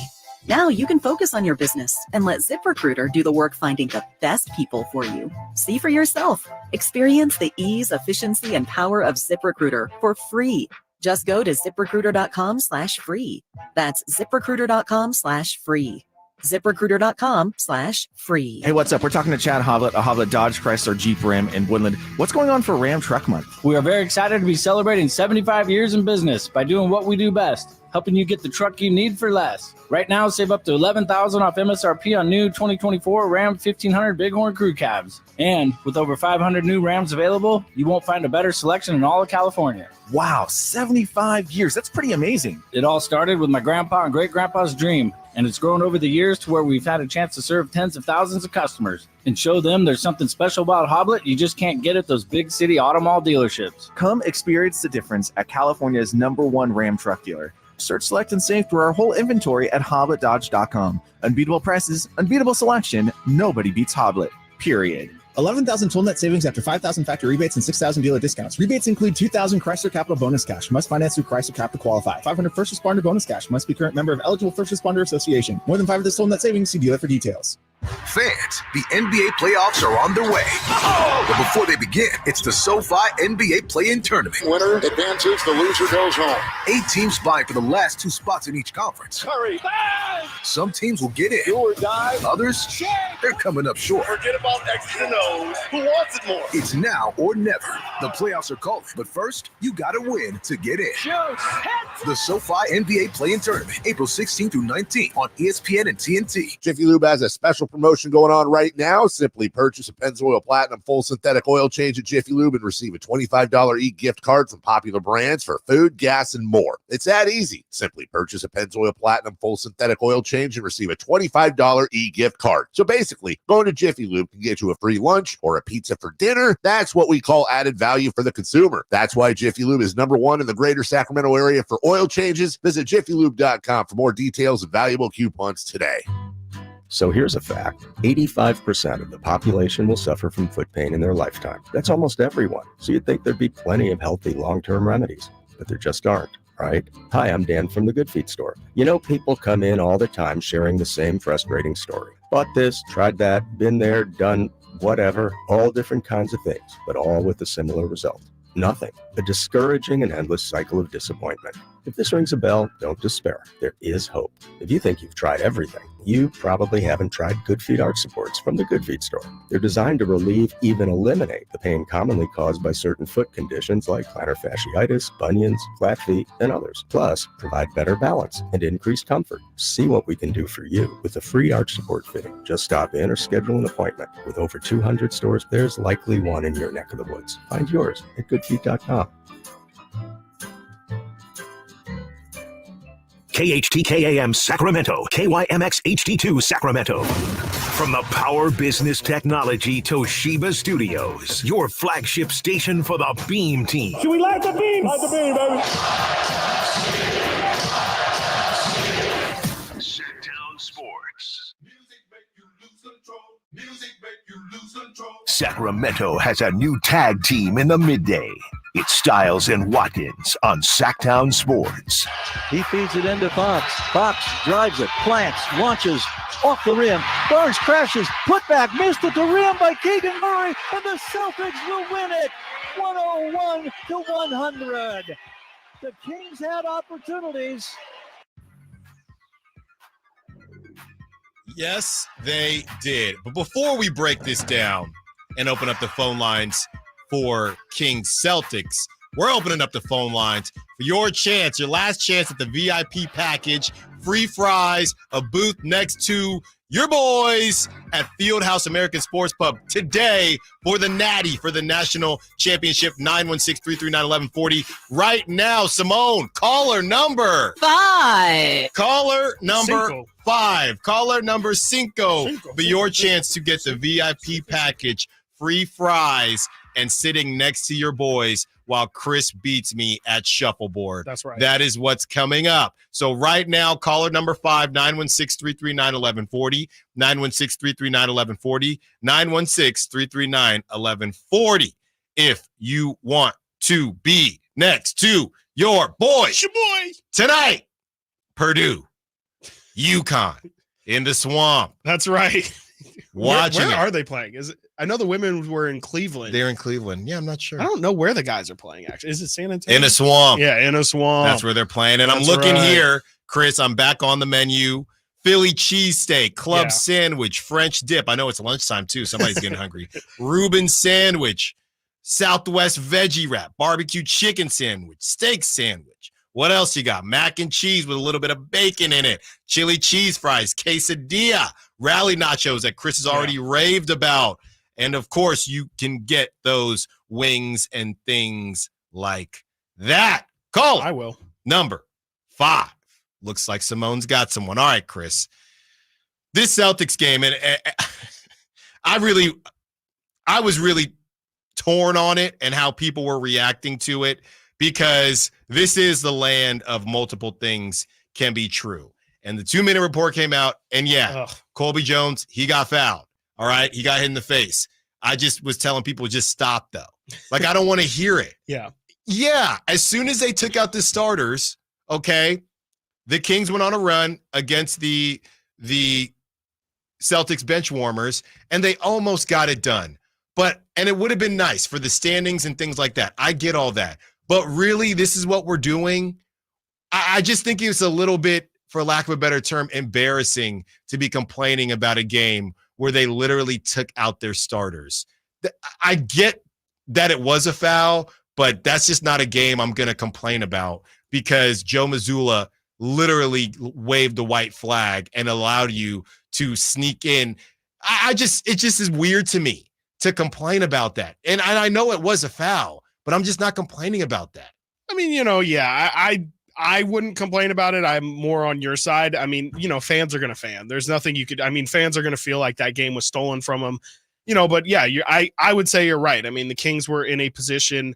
Now you can focus on your business and let ZipRecruiter do the work finding the best people for you. See for yourself. Experience the ease, efficiency, and power of ZipRecruiter for free. Just go to ZipRecruiter.com/free. That's ZipRecruiter.com/free. ZipRecruiter.com/free. Hey, what's up? We're talking to Chad Hovlet, a Hovlet Dodge Chrysler Jeep Ram in Woodland. What's going on for Ram Truck Month? We are very excited to be celebrating 75 years in business by doing what we do best, helping you get the truck you need for less. Right now, save up to $11,000 off MSRP on new 2024 Ram 1500 Bighorn Crew Cabs. And with over 500 new Rams available, you won't find a better selection in all of California. Wow, 75 years. That's pretty amazing. It all started with my grandpa and great-grandpa's dream, and it's grown over the years to where we've had a chance to serve tens of thousands of customers and show them there's something special about Hoblet you just can't get at those big city auto mall dealerships. Come experience the difference at California's #1 Ram truck dealer. Search, select, and save through our whole inventory at HobletDodge.com. Unbeatable prices, unbeatable selection. Nobody beats Hoblet, period. 11,000 total net savings after 5,000 factory rebates and 6,000 dealer discounts. Rebates include 2,000 Chrysler Capital bonus cash. Must finance through Chrysler Cap to qualify. 500 first responder bonus cash. Must be current member of eligible first responder association. More than 5 of this total net savings. See dealer for details. Fans, the NBA playoffs are on their way. But before they begin, it's the SoFi NBA Play-In Tournament. Winner advances, the loser goes home. 8 teams vying for the last 2 spots in each conference. Curry. Some teams will get in. Do or die. Others, they're coming up short. Forget about X's and O's. Who wants it more? It's now or never. The playoffs are calling, but first, you gotta win to get in. The SoFi NBA Play-In Tournament, April 16th through 19th on ESPN and TNT. Jiffy Lube has a special promotion going on right now. Simply purchase a Pennzoil Platinum full synthetic oil change at Jiffy Lube and receive a $25 e-gift card from popular brands for food, gas, and more. It's that easy. Simply purchase a Pennzoil Platinum full synthetic oil change and receive a $25 e-gift card. So basically, going to Jiffy Lube can get you a free lunch or a pizza for dinner. That's what we call added value for the consumer. That's why Jiffy Lube is #1 in the greater Sacramento area for oil changes. Visit jiffylube.com for more details and valuable coupons today. So here's a fact. 85% of the population will suffer from foot pain in their lifetime. That's almost everyone. So you'd think there'd be plenty of healthy long-term remedies, but there just aren't, right? Hi, I'm Dan from the Good Feet store. You know, people come in all the time sharing the same frustrating story. Bought this, tried that, been there, done whatever, all different kinds of things, but all with a similar result. Nothing. A discouraging and endless cycle of disappointment. If this rings a bell, don't despair. There is hope. If you think you've tried everything, you probably haven't tried Good Feet arch supports from the Good Feet store. They're designed to relieve, even eliminate, the pain commonly caused by certain foot conditions like plantar fasciitis, bunions, flat feet, and others. Plus, provide better balance and increased comfort. See what we can do for you with a free arch support fitting. Just stop in or schedule an appointment. With over 200 stores, there's likely one in your neck of the woods. Find yours at goodfeet.com. KHTKAM Sacramento, KYMX HD2 Sacramento. From the Power Business Technology Toshiba Studios, your flagship station for the Beam team. Should we light the beam? Light the beam, baby. Sactown Sports. Sacramento has a new tag team in the midday. It's Stiles and Watkins on Sactown Sports. He feeds it into Fox. Fox drives it, plants, launches off the rim. Barnes crashes, put back, missed at the rim by Keegan Murray, and the Celtics will win it 101-100. The Kings had opportunities. Yes, they did. But before we break this down and open up the phone lines for Kings Celtics, we're opening up the phone lines for your chance, your last chance at the VIP package, free fries, a booth next to your boys at Fieldhouse American Sports Pub today for the Natty, for the National Championship. 916-339-1140. Right now, Simone, caller number 5. Caller number 5. Caller number 5 for your chance to get the VIP package, free fries, and sitting next to your boys while Chris beats me at shuffleboard. That's right. That is what's coming up. So right now, caller number 5, 916-339-1140, 916-339-1140, 916-339-1140. If you want to be next to your boys tonight, Purdue, UConn in the swamp. That's right. Where Watching are they playing? Is it? I know the women were in Cleveland. They're in Cleveland. Yeah, I'm not sure. I don't know where the guys are playing, actually. Is it San Antonio? In a swamp. Yeah, in a swamp. That's where they're playing. And I'm looking here, Chris, I'm back on the menu. Philly cheesesteak, club sandwich, French dip. I know it's lunchtime, too. Somebody's getting hungry. Reuben sandwich, Southwest veggie wrap, barbecue chicken sandwich, steak sandwich. What else you got? Mac and cheese with a little bit of bacon in it. Chili cheese fries, quesadilla, rally nachos that Chris has already raved about. And, of course, you can get those wings and things like that. Call I will. Number 5. Looks like Simone's got someone. All right, Chris. This Celtics game, and I was really torn on it and how people were reacting to it, because this is the land of multiple things can be true. And the 2-minute report came out, and Colby Jones, he got fouled. All right, he got hit in the face. I just was telling people, just stop, though. Like, I don't want to hear it. Yeah. As soon as they took out the starters, okay, the Kings went on a run against the Celtics bench warmers, and they almost got it done. And it would have been nice for the standings and things like that. I get all that. But really, this is what we're doing. I just think it's a little bit, for lack of a better term, embarrassing to be complaining about a game where they literally took out their starters. I get that it was a foul, but that's just not a game I'm going to complain about because Joe Mazzulla literally waved the white flag and allowed you to sneak in. It just is weird to me to complain about that. And I know it was a foul, but I'm just not complaining about that. I mean, I wouldn't complain about it. I'm more on your side. I mean, fans are going to fan. There's nothing you could, fans are going to feel like that game was stolen from them, but yeah, I would say you're right. I mean, the Kings were in a position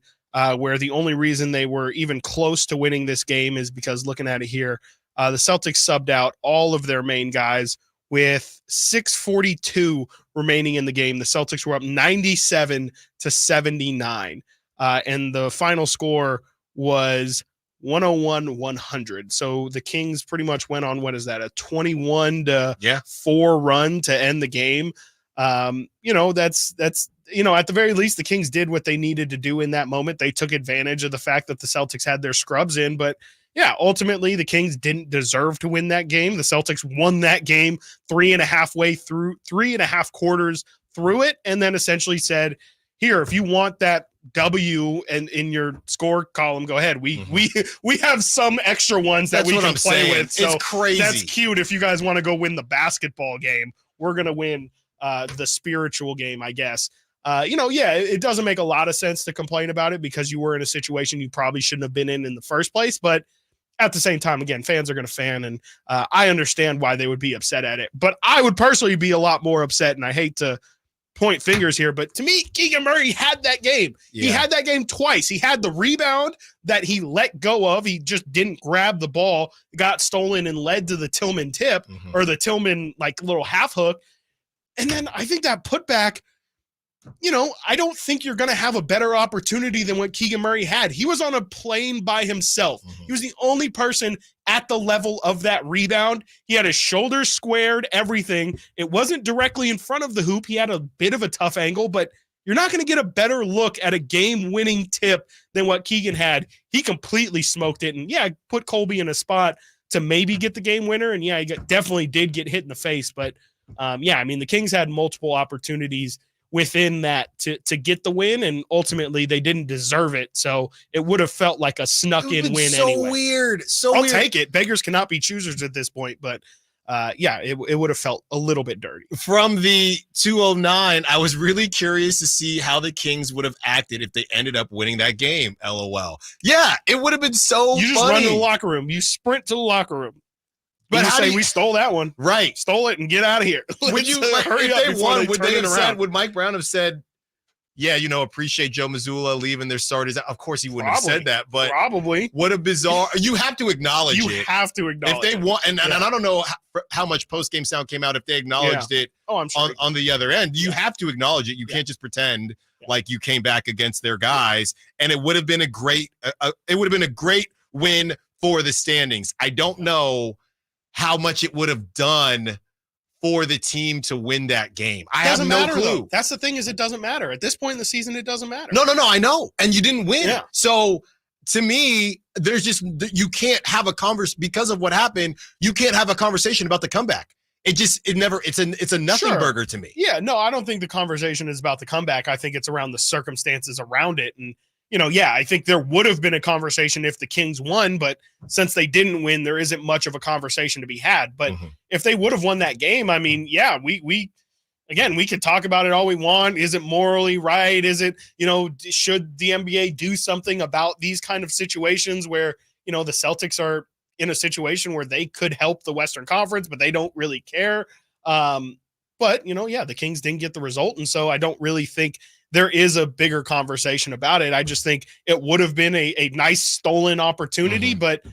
where the only reason they were even close to winning this game is because, looking at it here, the Celtics subbed out all of their main guys with 6:42 remaining in the game. The Celtics were up 97-79. And the final score was 101-100. So the Kings pretty much went on, what is that, a 21-4 run to end the game. That's at the very least, the Kings did what they needed to do in that moment. They took advantage of the fact that the Celtics had their scrubs in, but yeah, ultimately the Kings didn't deserve to win that game. The Celtics won that game 3.5 quarters through it, and then essentially said, here, if you want that W and in your score column, go ahead. We have some extra ones that we can play with. So it's crazy. That's cute. If you guys want to go win the basketball game, we're going to win the spiritual game, I guess. It doesn't make a lot of sense to complain about it because you were in a situation you probably shouldn't have been in the first place. But at the same time, again, fans are going to fan, and I understand why they would be upset at it. But I would personally be a lot more upset, and I hate to point fingers here, but to me, Keegan Murray had that game. Yeah. He had that game twice. He had the rebound that he let go of. He just didn't grab the ball, got stolen, and led to the Tillman tip or the Tillman little half hook. And then I think that putback, I don't think you're going to have a better opportunity than what Keegan Murray had. He was on a plane by himself. He was the only person at the level of that rebound. He had his shoulders squared, everything. It wasn't directly in front of the hoop. He had a bit of a tough angle, but you're not going to get a better look at a game-winning tip than what Keegan had. He completely smoked it, and put Colby in a spot to maybe get the game winner, and he definitely did get hit in the face. But the Kings had multiple opportunities within that to get the win, and ultimately they didn't deserve it. So it would have felt like a snuck-in win anyway. Weird. I'll take it. Beggars cannot be choosers at this point, but it would have felt a little bit dirty. From the 209, I was really curious to see how the Kings would have acted if they ended up winning that game. LOL. Yeah, it would have been so You just run to the locker room. You sprint to the locker room. But how say we stole that one? Right. Stole it and get out of here. Would you hurry up? If they won, would Mike Brown have said, appreciate Joe Mazzulla leaving their starters? Of course he wouldn't have said that, but probably. What a bizarre. You have to acknowledge it. You have to acknowledge if they won, and I don't know how much post-game sound came out if they acknowledged it I'm sure on the other end. You have to acknowledge it. You can't just pretend like you came back against their guys. And it would have been a great win for the standings. I don't know how much it would have done for the team to win that game. I have no clue. Though. That's the thing is it doesn't matter. At this point in the season, it doesn't matter. No, I know. And you didn't win. Yeah. So to me, there's just, you can't have a conversation because of what happened. You can't have a conversation about the comeback. It's a nothing burger to me. Yeah, no, I don't think the conversation is about the comeback. I think it's around the circumstances around it. And I think there would have been a conversation if the Kings won, but since they didn't win, there isn't much of a conversation to be had. But if they would have won that game, we could talk about it all we want. Is it morally right? Is it, should the NBA do something about these kind of situations where, the Celtics are in a situation where they could help the Western Conference, but they don't really care. But the Kings didn't get the result. And so I don't really think there is a bigger conversation about it. I just think it would have been a nice stolen opportunity, but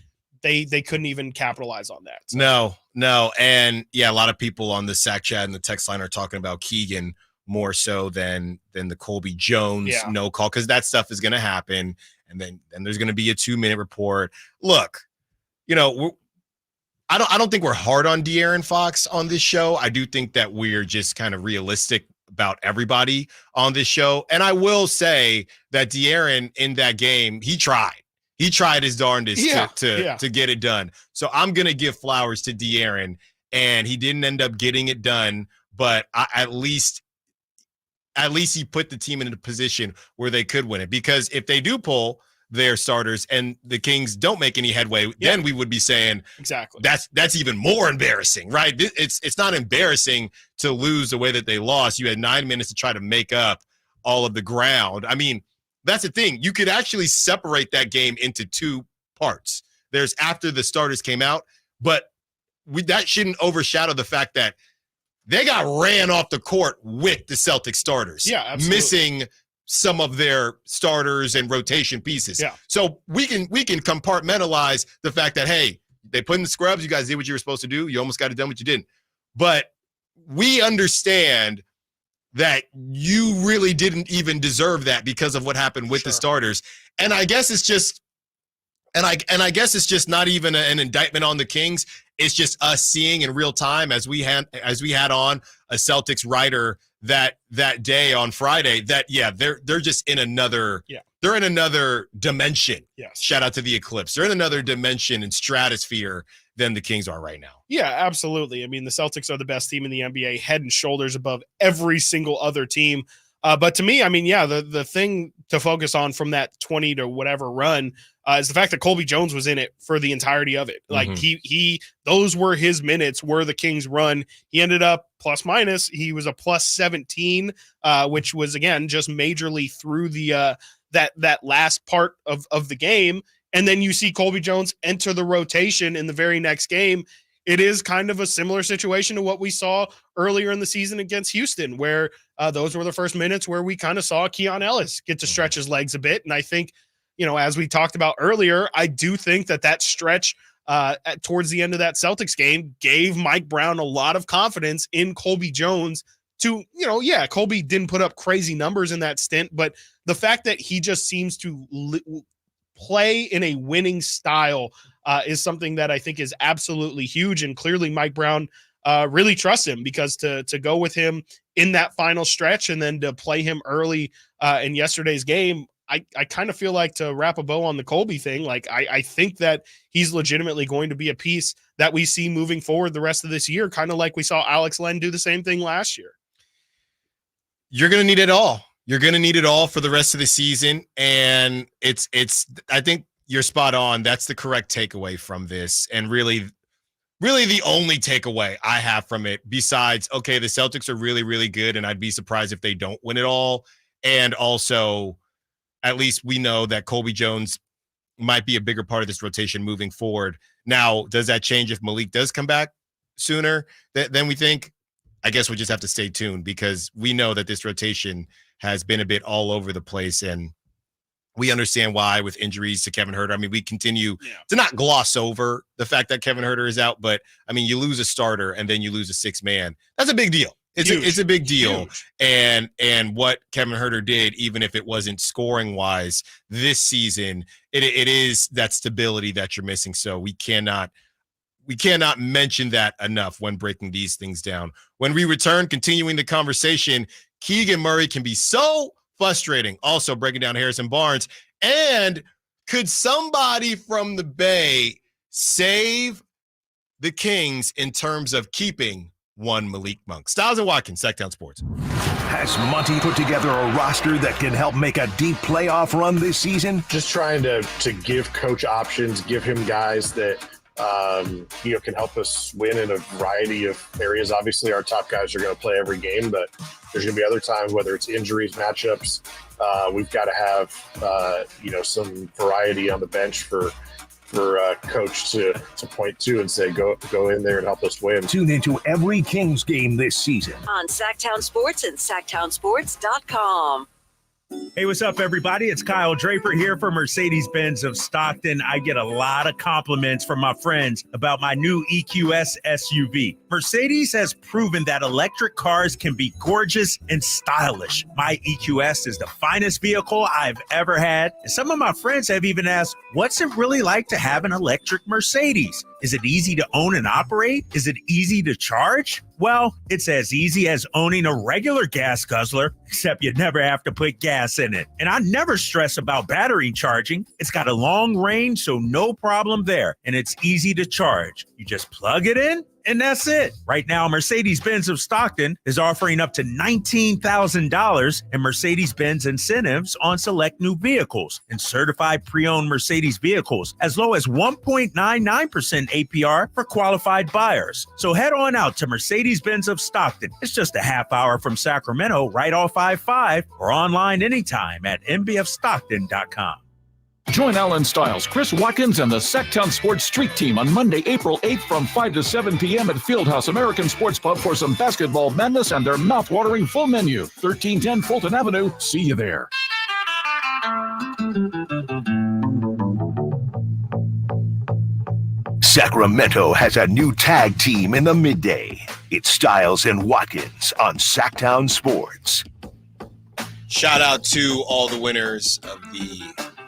they couldn't even capitalize on that. So. No. And a lot of people on the Sac Chat and the text line are talking about Keegan more so than the Colby Jones no call, because that stuff is going to happen. And then there's going to be a 2-minute report. Look, I don't think we're hard on De'Aaron Fox on this show. I do think that we're just kind of realistic about everybody on this show. And I will say that De'Aaron in that game, he tried. He tried his darndest to get it done. So I'm going to give flowers to De'Aaron, and he didn't end up getting it done, but at least he put the team in a position where they could win it. Because if they do pull their starters and the Kings don't make any headway, then we would be saying exactly that's even more embarrassing, right? It's not embarrassing to lose the way that they lost. You had 9 minutes to try to make up all of the ground. I mean, that's the thing. You could actually separate that game into two parts. There's after the starters came out, but that shouldn't overshadow the fact that they got ran off the court with the Celtics starters. Yeah, absolutely. Missing some of their starters and rotation pieces. Yeah. So we can compartmentalize the fact that, hey, they put in the scrubs, you guys did what you were supposed to do. You almost got it done, but you didn't. But we understand that you really didn't even deserve that because of what happened with the starters. And I guess it's just I guess it's just not even an indictment on the Kings. It's just us seeing in real time as we had on a Celtics writer that day on Friday that they're just in another they're in another dimension. Yes. Shout out to the Eclipse. They're in another dimension and stratosphere than the Kings are right now. Yeah, absolutely. I mean, the Celtics are the best team in the NBA, head and shoulders above every single other team. But to me, I mean, the thing to focus on from that 20 to whatever run is the fact that Colby Jones was in it for the entirety of it. Like he those were his minutes, were the Kings' run. He ended up plus minus. He was a plus 17, which was again just majorly through the that last part of the game. And then you see Colby Jones enter the rotation in the very next game. It is kind of a similar situation to what we saw earlier in the season against Houston, where those were the first minutes where we kind of saw Keon Ellis get to stretch his legs a bit. And I think, as we talked about earlier, I do think that stretch towards the end of that Celtics game gave Mike Brown a lot of confidence in Colby Jones to, Colby didn't put up crazy numbers in that stint, but the fact that he just seems to play in a winning style is something that I think is absolutely huge. And clearly Mike Brown really trusts him, because to go with him in that final stretch and then to play him early in yesterday's game, I kind of feel like, to wrap a bow on the Colby thing, like I think that he's legitimately going to be a piece that we see moving forward the rest of this year, kind of like we saw Alex Len do the same thing last year. You're going to need it all. You're going to need it all for the rest of the season. And it's I think you're spot on. That's the correct takeaway from this. And really the only takeaway I have from it, besides, okay, the Celtics are really, really good, and I'd be surprised if they don't win it all. And also, at least we know that Colby Jones might be a bigger part of this rotation moving forward. Now, does that change if Malik does come back sooner than we think? I guess we'll just have to stay tuned, because we know that this rotation has been a bit all over the place, and we understand why with injuries to Kevin Huerter. I mean, we continue to not gloss over the fact that Kevin Huerter is out, but I mean, you lose a starter and then you lose a sixth man. That's a big deal. It's a big deal. Huge. And what Kevin Huerter did, even if it wasn't scoring wise this season, it is that stability that you're missing. So we cannot mention that enough when breaking these things down. When we return, continuing the conversation, Keegan Murray can be so frustrating. Also breaking down Harrison Barnes. And could somebody from the Bay save the Kings in terms of keeping one Malik Monk? Stiles and Watkins, Sactown Sports. Has Monty put together a roster that can help make a deep playoff run this season? Just trying to give coach options, give him guys that can help us win in a variety of areas. Obviously, our top guys are going to play every game, but there's going to be other times, whether it's injuries, matchups, we've got to have some variety on the bench for coach to point to and say, go in there and help us win. Tune into every Kings game this season on Sactown Sports and SactownSports.com. Hey, what's up, everybody? It's Kyle Draper here for Mercedes-Benz of Stockton. I get a lot of compliments from my friends about my new EQS SUV. Mercedes has proven that electric cars can be gorgeous and stylish. My EQS is the finest vehicle I've ever had. And some of my friends have even asked, what's it really like to have an electric Mercedes? Is it easy to own and operate? Is it easy to charge? Well, it's as easy as owning a regular gas guzzler, except you never have to put gas in it. And I never stress about battery charging. It's got a long range, so no problem there. And it's easy to charge. You just plug it in, and that's it. Right now, Mercedes-Benz of Stockton is offering up to $19,000 in Mercedes-Benz incentives on select new vehicles and certified pre-owned Mercedes vehicles, as low as 1.99% APR for qualified buyers. So head on out to Mercedes-Benz of Stockton. It's just a half hour from Sacramento, right off I-5, or online anytime at mbfstockton.com. Join Alan Stiles, Chris Watkins, and the Sactown Sports Street Team on Monday, April 8th from 5 to 7 p.m. at Fieldhouse American Sports Pub for some basketball madness and their mouth-watering full menu. 1310 Fulton Avenue. See you there. Sacramento has a new tag team in the midday. It's Stiles and Watkins on Sactown Sports. Shout out to all the winners of the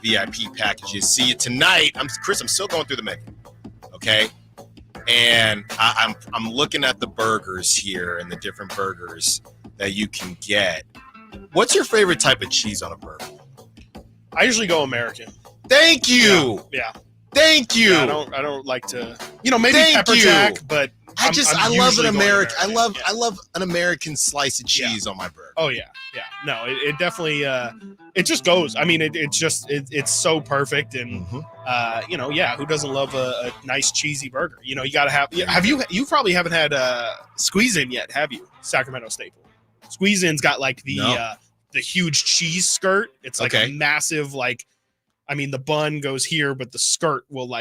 VIP packages. See you tonight. I'm still going through the menu. Okay. And I'm looking at the burgers here and the different burgers that you can get. What's your favorite type of cheese on a burger? I usually go American. Thank you. Yeah. Thank you. Yeah, I don't like to, maybe pepper jack, but I love an American. I love an American slice of cheese on my burger. Oh yeah. Yeah. No, it definitely it just goes. I mean, it's so perfect, and who doesn't love a nice cheesy burger? You gotta have you probably haven't had Squeeze In yet, have you? Sacramento staple. Squeeze In's got like the huge cheese skirt. It's like a massive, the bun goes here, but the skirt will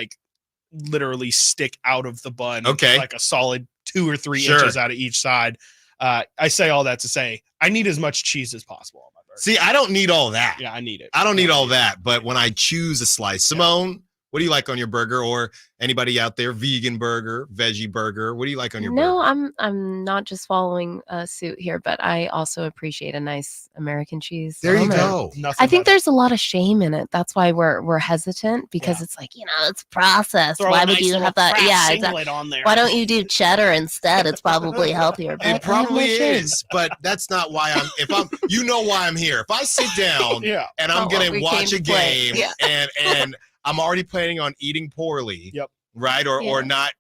literally stick out of the bun. Okay. Like a solid 2 or 3 inches out of each side. I say all that to say I need as much cheese as possible on my burger. See, I don't need all that. Yeah, I need it. I don't need all that. But when I choose a slice, Simone, what do you like on your burger? Or anybody out there, vegan burger, veggie burger? What do you like on your burger? No, I'm not just following suit here, but I also appreciate a nice American cheese. There you go. I think there's a lot of shame in it. That's why we're hesitant, because it's it's processed. Throw why a would nice you little have that? Kraft Yeah, singlet on there. Why don't you do cheddar instead? It's probably healthier. But It probably is, but that's not why you know why I'm here. If I sit down and I'm going to watch a game and I'm already planning on eating poorly, right? Or not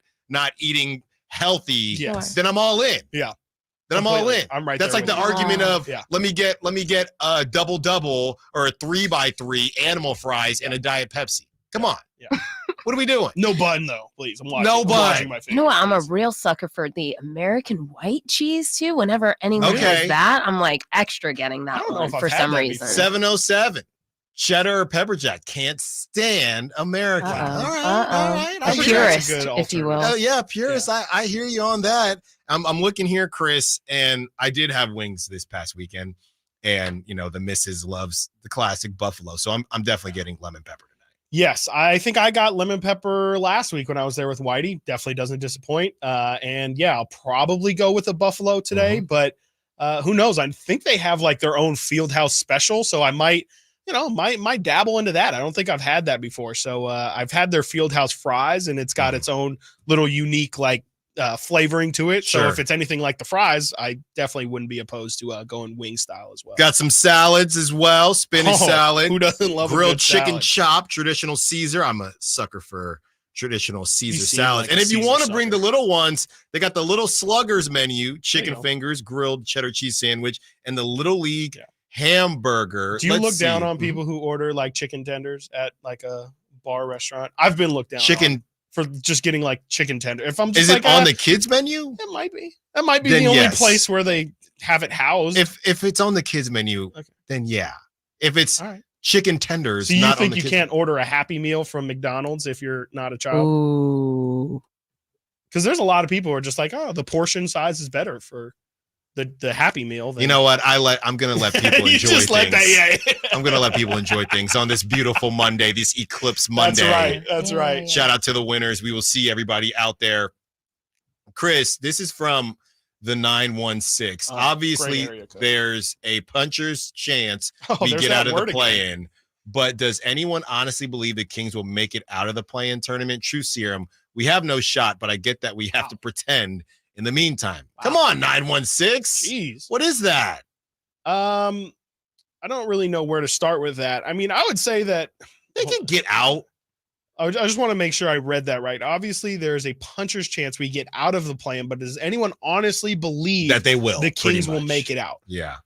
eating healthy, then I'm all in. Yeah. Then I'm all in. I'm right. That's there like the with you. argument of let me get a double or a 3x3 animal fries and a Diet Pepsi. Come on. Yeah. What are we doing? No bun though, please. I'm watching. No I'm bun. watching my You know what? I'm a real sucker for the American white cheese too. Whenever anyone does that, I'm like extra getting that one for some reason. 707. Cheddar or pepper jack. Can't stand American. All right. A purist, if you will. Oh yeah, purist. Yeah. I hear you on that. I'm looking here, Chris, and I did have wings this past weekend, and the missus loves the classic buffalo, so I'm definitely getting lemon pepper tonight. Yes, I think I got lemon pepper last week when I was there with Whitey. Definitely doesn't disappoint. And yeah, I'll probably go with a buffalo today, but who knows? I think they have like their own Fieldhouse special, so I might dabble into that. I don't think I've had that before. So I've had their Fieldhouse fries, and it's got its own little unique flavoring to it. Sure. So if it's anything like the fries, I definitely wouldn't be opposed to going wing style as well. Got some salads as well. Spinach salad. Who doesn't love grilled a good chicken salad? chop, traditional Caesar. I'm a sucker for traditional Caesar seem salads. like And a if you Caesar want to bring the little ones, they got the little sluggers menu, chicken fingers, grilled cheddar cheese sandwich, and the Little League hamburger. Do you look down on people who order like chicken tenders at like a bar restaurant? I've been looked down on for just getting like chicken tender. If I'm just Is it on the kids menu? It might be. That might be Then the only yes. place where they have it housed. If it's on the kids menu, then yeah. If it's chicken tenders, So you not on think the you kids can't order a Happy Meal from McDonald's if you're not a child? Ooh. Because there's a lot of people who are just like, oh, the portion size is better for the Happy Meal. You know what? I'm gonna let people You enjoy just things. let that, I'm gonna let people enjoy things on this beautiful Monday, this Eclipse Monday. That's right. Shout out to the winners. We will see everybody out there. Chris, this is from the 916. Obviously, great area code. there's a puncher's chance we there's get that out of the word play-in. But does anyone honestly believe the Kings will make it out of the play-in tournament? True Serum we have no shot, but I get that we have to pretend in the meantime. Come on, 916. Jeez. What is that? I don't really know where to start with that. I mean, I would say that they can get out. I just want to make sure I read that right. Obviously, there's a puncher's chance we get out of the play-in, but does anyone honestly believe that they will? The Kings will make it out? Yeah,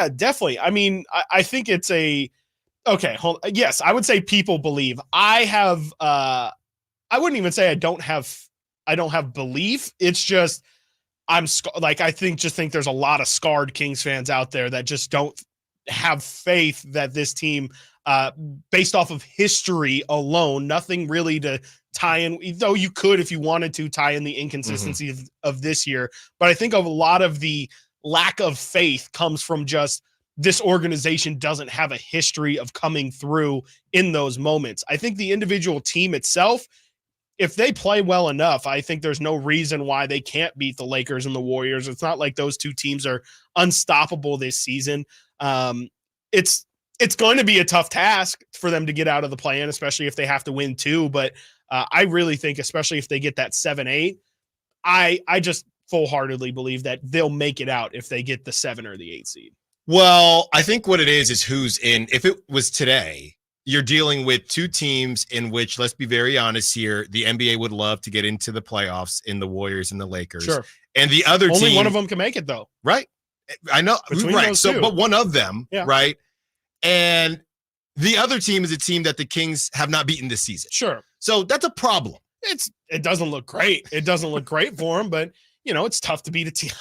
definitely. I mean, I think it's yes, I would say people believe. I wouldn't even say I don't have belief. It's just I think there's a lot of scarred Kings fans out there that just don't have faith that this team, based off of history alone, nothing really to tie in, though you could, if you wanted to, tie in the inconsistency of this year. But I think a lot of the lack of faith comes from just this organization doesn't have a history of coming through in those moments. I think the individual team itself, if they play well enough, I think there's no reason why they can't beat the Lakers and the Warriors. It's not like those two teams are unstoppable this season. It's going to be a tough task for them to get out of the play-in, especially if they have to win two. But I really think, especially if they get that 7-8, I just full-heartedly believe that they'll make it out if they get the 7 or the 8 seed. Well, I think what it is who's in. If it was today, you're dealing with two teams in which, let's be very honest here, the NBA would love to get into the playoffs in the Warriors and the Lakers. Sure. And the other Only team, one of them can make it, though. Right. I know. Between right. those So, two. but one of them, Yeah. right. And the other team is a team that the Kings have not beaten this season. Sure. So that's a problem. It doesn't look great. It doesn't look great for them, but it's tough to beat a team.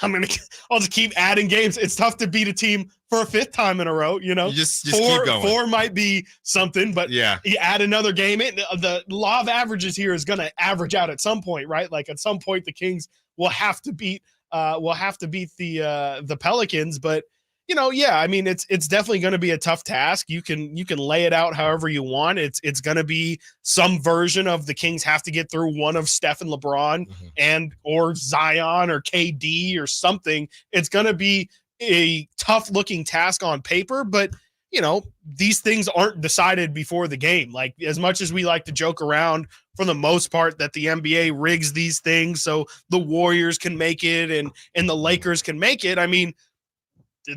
I'll just keep adding games. It's tough to beat a team for a fifth time in a row. You just four, keep going. 4 might be something, but yeah, you add another game in. The law of averages here is going to average out at some point, right? Like at some point, the Kings will have to beat the Pelicans, but it's definitely going to be a tough task. You can lay it out however you want. It's going to be some version of the Kings have to get through one of Steph and LeBron and or Zion or KD or something. It's going to be a tough looking task on paper, but these things aren't decided before the game. Like, as much as we like to joke around for the most part that the NBA rigs these things so the Warriors can make it and the Lakers can make it. I mean,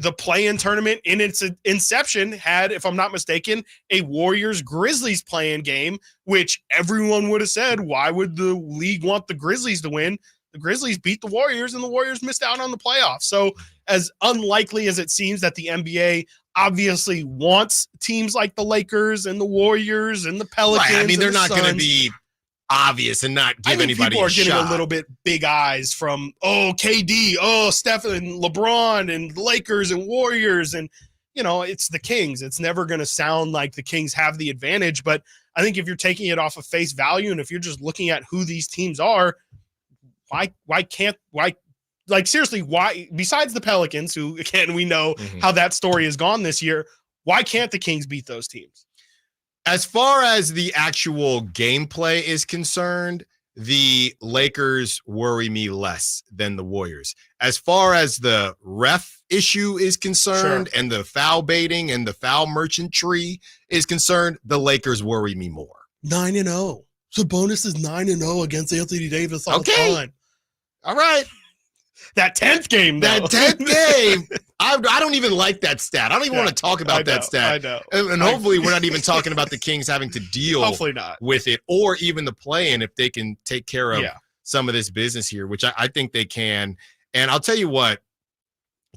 the play-in tournament in its inception had, if I'm not mistaken, a Warriors-Grizzlies play-in game, which everyone would have said, why would the league want the Grizzlies to win? The Grizzlies beat the Warriors, and the Warriors missed out on the playoffs. So as unlikely as it seems that the NBA obviously wants teams like the Lakers and the Warriors and the Pelicans. Right. I mean, they're the not going to Suns be obvious and not give anybody people are a getting shot. a little bit big eyes from KD, Steph and LeBron and Lakers and Warriors, and it's the Kings. It's never going to sound like the Kings have the advantage, but I think if you're taking it off of face value and if you're just looking at who these teams are, why seriously, why, besides the Pelicans, who again we know how that story has gone this year, why can't the Kings beat those teams? As far as the actual gameplay is concerned, the Lakers worry me less than the Warriors. As far as the ref issue is concerned and the foul baiting and the foul merchantry is concerned, the Lakers worry me more. 9-0. Sabonis is 9-0 against Anthony Davis all the time. All right. That 10th game, though. That 10th game. I don't even like that stat. I don't even want to talk about that stat. I know. And hopefully we're not even talking about the Kings having to deal Hopefully not. with it, or even the play-in if they can take care of some of this business here, which I think they can. And I'll tell you what,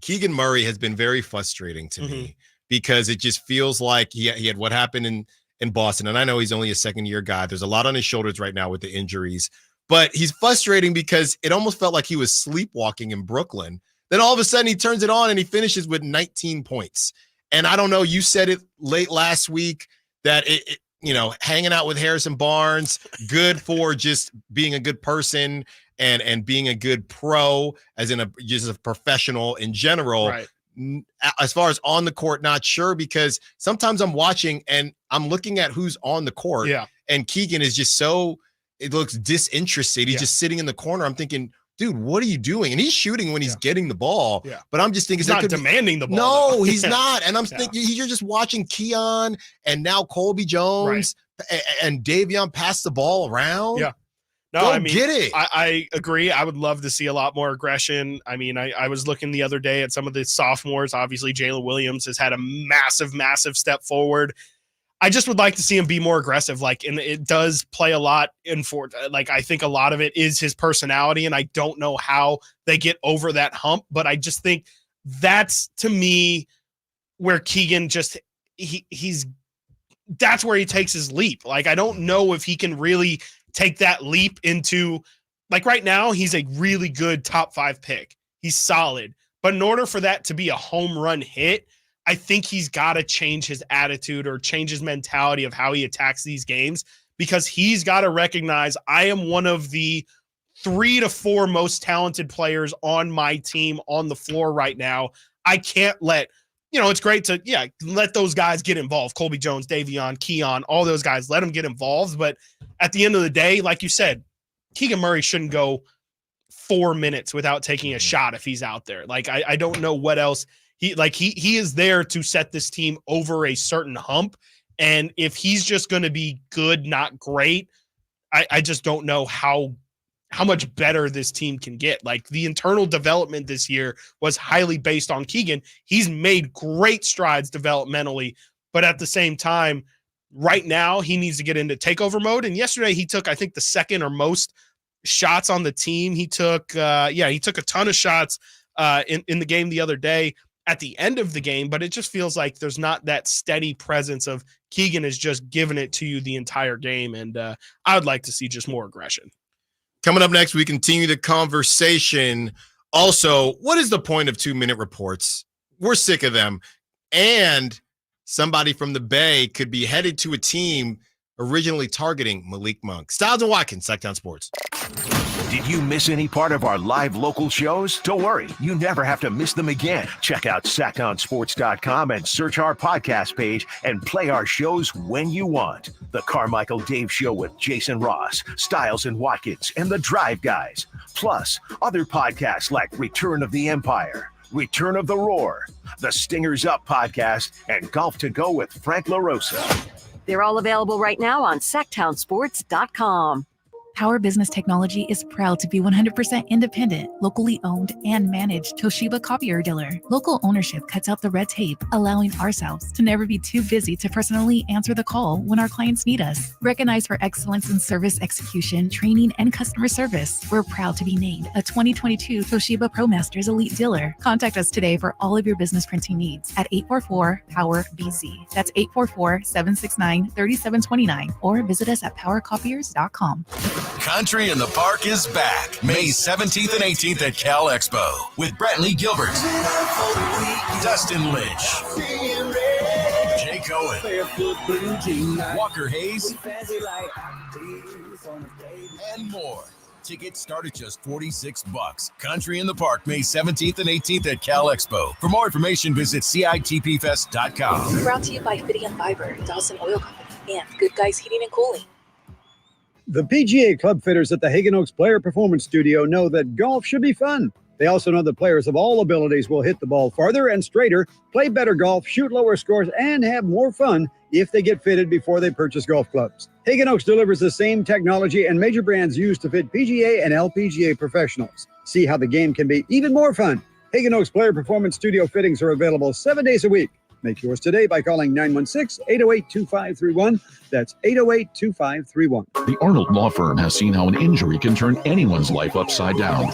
Keegan Murray has been very frustrating to me because it just feels like he had what happened in Boston. And I know he's only a second-year guy. There's a lot on his shoulders right now with the injuries. But he's frustrating because it almost felt like he was sleepwalking in Brooklyn. Then all of a sudden he turns it on and he finishes with 19 points. And I don't know, you said it late last week that it hanging out with Harrison Barnes, good for just being a good person and being a good pro, as in just a professional in general. Right. As far as on the court, not sure, because sometimes I'm watching and I'm looking at who's on the court. Yeah. And Keegan is just it looks disinterested. He's just sitting in the corner. I'm thinking, dude, what are you doing? And he's shooting when he's getting the ball. Yeah. But I'm just thinking, he's not demanding the ball. No, he's not. And I'm thinking, you're just watching Keon and now Colby Jones and Davion pass the ball around. Yeah. No, get it. I agree. I would love to see a lot more aggression. I mean, I was looking the other day at some of the sophomores. Obviously, Jalen Williams has had a massive step forward. I just would like to see him be more aggressive. And it does play a lot I think a lot of it is his personality, and I don't know how they get over that hump, but I just think that's, to me, where Keegan that's where he takes his leap. I don't know if he can really take that leap into, right now, he's a really good top 5 pick. He's solid. But in order for that to be a home run hit, I think he's got to change his attitude or change his mentality of how he attacks these games, because he's got to recognize, I am one of the 3 to 4 most talented players on my team on the floor right now. I can't let, it's great to, let those guys get involved. Colby Jones, Davion, Keon, all those guys, let them get involved. But at the end of the day, like you said, Keegan Murray shouldn't go 4 minutes without taking a shot if he's out there. I don't know what else he is there to set this team over a certain hump. And if he's just going to be good, not great, I just don't know how much better this team can get. The internal development this year was highly based on Keegan. He's made great strides developmentally, but at the same time, right now he needs to get into takeover mode. And yesterday he took, I think, the second or most shots on the team. He took a ton of shots in the game the other day at the end of the game, but it just feels like there's not that steady presence of Keegan is just giving it to you the entire game. And I would like to see just more aggression. Coming up next, we continue the conversation. Also, what is the point of 2-minute reports? We're sick of them. And somebody from the Bay could be headed to a team originally targeting Malik Monk. Stiles and Watkins, Sactown Sports. Did you miss any part of our live local shows? Don't worry, you never have to miss them again. Check out SactownSports.com and search our podcast page and play our shows when you want. The Carmichael Dave Show with Jason Ross, Stiles and Watkins, and the Drive Guys. Plus, other podcasts like Return of the Empire, Return of the Roar, the Stingers Up podcast, and Golf to Go with Frank LaRosa. They're all available right now on SactownSports.com. Power Business Technology is proud to be 100% independent, locally owned, and managed Toshiba copier dealer. Local ownership cuts out the red tape, allowing ourselves to never be too busy to personally answer the call when our clients need us. Recognized for excellence in service execution, training, and customer service, we're proud to be named a 2022 Toshiba ProMasters Elite Dealer. Contact us today for all of your business printing needs at 844-POWER-BZ. That's 844-769-3729, or visit us at powercopiers.com. Country in the Park is back May 17th and 18th at Cal Expo with Brantley Gilbert, Dustin Lynch, Jay Cohen, Walker Hayes, and more. Tickets start at just $46. Country in the Park May 17th and 18th at Cal Expo. For more information, visit CITPFest.com. Brought to you by Fidium Fiber, Dawson Oil Company, and Good Guys Heating and Cooling. The PGA Club Fitters at the Hagen Oaks Player Performance Studio know that golf should be fun. They also know that players of all abilities will hit the ball farther and straighter, play better golf, shoot lower scores, and have more fun if they get fitted before they purchase golf clubs. Hagen Oaks delivers the same technology and major brands used to fit PGA and LPGA professionals. See how the game can be even more fun. Hagen Oaks Player Performance Studio fittings are available 7 days a week. Make yours today by calling 916-808-2531. That's 808-2531. The Arnold Law Firm has seen how an injury can turn anyone's life upside down.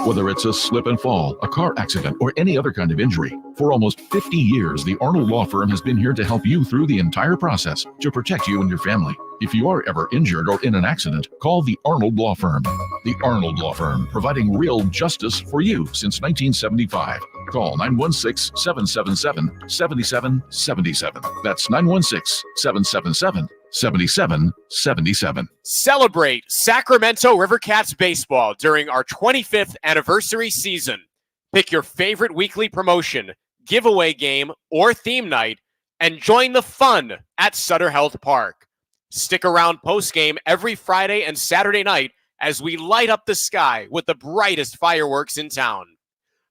Whether it's a slip and fall, a car accident, or any other kind of injury. For almost 50 years, the Arnold Law Firm has been here to help you through the entire process to protect you and your family. If you are ever injured or in an accident, call the Arnold Law Firm. The Arnold Law Firm, providing real justice for you since 1975. Call 916-777-7777. That's 916-777-7777. Celebrate Sacramento Rivercats baseball during our 25th anniversary season. Pick your favorite weekly promotion, giveaway game, or theme night, and join the fun at Sutter Health Park. Stick around post-game every Friday and Saturday night as we light up the sky with the brightest fireworks in town.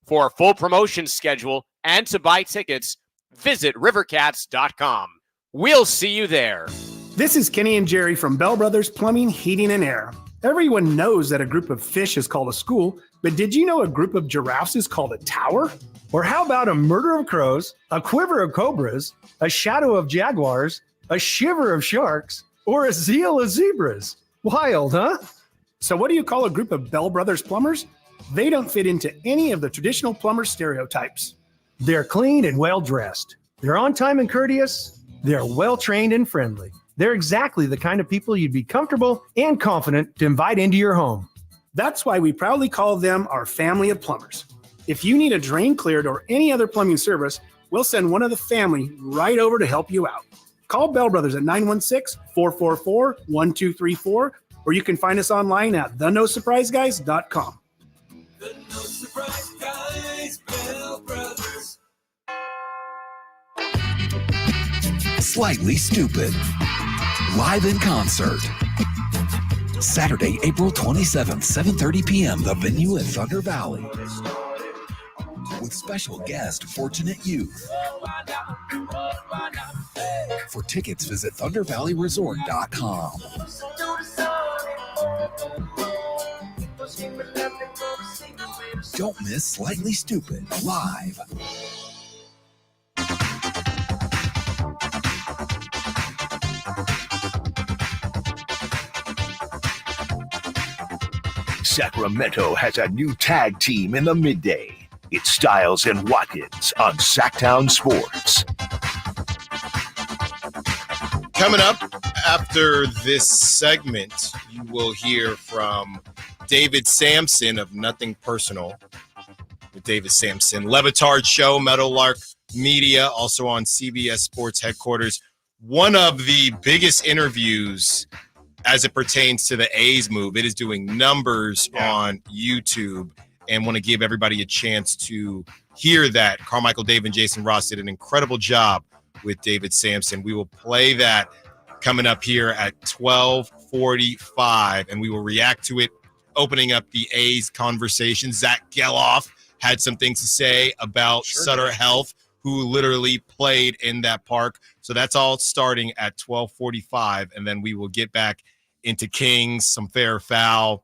For a full promotion schedule and to buy tickets, visit rivercats.com. We'll see you there. This is Kenny and Jerry from Bell Brothers Plumbing, Heating, and Air. Everyone knows that a group of fish is called a school, but did you know a group of giraffes is called a tower? Or how about a murder of crows, a quiver of cobras, a shadow of jaguars, a shiver of sharks, or a zeal of zebras? Wild, huh? So what do you call a group of Bell Brothers plumbers? They don't fit into any of the traditional plumber stereotypes. They're clean and well-dressed. They're on time and courteous. They're well-trained and friendly. They're exactly the kind of people you'd be comfortable and confident to invite into your home. That's why we proudly call them our family of plumbers. If you need a drain cleared or any other plumbing service, we'll send one of the family right over to help you out. Call Bell Brothers at 916-444-1234, or you can find us online at thenosurpriseguys.com. The No Surprise Guys, Bell Brothers. Slightly Stupid. Live in concert. Saturday, April 27th, 7:30 p.m. The venue at Thunder Valley. With special guest Fortunate Youth. For tickets, visit ThunderValleyResort.com. Don't miss Slightly Stupid live. Sacramento has a new tag team in the midday. It's Stiles and Watkins on Sactown Sports. Coming up after this segment, you will hear from David Samson of Nothing Personal with David Samson. Levitard Show, Meadowlark Media, also on CBS Sports headquarters. One of the biggest interviews as it pertains to the A's move. It is doing numbers on YouTube, and want to give everybody a chance to hear that. Carmichael, Dave, and Jason Ross did an incredible job with David Samson. We will play that coming up here at 12:45, and we will react to it, opening up the A's conversation. Zach Geloff had some things to say about Sutter Health, who literally played in that park. So that's all starting at 12:45, and then we will get back into Kings, some fair foul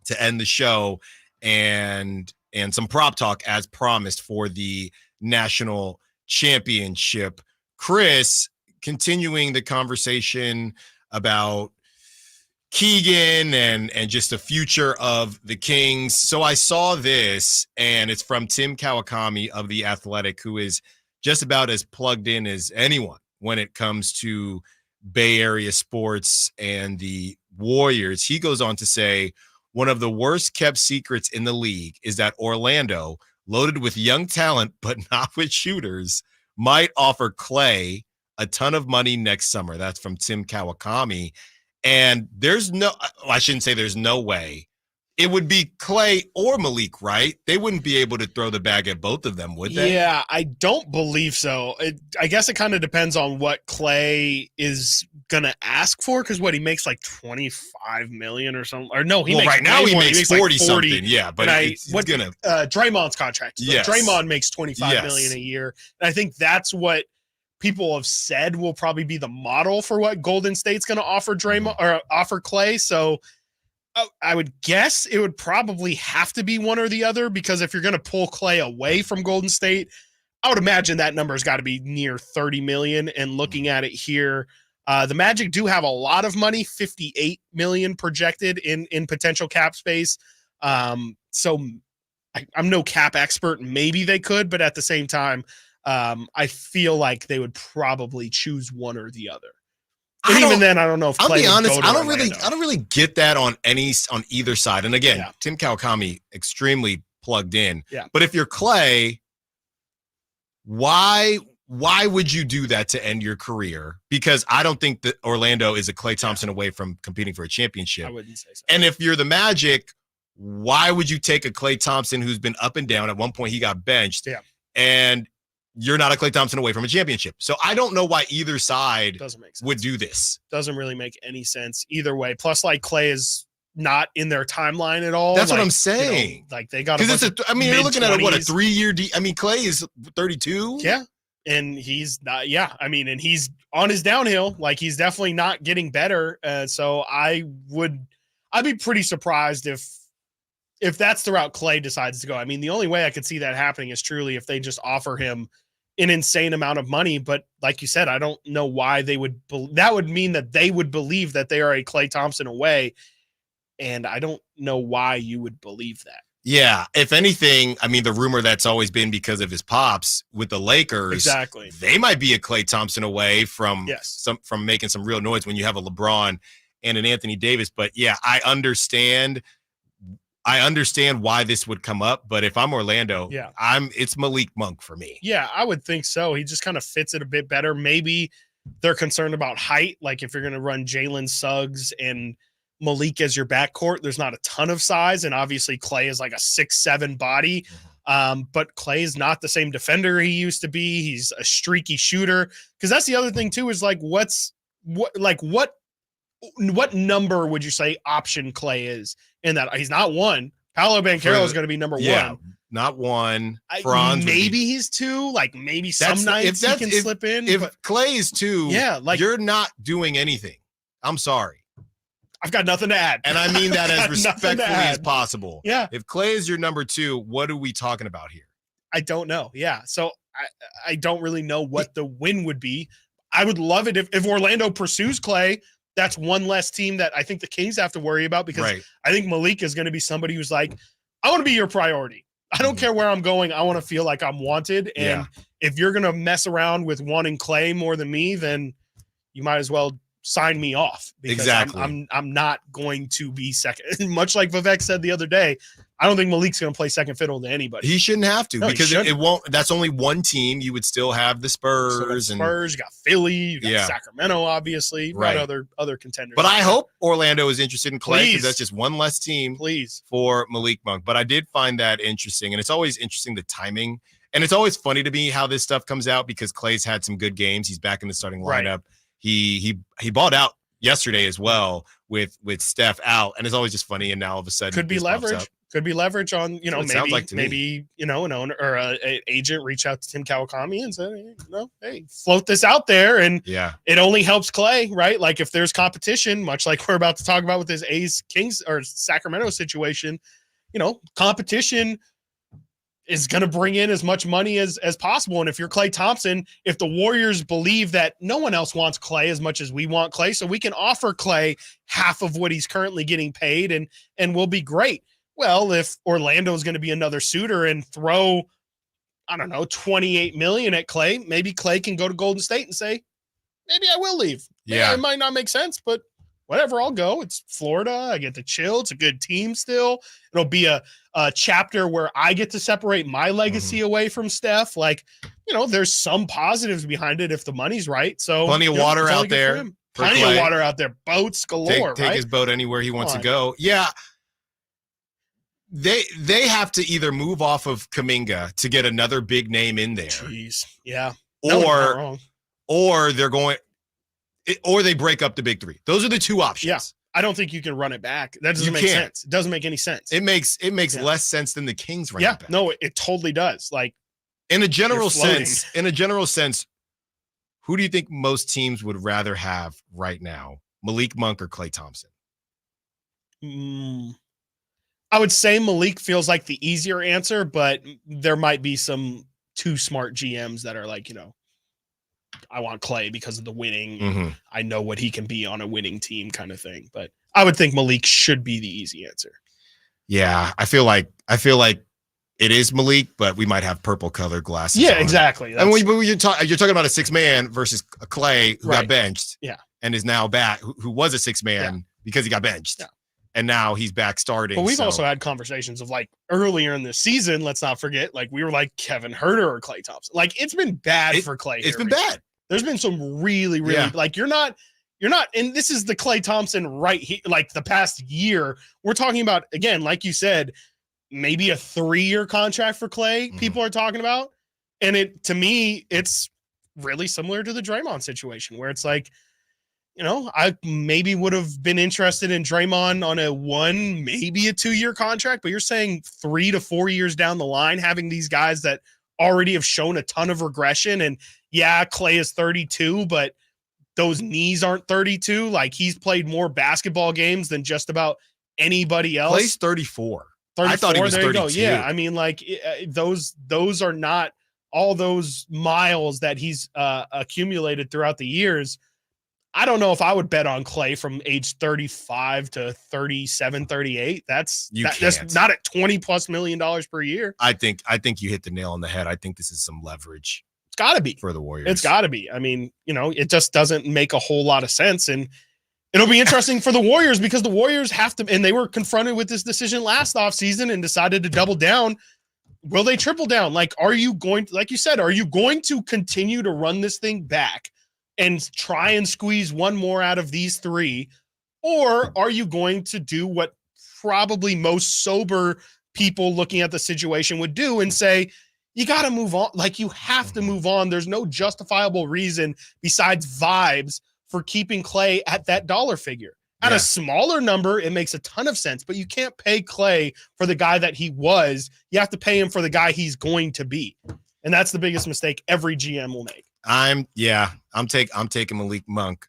to end the show, and some prop talk as promised for the national championship. Chris, continuing the conversation about Keegan and just the future of the Kings. So I saw this, and it's from Tim Kawakami of The Athletic, who is just about as plugged in as anyone when it comes to Bay Area sports and the Warriors. He goes on to say, one of the worst kept secrets in the league is that Orlando, loaded with young talent but not with shooters, might offer Clay a ton of money next summer. That's from Tim Kawakami. And there's no, I shouldn't say there's no way. It would be Clay or Malik, right? They wouldn't be able to throw the bag at both of them, would they? Yeah, I don't believe so. I guess it kind of depends on what Clay is gonna ask for, because he makes like $25 million or something. Or no, he makes right now he makes 40 something. Yeah, but Draymond's contract. Yes. Draymond makes $25 million a year, and I think that's what people have said will probably be the model for what Golden State's going to offer Draymond or offer Clay. So I would guess it would probably have to be one or the other, because if you're going to pull Clay away from Golden State, I would imagine that number's got to be near 30 million. And looking at it here, the Magic do have a lot of money, 58 million projected in potential cap space. So I'm no cap expert. Maybe they could, but at the same time, I feel like they would probably choose one or the other. And even then, I don't know if Clay I'll be honest, would go to I Orlando. don't really get that on either side. And again, Tim Kawakami extremely plugged in. Yeah. But if you're Clay, why would you do that to end your career? Because I don't think that Orlando is a Klay Thompson away from competing for a championship. I wouldn't say so. And if you're the Magic, why would you take a Klay Thompson who's been up and down? At one point, he got benched. Yeah. And you're not a Klay Thompson away from a championship. So I don't know why either side would do this. Doesn't really make any sense either way. Plus, like, Clay is not in their timeline at all. That's what I'm saying. Like, they got you're looking at a 3-year deal. I mean, Clay is 32. Yeah. And he's not, and he's on his downhill. Like, he's definitely not getting better. So I would I'd be pretty surprised if that's the route Klay decides to go. I mean, the only way I could see that happening is truly if they just offer him an insane amount of money. But like you said, I don't know why they would. That would mean that they would believe that they are a Klay Thompson away. And I don't know why you would believe that. Yeah. If anything, I mean, the rumor that's always been because of his pops with the Lakers. Exactly. They might be a Klay Thompson away from from making some real noise when you have a LeBron and an Anthony Davis. But yeah, I understand why this would come up. But if I'm Orlando, it's Malik Monk for me. Yeah, I would think so. He just kind of fits it a bit better. Maybe they're concerned about height. Like if you're going to run Jalen Suggs and Malik as your backcourt, there's not a ton of size. And obviously Klay is like a 6'7" body. But Klay is not the same defender he used to be. He's a streaky shooter. Because that's the other thing too, is like what number would you say option Klay is in that? He's not one. Paolo Banchero is going to be number one. Not one. Maybe he's two. Like maybe some nights he can slip in. If Klay is two, you're not doing anything. I'm sorry. I've got nothing to add. And I mean that as respectfully as possible. Yeah. If Klay is your number two, what are we talking about here? I don't know. Yeah. So I don't really know what the win would be. I would love it if Orlando pursues Klay. That's one less team that I think the Kings have to worry about, because I think Malik is going to be somebody who's like, I want to be your priority. I don't care where I'm going. I want to feel like I'm wanted. And if you're going to mess around with wanting Klay more than me, then you might as well sign me off. Because I'm not going to be second. Much like Vivek said the other day, I don't think Malik's going to play second fiddle to anybody. He shouldn't have to, because it won't. That's only one team. You would still have the Spurs. You got Philly. You got Sacramento, obviously. You got other contenders. But I hope Orlando is interested in Klay, because that's just one less team for Malik Monk. But I did find that interesting. And it's always interesting, the timing. And it's always funny to me how this stuff comes out, because Klay's had some good games. He's back in the starting lineup. He balled out yesterday as well with Steph out. And it's always just funny. And now all of a sudden could be leverage. Could be leverage on, maybe an owner or an agent reach out to Tim Kawakami and say, hey, float this out there. And it only helps Klay, right? Like if there's competition, much like we're about to talk about with this A's Kings or Sacramento situation, competition is going to bring in as much money as possible. And if you're Klay Thompson, if the Warriors believe that no one else wants Klay as much as we want Klay, so we can offer Klay half of what he's currently getting paid and we'll be great. Well, if Orlando is going to be another suitor and throw, I don't know, $28 million at Klay, maybe Klay can go to Golden State and say, maybe I will leave. Yeah, it might not make sense, but whatever, I'll go. It's Florida. I get to chill. It's a good team still. It'll be a chapter where I get to separate my legacy away from Steph. Like, there's some positives behind it if the money's right. So plenty of water out there. Plenty of water out there. Boats galore. Take his boat anywhere he wants to go. Yeah. They have to either move off of Kuminga to get another big name in there. Jeez. Yeah. Or they're going, or they break up the big three. Those are the two options. Yeah. I don't think you can run it back. That doesn't make sense. It doesn't make any sense. It makes less sense than the Kings running it back. No, it totally does. Like in a general sense, who do you think most teams would rather have right now? Malik Monk or Klay Thompson? I would say Malik feels like the easier answer, but there might be some too smart GMs that are like, I want Klay because of the winning. I know what he can be on a winning team kind of thing. But I would think Malik should be the easy answer. Yeah, I feel like it is Malik, but we might have purple colored glasses. Yeah, exactly. And you're talking about a 6-man versus a Klay who got benched. Yeah. And is now back, who was a 6-man because he got benched. Yeah. And now he's back starting. But we've also had conversations of like earlier in the season, let's not forget, like we were like Kevin Huerter or Klay Thompson. Like it's been bad for Klay. It's been bad. There's been some really like you're not, and this is the Klay Thompson right here, like the past year. We're talking about, again, like you said, maybe a 3-year contract for Klay. People are talking about. And to me, it's really similar to the Draymond situation where it's like, I maybe would have been interested in Draymond on a 1, maybe a 2-year contract, but you're saying 3 to 4 years down the line, having these guys that already have shown a ton of regression. And Klay is 32, but those knees aren't 32. Like he's played more basketball games than just about anybody else. Clay's 34. I thought he was 32. Yeah, I mean, like those are not all those miles that he's accumulated throughout the years. I don't know if I would bet on Clay from age 35 to 37, 38. That's not at $20+ million per year. I think you hit the nail on the head. I think this is some leverage. It's got to be for the Warriors. It's got to be. I mean, it just doesn't make a whole lot of sense. And it'll be interesting for the Warriors because the Warriors have to, and they were confronted with this decision last offseason and decided to double down. Will they triple down? Like, are you going to continue to run this thing back and try and squeeze one more out of these three? Or are you going to do what probably most sober people looking at the situation would do and say, you got to move on. Like, you have to move on. There's no justifiable reason besides vibes for keeping Clay at that dollar figure. At a smaller number, it makes a ton of sense, but you can't pay Clay for the guy that he was. You have to pay him for the guy he's going to be. And that's the biggest mistake every GM will make. I'm taking Malik Monk.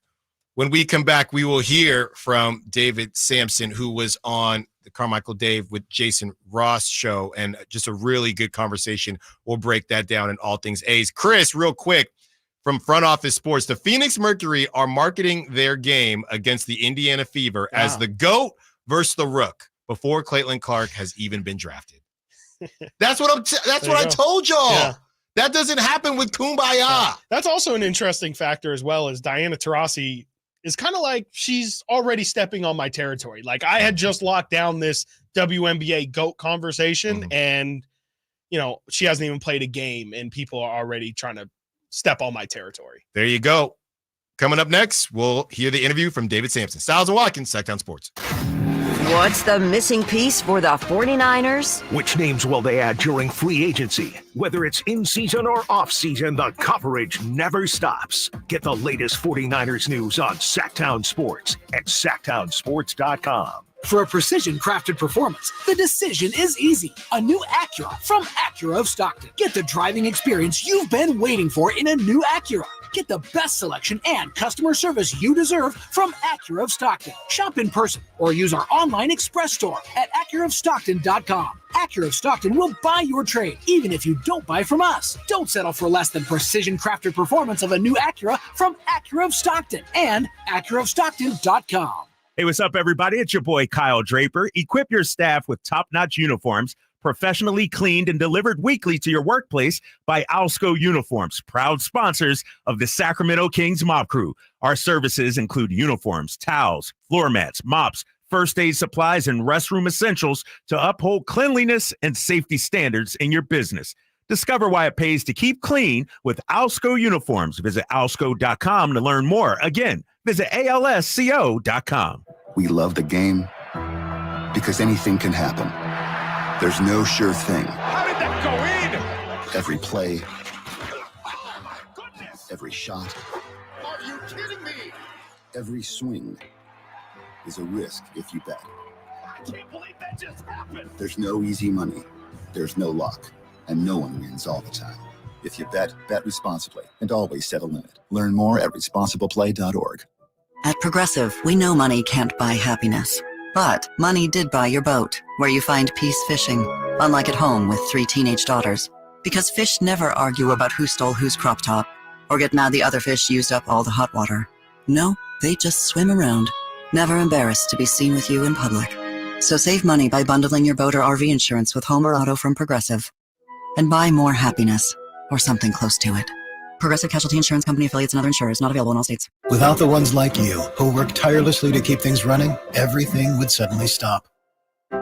When we come back, we will hear from David Samson, who was on the Carmichael Dave with Jason Ross show, and just a really good conversation. We'll break that down in all things A's. Chris, real quick, from Front Office Sports, the Phoenix Mercury are marketing their game against the Indiana Fever as the GOAT versus the Rook before Caitlan Clark has even been drafted. That's what I told y'all. Yeah. That doesn't happen with Kumbaya. Yeah. That's also an interesting factor as well, as Diana Taurasi is kind of like she's already stepping on my territory. Like, I had just locked down this WNBA GOAT conversation, and she hasn't even played a game, and people are already trying to step on my territory. There you go. Coming up next, we'll hear the interview from David Samson. Stiles Watkins, Sactown Sports. What's the missing piece for the 49ers? Which names will they add during free agency? Whether it's in season or off season, the coverage never stops. Get the latest 49ers news on Sactown Sports at SactownSports.com. For a precision-crafted performance, the decision is easy. A new Acura from Acura of Stockton. Get the driving experience you've been waiting for in a new Acura. Get the best selection and customer service you deserve from Acura of Stockton. Shop in person or use our online express store at AcuraofStockton.com. Acura of Stockton will buy your trade, even if you don't buy from us. Don't settle for less than precision-crafted performance of a new Acura from Acura of Stockton and AcuraofStockton.com. Hey, what's up, everybody? It's your boy, Kyle Draper. Equip your staff with top-notch uniforms, professionally cleaned and delivered weekly to your workplace by Alsco Uniforms, proud sponsors of the Sacramento Kings Mop Crew. Our services include uniforms, towels, floor mats, mops, first aid supplies, and restroom essentials to uphold cleanliness and safety standards in your business. Discover why it pays to keep clean with Alsco Uniforms. Visit alsco.com to learn more. Again, visit alsco.com. We love the game because anything can happen. There's no sure thing. How did that go in? Every play, every shot, Are you kidding me? every swing is a risk if you bet. I can't believe that just happened. There's no easy money. There's no luck. And no one wins all the time. If you bet, bet responsibly and always set a limit. Learn more at responsibleplay.org. At Progressive, we know money can't buy happiness. But money did buy your boat, where you find peace fishing, unlike at home with 3 teenage daughters. Because fish never argue about who stole whose crop top, or get mad the other fish used up all the hot water. No, they just swim around, never embarrassed to be seen with you in public. So save money by bundling your boat or RV insurance with home or auto from Progressive. And buy more happiness, or something close to it. Progressive Casualty Insurance Company affiliates and other insurers, not available in all states. Without the ones like you, who work tirelessly to keep things running, everything would suddenly stop.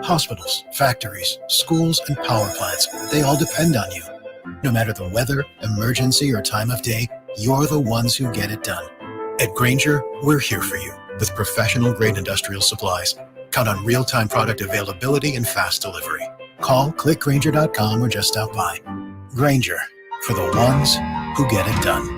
Hospitals, factories, schools, and power plants, they all depend on you. No matter the weather, emergency, or time of day, you're the ones who get it done. At Grainger, we're here for you with professional-grade industrial supplies. Count on real-time product availability and fast delivery. Call, click Grainger.com, or just stop by. Grainger, for the ones who get it done.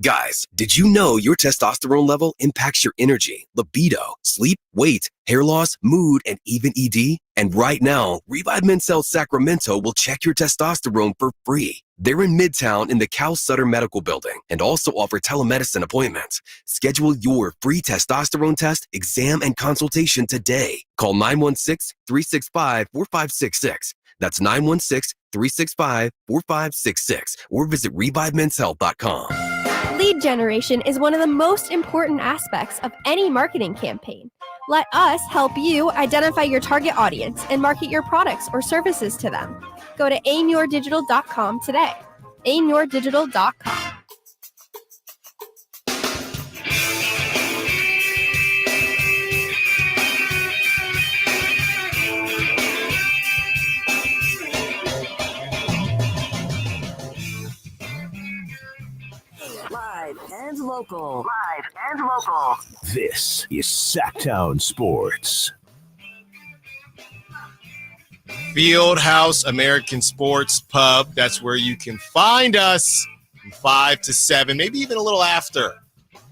Guys, did you know your testosterone level impacts your energy, libido, sleep, weight, hair loss, mood, and even ED? And right now, Revive Men's Health Sacramento will check your testosterone for free. They're in Midtown in the Cal Sutter Medical Building and also offer telemedicine appointments. Schedule your free testosterone test, exam, and consultation today. Call 916-365-4566. That's 916-365-4566 or visit revivemenshealth.com. Lead generation is one of the most important aspects of any marketing campaign. Let us help you identify your target audience and market your products or services to them. Go to aimyourdigital.com today. aimyourdigital.com. Live and local. This is Sactown Sports. Fieldhouse American Sports Pub. That's where you can find us from 5 to 7, maybe even a little after.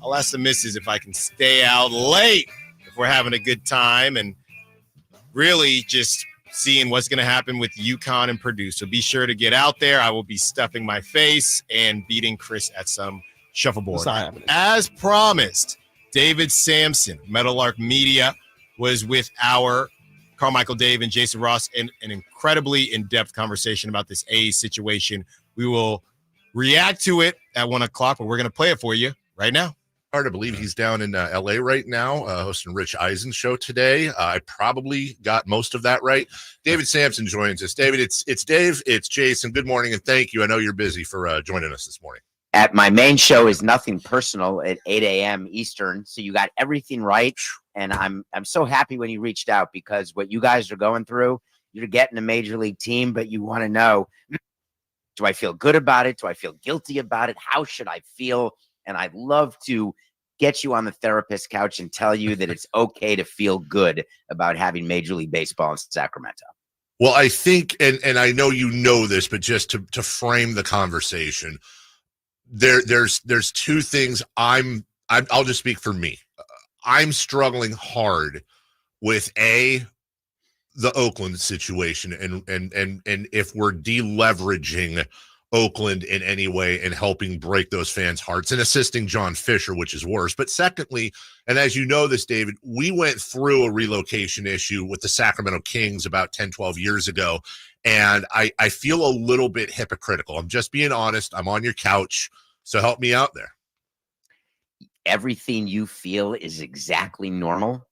I'll ask the missus if I can stay out late if we're having a good time and really just seeing what's going to happen with UConn and Purdue. So be sure to get out there. I will be stuffing my face and beating Chris at some shuffleboard. As promised, David Samson, Meadowlark Media, was with our Carmichael Dave and Jason Ross in an incredibly in-depth conversation about this A's situation. We will react to it at 1 o'clock, but we're going to play it for you right now. Hard to believe he's down in L.A. right now, hosting Rich Eisen's show today. I probably got most of that right. David Samson joins us. David, it's Dave, it's Jason. Good morning, and thank you. I know you're busy for joining us this morning. At my main show is Nothing Personal at 8 a.m. Eastern, so you got everything right. And I'm so happy when you reached out, because what you guys are going through, you're getting a major league team, but you want to know, do I feel good about it? Do I feel guilty about it? How should I feel? And I'd love to get you on the therapist couch and tell you that it's okay to feel good about having Major League Baseball in Sacramento. Well, I think, and I know you know this, but just to frame the conversation, there's two things I'll just speak for me. I'm struggling hard with the Oakland situation and if we're deleveraging Oakland in any way and helping break those fans' hearts and assisting John Fisher, which is worse. But secondly, and as you know this, David, we went through a relocation issue with the Sacramento Kings about 10, 12 years ago. And I feel a little bit hypocritical. I'm just being honest. I'm on your couch. So help me out there. Everything you feel is exactly normal.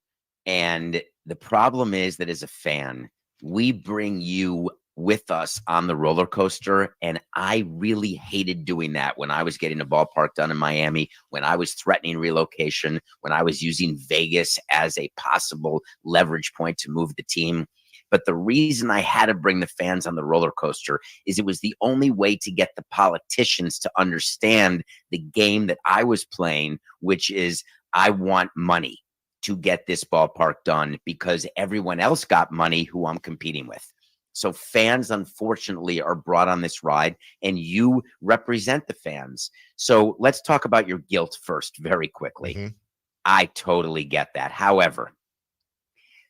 And the problem is that as a fan, we bring you with us on the roller coaster. And I really hated doing that when I was getting a ballpark done in Miami, when I was threatening relocation, when I was using Vegas as a possible leverage point to move the team. But the reason I had to bring the fans on the roller coaster is it was the only way to get the politicians to understand the game that I was playing, which is I want money to get this ballpark done because everyone else got money who I'm competing with. So fans, unfortunately, are brought on this ride, and you represent the fans. So let's talk about your guilt first very quickly. Mm-hmm. I totally get that. However,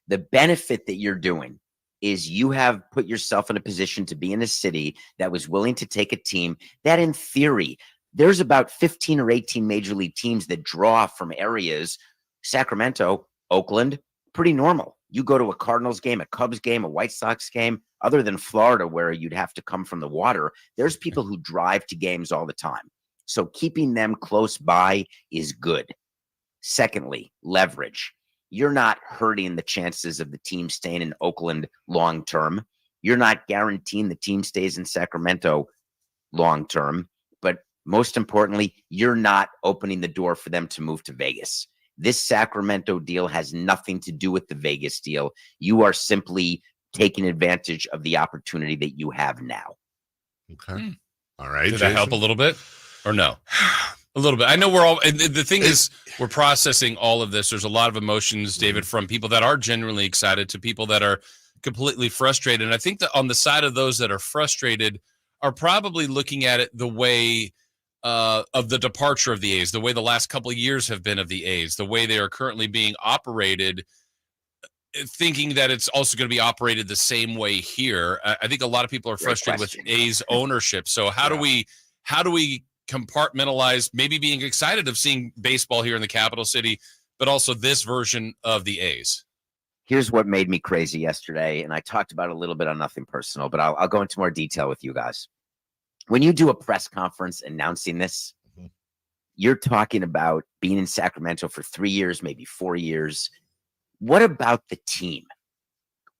the benefit that you're doing is you have put yourself in a position to be in a city that was willing to take a team that, in theory, there's about 15 or 18 major league teams that draw from areas. Sacramento, Oakland, pretty normal. You go to a Cardinals game, a Cubs game, a White Sox game, other than Florida, where you'd have to come from the water, there's people who drive to games all the time. So keeping them close by is good. Secondly, leverage. You're not hurting the chances of the team staying in Oakland long term. You're not guaranteeing the team stays in Sacramento long term. But most importantly, you're not opening the door for them to move to Vegas. This Sacramento deal has nothing to do with the Vegas deal. You are simply taking advantage of the opportunity that you have now. Okay. All right. Did that help a little bit or no? A little bit. I know we're all, and the thing is, we're processing all of this. There's a lot of emotions, David, from people that are genuinely excited to people that are completely frustrated. And I think that on the side of those that are frustrated are probably looking at it the way of the departure of the A's, the way the last couple of years have been of the A's, the way they are currently being operated. thinking that it's also going to be operated the same way here. I think a lot of people are frustrated with A's ownership. So how do we compartmentalize maybe being excited of seeing baseball here in the capital city, but also this version of the A's? Here's what made me crazy yesterday, and I talked about it a little bit on Nothing Personal, but I'll go into more detail with you guys. When you do a press conference announcing this, you're talking about being in Sacramento for 3 years, maybe 4 years. What about the team?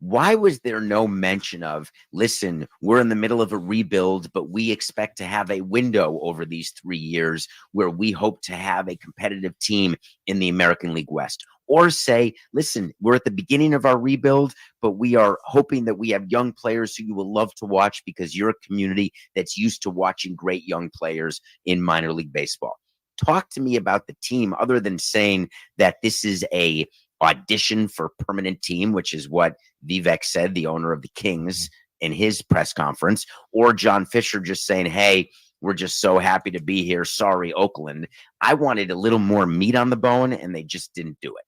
Why was there no mention of, listen, we're in the middle of a rebuild, but we expect to have a window over these 3 years where we hope to have a competitive team in the American League West? Or say, listen, we're at the beginning of our rebuild, but we are hoping that we have young players who you will love to watch because you're a community that's used to watching great young players in minor league baseball. Talk to me about the team other than saying that this is a audition for permanent team, which is what Vivek said, the owner of the Kings, in his press conference, or John Fisher just saying, hey, we're just so happy to be here. Sorry, Oakland. I wanted a little more meat on the bone, and they just didn't do it.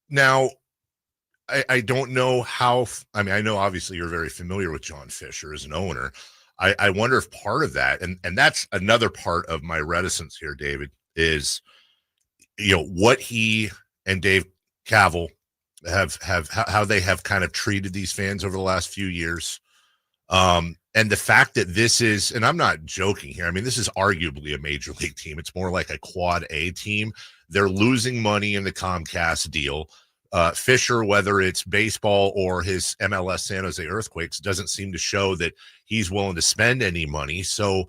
Now, I don't know how, I mean, I know obviously you're very familiar with John Fisher as an owner. I wonder if part of that, and that's another part of my reticence here, David, is, what he and Dave Cavill have how they have kind of treated these fans over the last few years. And the fact that this is, and I'm not joking here, I mean, this is arguably a major league team. It's more like a quad A team. They're losing money in the Comcast deal. Fisher, whether it's baseball or his MLS San Jose Earthquakes, doesn't seem to show that he's willing to spend any money. So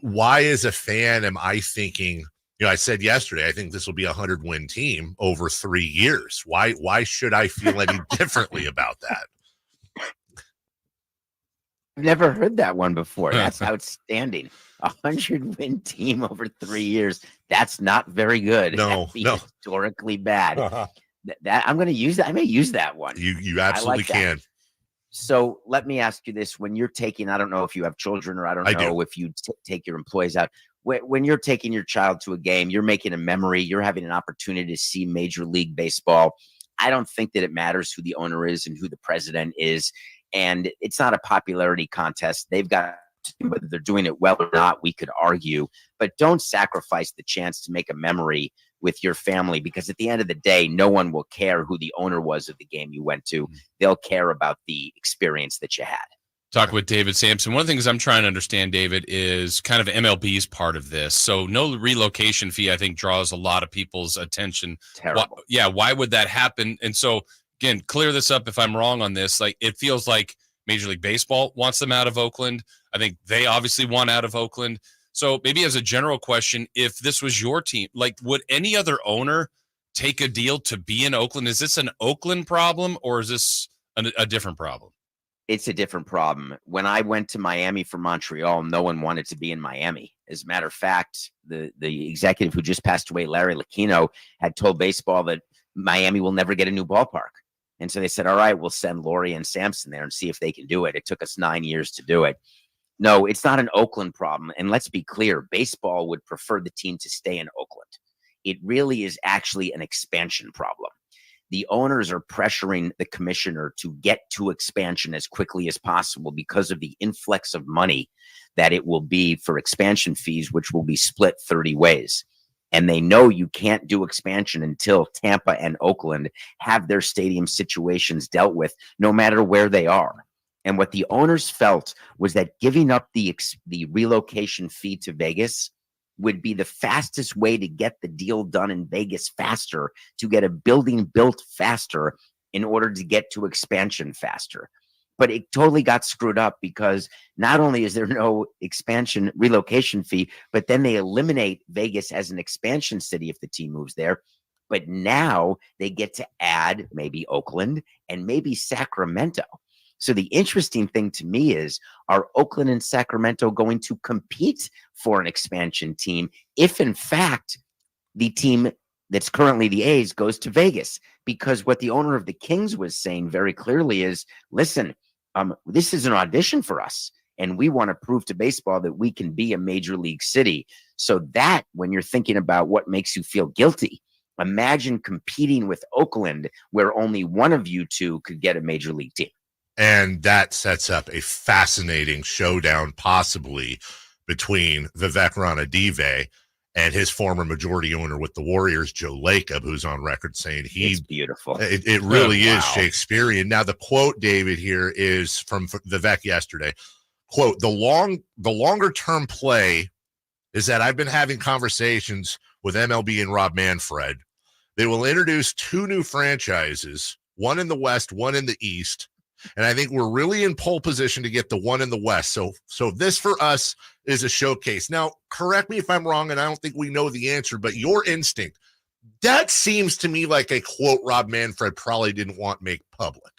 why, as a fan, am I thinking, I said yesterday, I think this will be a 100-win team over 3 years. Why should I feel any differently about that? I've never heard that one before. That's outstanding. 100-win team over 3 years. That's not very good. No. Historically bad. That I'm going to use that. I may use that one. You absolutely can. So let me ask you this: when you're taking, I don't know if you have children, or I don't know if you take your employees out. When you're taking your child to a game, you're making a memory. You're having an opportunity to see Major League Baseball. I don't think that it matters who the owner is and who the president is. And it's not a popularity contest. They've got to do whether they're doing it well or not. We could argue, but don't sacrifice the chance to make a memory with your family, because at the end of the day, no one will care who the owner was of the game you went to. They'll care about the experience that you had. Talk with David Samson. One of the things I'm trying to understand, David, is kind of MLB's part of this. So no relocation fee, I think, draws a lot of people's attention. Terrible. Why would that happen? And so, again, clear this up if I'm wrong on this. Like, it feels like Major League Baseball wants them out of Oakland. I think they obviously want out of Oakland. So maybe as a general question, if this was your team, like, would any other owner take a deal to be in Oakland? Is this an Oakland problem, or is this a different problem? It's a different problem. When I went to Miami from Montreal, no one wanted to be in Miami. As a matter of fact, the executive who just passed away, Larry Lucchino, had told baseball that Miami will never get a new ballpark. And so they said, all right, we'll send Laurie and Samson there and see if they can do it. It took us 9 years to do it. No, it's not an Oakland problem. And let's be clear, baseball would prefer the team to stay in Oakland. It really is actually an expansion problem. The owners are pressuring the commissioner to get to expansion as quickly as possible because of the influx of money that it will be for expansion fees, which will be split 30 ways. And they know you can't do expansion until Tampa and Oakland have their stadium situations dealt with, no matter where they are. And what the owners felt was that giving up the relocation fee to Vegas would be the fastest way to get the deal done in Vegas faster, to get a building built faster in order to get to expansion faster. But it totally got screwed up, because not only is there no expansion relocation fee, but then they eliminate Vegas as an expansion city if the team moves there. But now they get to add maybe Oakland and maybe Sacramento. So the interesting thing to me is, are Oakland and Sacramento going to compete for an expansion team if, in fact, the team that's currently the A's goes to Vegas? Because what the owner of the Kings was saying very clearly is, listen, this is an audition for us, and we want to prove to baseball that we can be a major league city. So that, when you're thinking about what makes you feel guilty, Imagine competing with Oakland, where only one of you two could get a major league team. And that sets up a fascinating showdown, possibly between Vivek Ranadive and his former majority owner with the Warriors, Joe Lacob, who's on record saying it's beautiful. It really is Shakespearean. Now, the quote, David, here is from Vivek yesterday. Quote, the longer term play is that I've been having conversations with MLB and Rob Manfred. They will introduce 2 new franchises, one in the West, one in the East. And I think we're really in pole position to get the one in the West. So this for us is a showcase. Now, correct me if I'm wrong, and I don't think we know the answer, but your instinct, that seems to me like a quote Rob Manfred probably didn't want make public.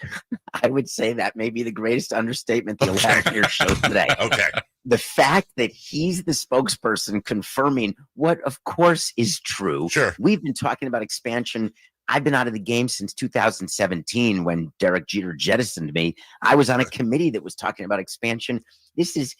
I would say that may be the greatest understatement you'll have in your show today. Okay. The fact that he's the spokesperson confirming what, of course, is true. Sure. We've been talking about expansion. I've been out of the game since 2017 when Derek Jeter jettisoned me. I was on a committee that was talking about expansion. This is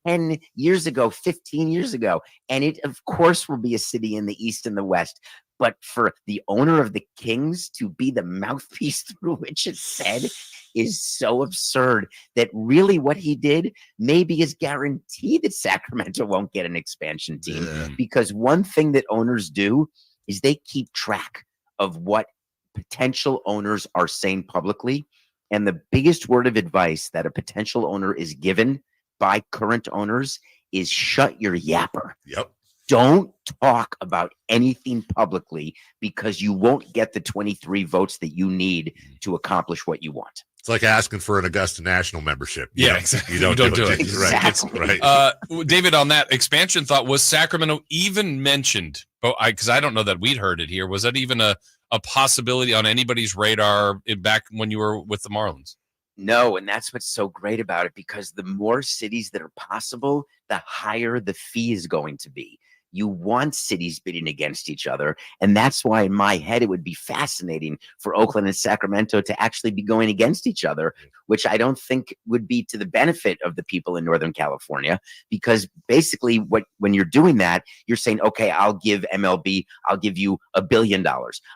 10 years ago, 15 years ago. And it, of course, will be a city in the East and the West. But for the owner of the Kings to be the mouthpiece through which it's said is so absurd that really what he did maybe is guaranteed that Sacramento won't get an expansion team. Because one thing that owners do is they keep track of what potential owners are saying publicly. And the biggest word of advice that a potential owner is given by current owners is shut your yapper. Yep. Don't talk about anything publicly because you won't get the 23 votes that you need to accomplish what you want. It's like asking for an Augusta National membership. Exactly. You don't do it. Exactly. Right. David, on that expansion thought, was Sacramento even mentioned? Because I don't know that we'd heard it here. Was that even a possibility on anybody's radar back when you were with the Marlins? No, and that's what's so great about it, because the more cities that are possible, the higher the fee is going to be. You want cities bidding against each other. And that's why in my head, it would be fascinating for Oakland and Sacramento to actually be going against each other, which I don't think would be to the benefit of the people in Northern California, because basically when you're doing that, you're saying, okay, I'll give MLB, I'll give you $1 billion.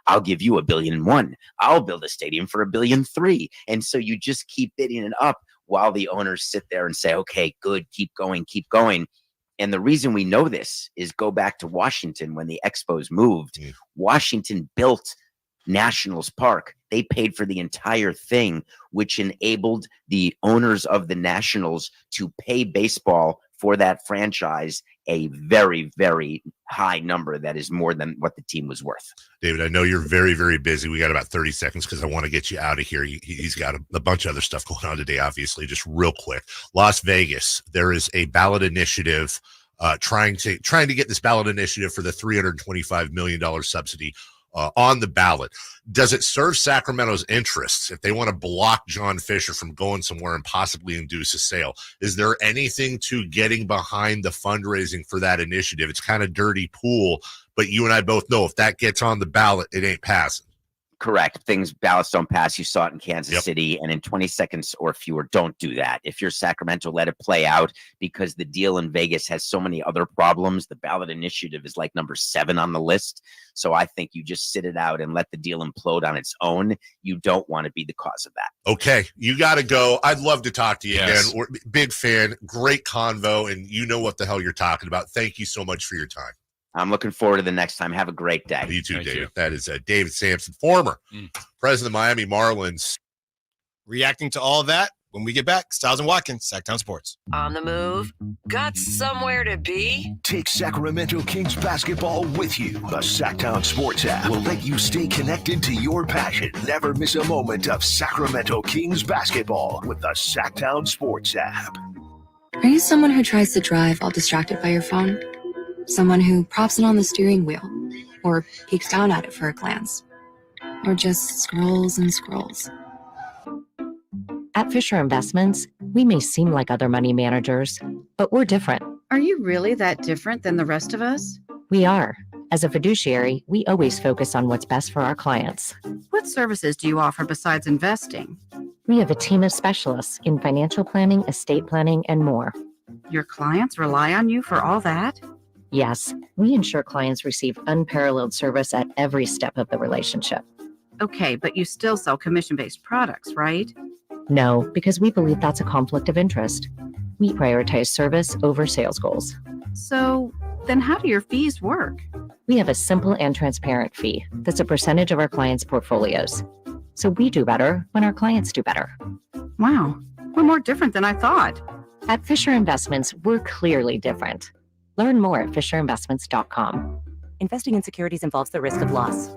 I'll give you $1.1 billion. I'll build a stadium for $1.3 billion. And so you just keep bidding it up while the owners sit there and say, okay, good, keep going, keep going. And the reason we know this is go back to Washington when the Expos moved. Washington built Nationals Park. They paid for the entire thing, which enabled the owners of the Nationals to pay baseball for that franchise a very, very high number that is more than what the team was worth. David, I know you're very, very busy. We got about 30 seconds because I want to get you out of here. He's got a bunch of other stuff going on today, obviously. Just real quick. Las Vegas, there is a ballot initiative trying to get this ballot initiative for the $325 million subsidy on the ballot. Does it serve Sacramento's interests if they want to block John Fisher from going somewhere and possibly induce a sale? Is there anything to getting behind the fundraising for that initiative? It's kind of dirty pool, but you and I both know if that gets on the ballot, it ain't passing. Correct. Ballots don't pass. You saw it in Kansas City, and in 20 seconds or fewer, don't do that. If you're Sacramento, let it play out, because the deal in Vegas has so many other problems. The ballot initiative is like number 7 on the list. So I think you just sit it out and let the deal implode on its own. You don't want to be the cause of that. Okay. You got to go. I'd love to talk to you again. We're big fan. Great convo, and you know what the hell you're talking about. Thank you so much for your time. I'm looking forward to the next time. Have a great day. You too, David. That is David Samson, former president of the Miami Marlins. Reacting to all of that when we get back. Stiles and Watkins, Sactown Sports. On the move? Got somewhere to be? Take Sacramento Kings basketball with you. The Sactown Sports app will let you stay connected to your passion. Never miss a moment of Sacramento Kings basketball with the Sactown Sports app. Are you someone who tries to drive while distracted by your phone? Someone who props it on the steering wheel, or peeks down at it for a glance, or just scrolls and scrolls? At Fisher Investments, we may seem like other money managers, but we're different. Are you really that different than the rest of us? We are. As a fiduciary, we always focus on what's best for our clients. What services do you offer besides investing? We have a team of specialists in financial planning, estate planning, and more. Your clients rely on you for all that? Yes, we ensure clients receive unparalleled service at every step of the relationship. Okay, but you still sell commission-based products, right? No, because we believe that's a conflict of interest. We prioritize service over sales goals. So then how do your fees work? We have a simple and transparent fee that's a percentage of our clients' portfolios. So we do better when our clients do better. Wow, we're more different than I thought. At Fisher Investments, we're clearly different. Learn more at fisherinvestments.com. Investing in securities involves the risk of loss.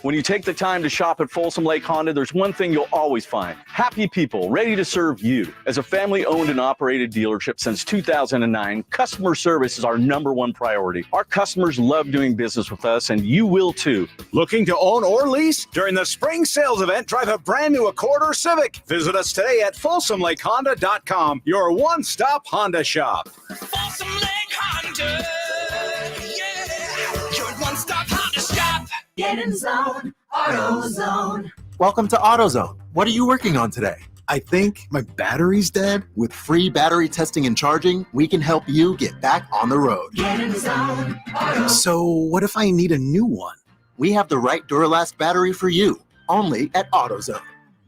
When you take the time to shop at Folsom Lake Honda, there's one thing you'll always find: happy people ready to serve you. As a family-owned and operated dealership since 2009, customer service is our #1 priority. Our customers love doing business with us, and you will too. Looking to own or lease? During the spring sales event, drive a brand new Accord or Civic. Visit us today at FolsomLakeHonda.com, your one-stop Honda shop. Folsom Lake Honda, yeah, your one-stop Honda shop. Get in zone, AutoZone. Welcome to AutoZone. What are you working on today? I think my battery's dead. With free battery testing and charging, we can help you get back on the road. Get in zone, AutoZone. So what if I need a new one? We have the right Duralast battery for you, only at AutoZone.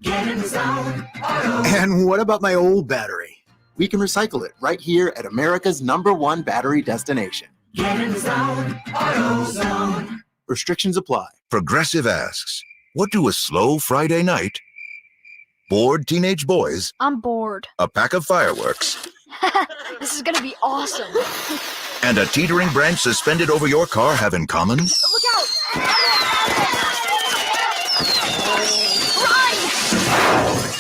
Get in zone, AutoZone. And what about my old battery? We can recycle it right here at America's #1 battery destination. Get in zone, AutoZone. Restrictions apply. Progressive asks, what do a slow Friday night, bored teenage boys, I'm bored. a pack of fireworks, This is gonna be awesome. and a teetering branch suspended over your car have in common? Look out!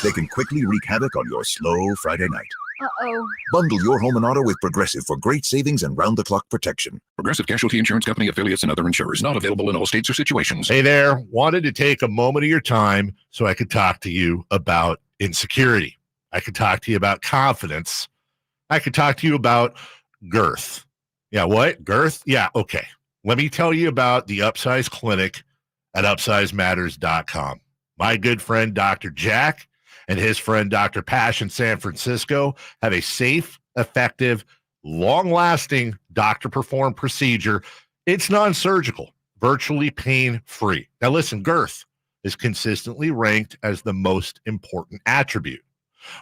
They can quickly wreak havoc on your slow Friday night. Uh-oh. Bundle your home and auto with Progressive for great savings and round-the-clock protection. Progressive Casualty Insurance Company, affiliates, and other insurers. Not available in all states or situations. Hey there. Wanted to take a moment of your time so I could talk to you about insecurity. I could talk to you about confidence. I could talk to you about girth. Yeah, what? Girth? Yeah, okay. Let me tell you about the Upsize Clinic at UpsizeMatters.com. My good friend, Dr. Jack, and his friend, Dr. Pash in San Francisco, have a safe, effective, long-lasting doctor-performed procedure. It's non-surgical, virtually pain-free. Now listen, girth is consistently ranked as the most important attribute.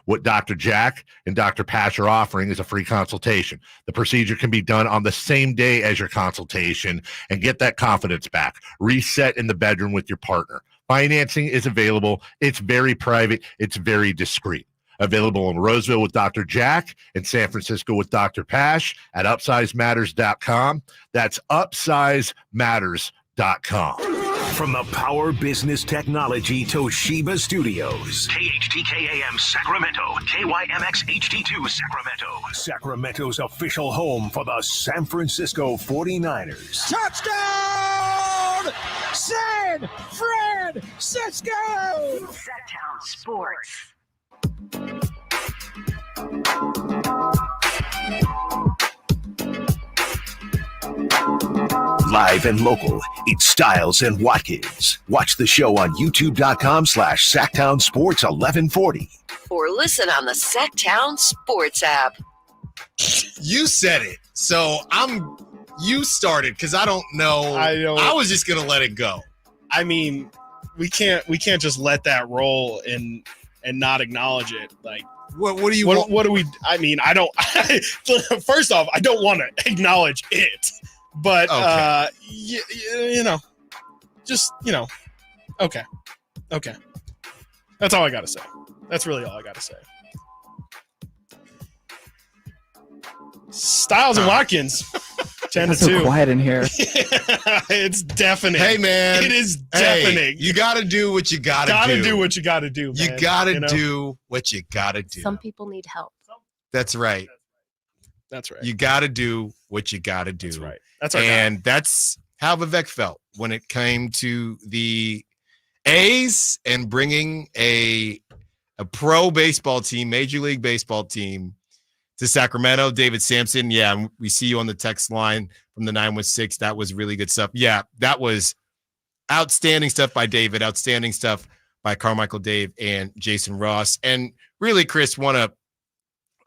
What Dr. Jack and Dr. Pash are offering is a free consultation. The procedure can be done on the same day as your consultation and get that confidence back. Reset in the bedroom with your partner. Financing is available. It's very private. It's very discreet. Available in Roseville with Dr. Jack and San Francisco with Dr. Pash at UpsizeMatters.com. That's UpsizeMatters.com. From the Power Business Technology Toshiba Studios. KHTKAM Sacramento. KYMX HD2 Sacramento. Sacramento's official home for the San Francisco 49ers. Touchdown! San Francisco! Sactown Sports. Live and local, it's Stiles and Watkins. Watch the show on youtube.com/Sactown Sports 1140. Or listen on the Sactown Sports app. You said it. So you started because I don't know. I was just gonna let it go. I mean, we can't just let that roll and not acknowledge it. Like, what do you what do we? I mean, I don't. First off, I don't want to acknowledge it, but okay. Okay. That's all I gotta say. That's really all I gotta say. Stiles and Watkins, 10-2. It's so quiet in here. It's deafening. Hey, man. It is deafening. Hey, you got to do what you got to do. Got to do what you got to do, man. You got to do what you got to do. Some people need help. That's right. That's right. You got to do what you got to do. That's right. That's our And guy. that's how Vivek felt when it came to the A's and bringing a pro baseball team, Major League Baseball team, to Sacramento. David Samson, yeah, we see you on the text line from the 916. That was really good stuff. Yeah, that was outstanding stuff by David, outstanding stuff by Carmichael Dave and Jason Ross. And really, Chris, want to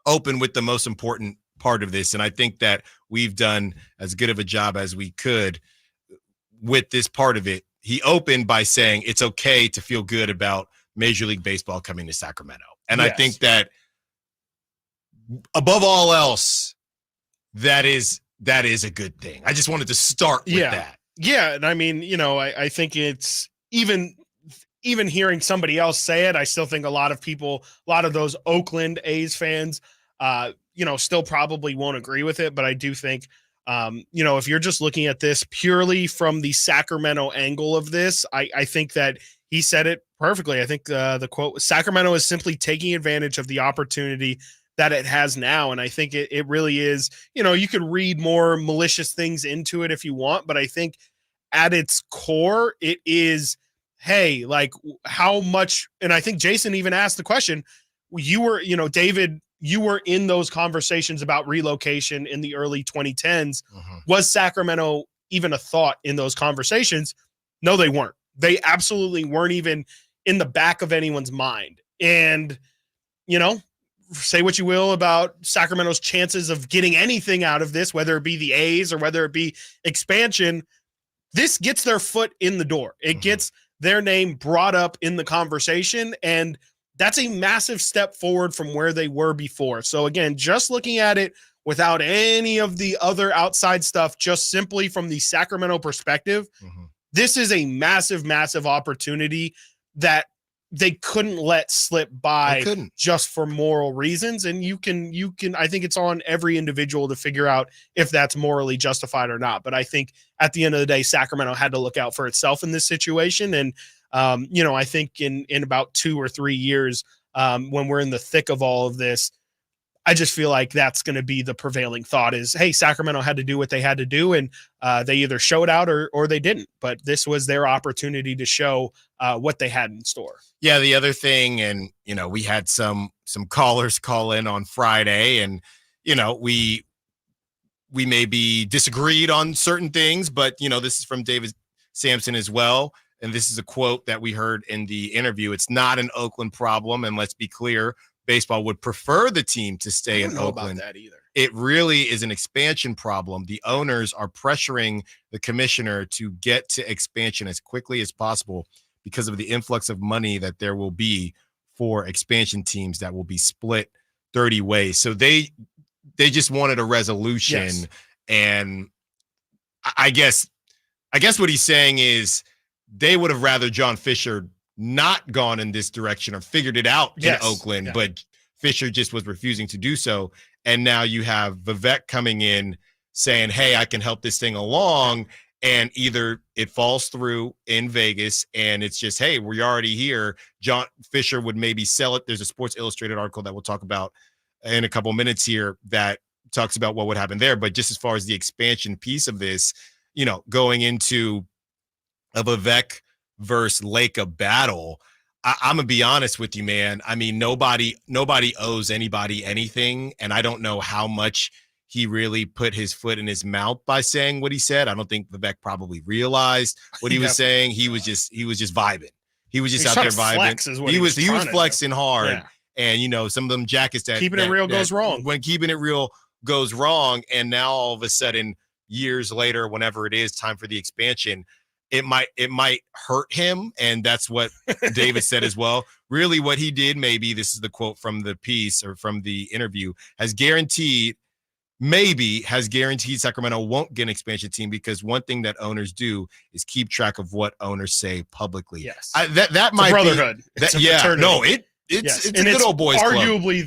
open with the most important part of this, and I think that we've done as good of a job as we could with this part of it. He opened by saying it's okay to feel good about Major League Baseball coming to Sacramento. And I think that above all else, that is a good thing. I just wanted to start with that. Yeah. And I mean, I think it's even hearing somebody else say it, I still think a lot of those Oakland A's fans, still probably won't agree with it. But I do think, if you're just looking at this purely from the Sacramento angle of this, I think that he said it perfectly. I think the quote, Sacramento is simply taking advantage of the opportunity that it has now. And I think it really is, you could read more malicious things into it if you want, but I think at its core, it is, hey, like how much, and I think Jason even asked the question, you were, David, you were in those conversations about relocation in the early 2010s. Was Sacramento even a thought in those conversations? No, they weren't. They absolutely weren't even in the back of anyone's mind. And, say what you will about Sacramento's chances of getting anything out of this, whether it be the A's or whether it be expansion, this gets their foot in the door. It gets their name brought up in the conversation, and that's a massive step forward from where they were before. So again, just looking at it without any of the other outside stuff, just simply from the Sacramento perspective, this is a massive, massive opportunity that they couldn't let slip by just for moral reasons. And you can, I think it's on every individual to figure out if that's morally justified or not. But I think at the end of the day, Sacramento had to look out for itself in this situation. And, I think in about 2 or 3 years, when we're in the thick of all of this, I just feel like that's going to be the prevailing thought is, hey, Sacramento had to do what they had to do. And they either showed out or they didn't, but this was their opportunity to show what they had in store. Yeah. The other thing, and, we had some callers call in on Friday, and, we maybe disagreed on certain things, but, this is from David Samson as well. And this is a quote that we heard in the interview. It's not an Oakland problem. And let's be clear, baseball would prefer the team to stay in Oakland. About that either. It really is an expansion problem. The owners are pressuring the commissioner to get to expansion as quickly as possible because of the influx of money that there will be for expansion teams that will be split 30 ways. So they just wanted a resolution. Yes. And I guess what he's saying is they would have rather John Fisher not gone in this direction or figured it out in Oakland, but Fisher just was refusing to do so. And now you have Vivek coming in saying, hey, I can help this thing along. And either it falls through in Vegas and it's just, hey, we're already here. John Fisher would maybe sell it. There's a Sports Illustrated article that we'll talk about in a couple minutes here that talks about what would happen there. But just as far as the expansion piece of this, going into a Vivek versus Laker battle, I'm gonna be honest with you, man. I mean, nobody owes anybody anything, and I don't know how much he really put his foot in his mouth by saying what he said. I don't think Vivek probably realized what he was saying. He was just vibing. He was just out there vibing. He was flexing hard, and some of them jackets that keeping it real goes wrong. When keeping it real goes wrong, and now all of a sudden, years later, whenever it is time for the expansion, it might hurt him. And that's what David said as well. Really what he did, maybe this is the quote from the piece or from the interview, has guaranteed Sacramento won't get an expansion team because one thing that owners do is keep track of what owners say publicly. Yes. That might brotherhood. Be it's a good old boys club. Arguably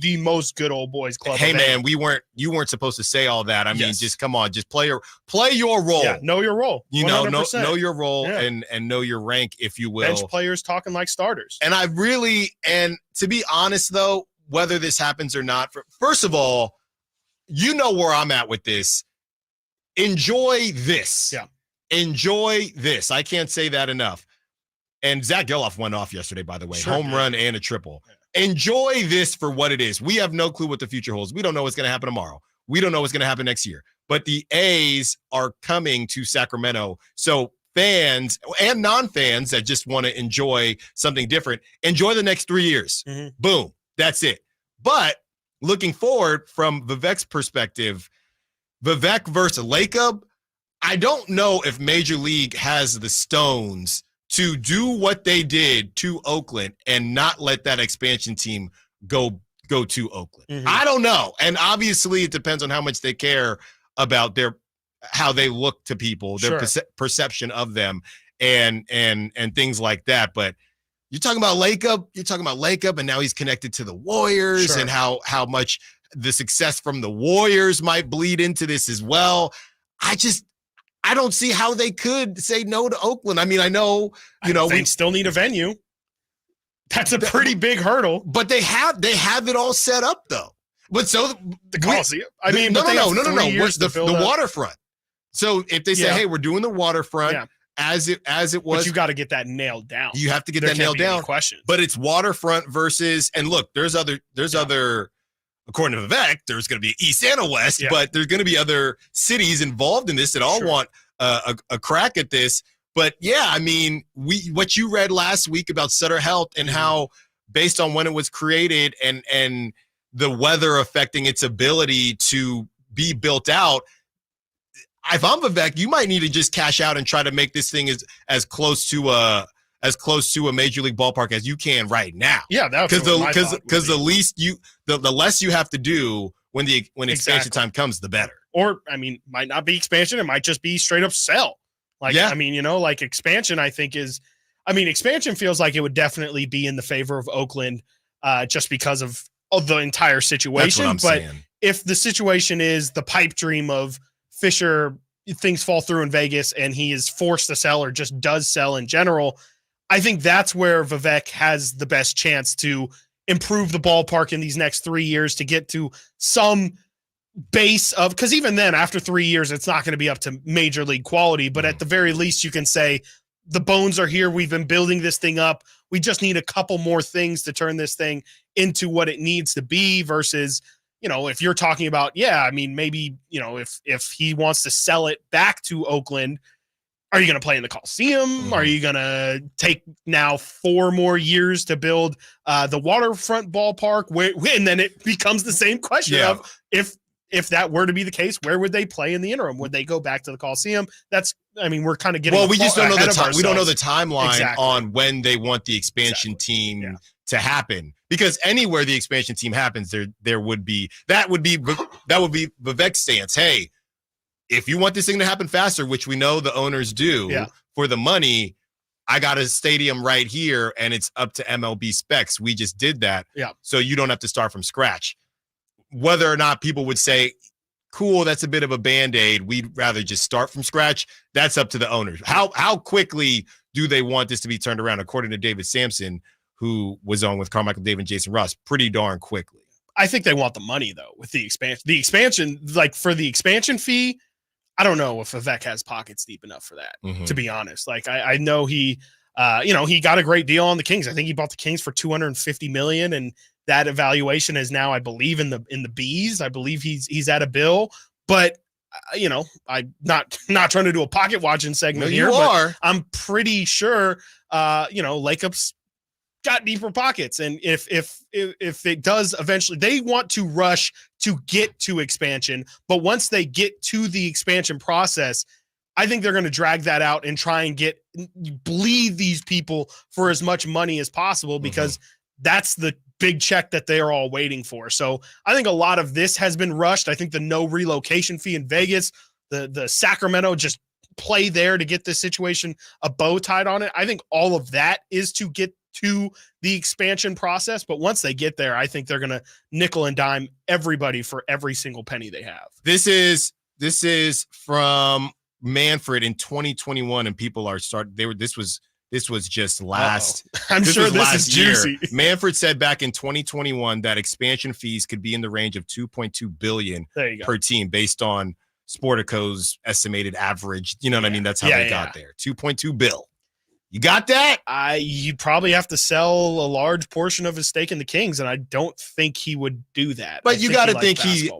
the most good old boys club. Hey man, you weren't supposed to say all that. I mean, just come on, just play your role. Yeah, know your role. 100%. Know your role and know your rank, if you will. Bench players talking like starters. And to be honest though, whether this happens or not, first of all, where I'm at with this. Enjoy this. Yeah. Enjoy this. I can't say that enough. And Zach Geloff went off yesterday, by the way. Home run and a triple. Yeah. Enjoy this for what it is. We have no clue what the future holds. We don't know what's going to happen tomorrow. We don't know what's going to happen next year. But the A's are coming to Sacramento. So fans and non-fans that just want to enjoy something different, enjoy the next 3 years. Mm-hmm. Boom. That's it. But looking forward from Vivek's perspective, Vivek versus Lacob, I don't know if Major League has the stones to do what they did to Oakland and not let that expansion team go to Oakland. Mm-hmm. I don't know. And obviously it depends on how much they care about how they look to people, their perception of them and things like that. But you're talking about Lacob, and now he's connected to the Warriors and how much the success from the Warriors might bleed into this as well. I don't see how they could say no to Oakland. I mean, I know, we still need a venue. That's a pretty big hurdle. But they have it all set up though. But so the Coliseum. I mean, no. The waterfront. So if they say, hey, we're doing the waterfront as it was, but you got to get that nailed down. You have to get that nailed down. But it's waterfront versus, and look, there's other. According to Vivek, there's going to be East and a West, but there's going to be other cities involved in this that all want a crack at this. But yeah, I mean, what you read last week about Sutter Health and how, based on when it was created and the weather affecting its ability to be built out, if I'm Vivek, you might need to just cash out and try to make this thing as close to a major league ballpark as you can right now. Yeah, because the less you have to do when expansion time comes, the better. Or I mean, might not be expansion; it might just be straight up sell. I mean, expansion. Expansion feels like it would definitely be in the favor of Oakland, just because of the entire situation. That's what I'm saying. If the situation is the pipe dream of Fisher, things fall through in Vegas, and he is forced to sell or just does sell in general, I think that's where Vivek has the best chance to improve the ballpark in these next 3 years to get to some base of, because even then, after 3 years, it's not going to be up to major league quality, but at the very least, you can say the bones are here. We've been building this thing up. We just need a couple more things to turn this thing into what it needs to be versus, if you're talking about, maybe, if he wants to sell it back to Oakland, are you going to play in the Coliseum? Mm-hmm. Are you going to take now 4 more years to build the waterfront ballpark? And then it becomes the same question of if that were to be the case, where would they play in the interim? Would they go back to the Coliseum? We're kind of getting. Well, we just don't know the time. We don't know the timeline on when they want the expansion team to happen. Because anywhere the expansion team happens, there would be Vivek's stance. Hey, if you want this thing to happen faster, which we know the owners do for the money, I got a stadium right here and it's up to MLB specs. We just did that. Yeah. So you don't have to start from scratch. Whether or not people would say, cool, that's a bit of a Band-Aid, we'd rather just start from scratch, that's up to the owners. How quickly do they want this to be turned around? According to David Samson, who was on with Carmichael Dave and Jason Ross, pretty darn quickly. I think they want the money, though, with the expansion. The expansion, for the expansion fee, I don't know if Vivek has pockets deep enough for that, to be honest. I know he got a great deal on the Kings. I think he bought the Kings for $250 million, and that evaluation is now, I believe, in the B's. I believe he's at a bill, but I'm not trying to do a pocket watching segment here. You are. But I'm pretty sure, Lacob's got deeper pockets, and if it does eventually, they want to rush to get to expansion, but once they get to the expansion process, I think they're going to drag that out and try and bleed these people for as much money as possible, because that's the big check that they are all waiting for. So I think a lot of this has been rushed. I think the no relocation fee in Vegas, the Sacramento just play there to get this situation a bow tied on it. I think all of that is to get to the expansion process. But once they get there, I think they're going to nickel and dime everybody for every single penny they have. This is from Manfred in 2021, and people are this was just last. I'm sure this is juicy. Manfred said back in 2021 that expansion fees could be in the range of $2.2 billion per team based on Sportico's estimated average. You know what I mean? That's how they got there. $2.2 billion. You got that? You'd probably have to sell a large portion of his stake in the Kings, and I don't think he would do that. But you got to think he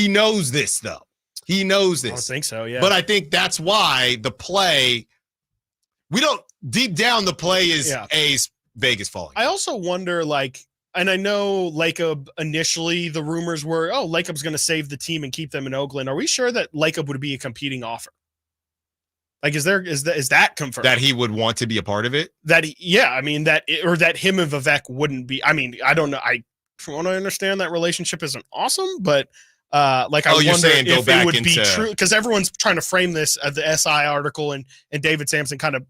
knows this, though. He knows this. I don't think so, yeah. But I think that's why the play, deep down the play is Vegas falling. I also wonder, and I know Lacob initially the rumors were, oh, Lacob's going to save the team and keep them in Oakland. Are we sure that Lacob would be a competing offer? Like, is that confirmed? That he would want to be a part of it? That him and Vivek wouldn't be. I mean, I don't know. From what I understand, that relationship isn't awesome, but I wonder if it would be true, because everyone's trying to frame this as the SI article, and David Samson kind of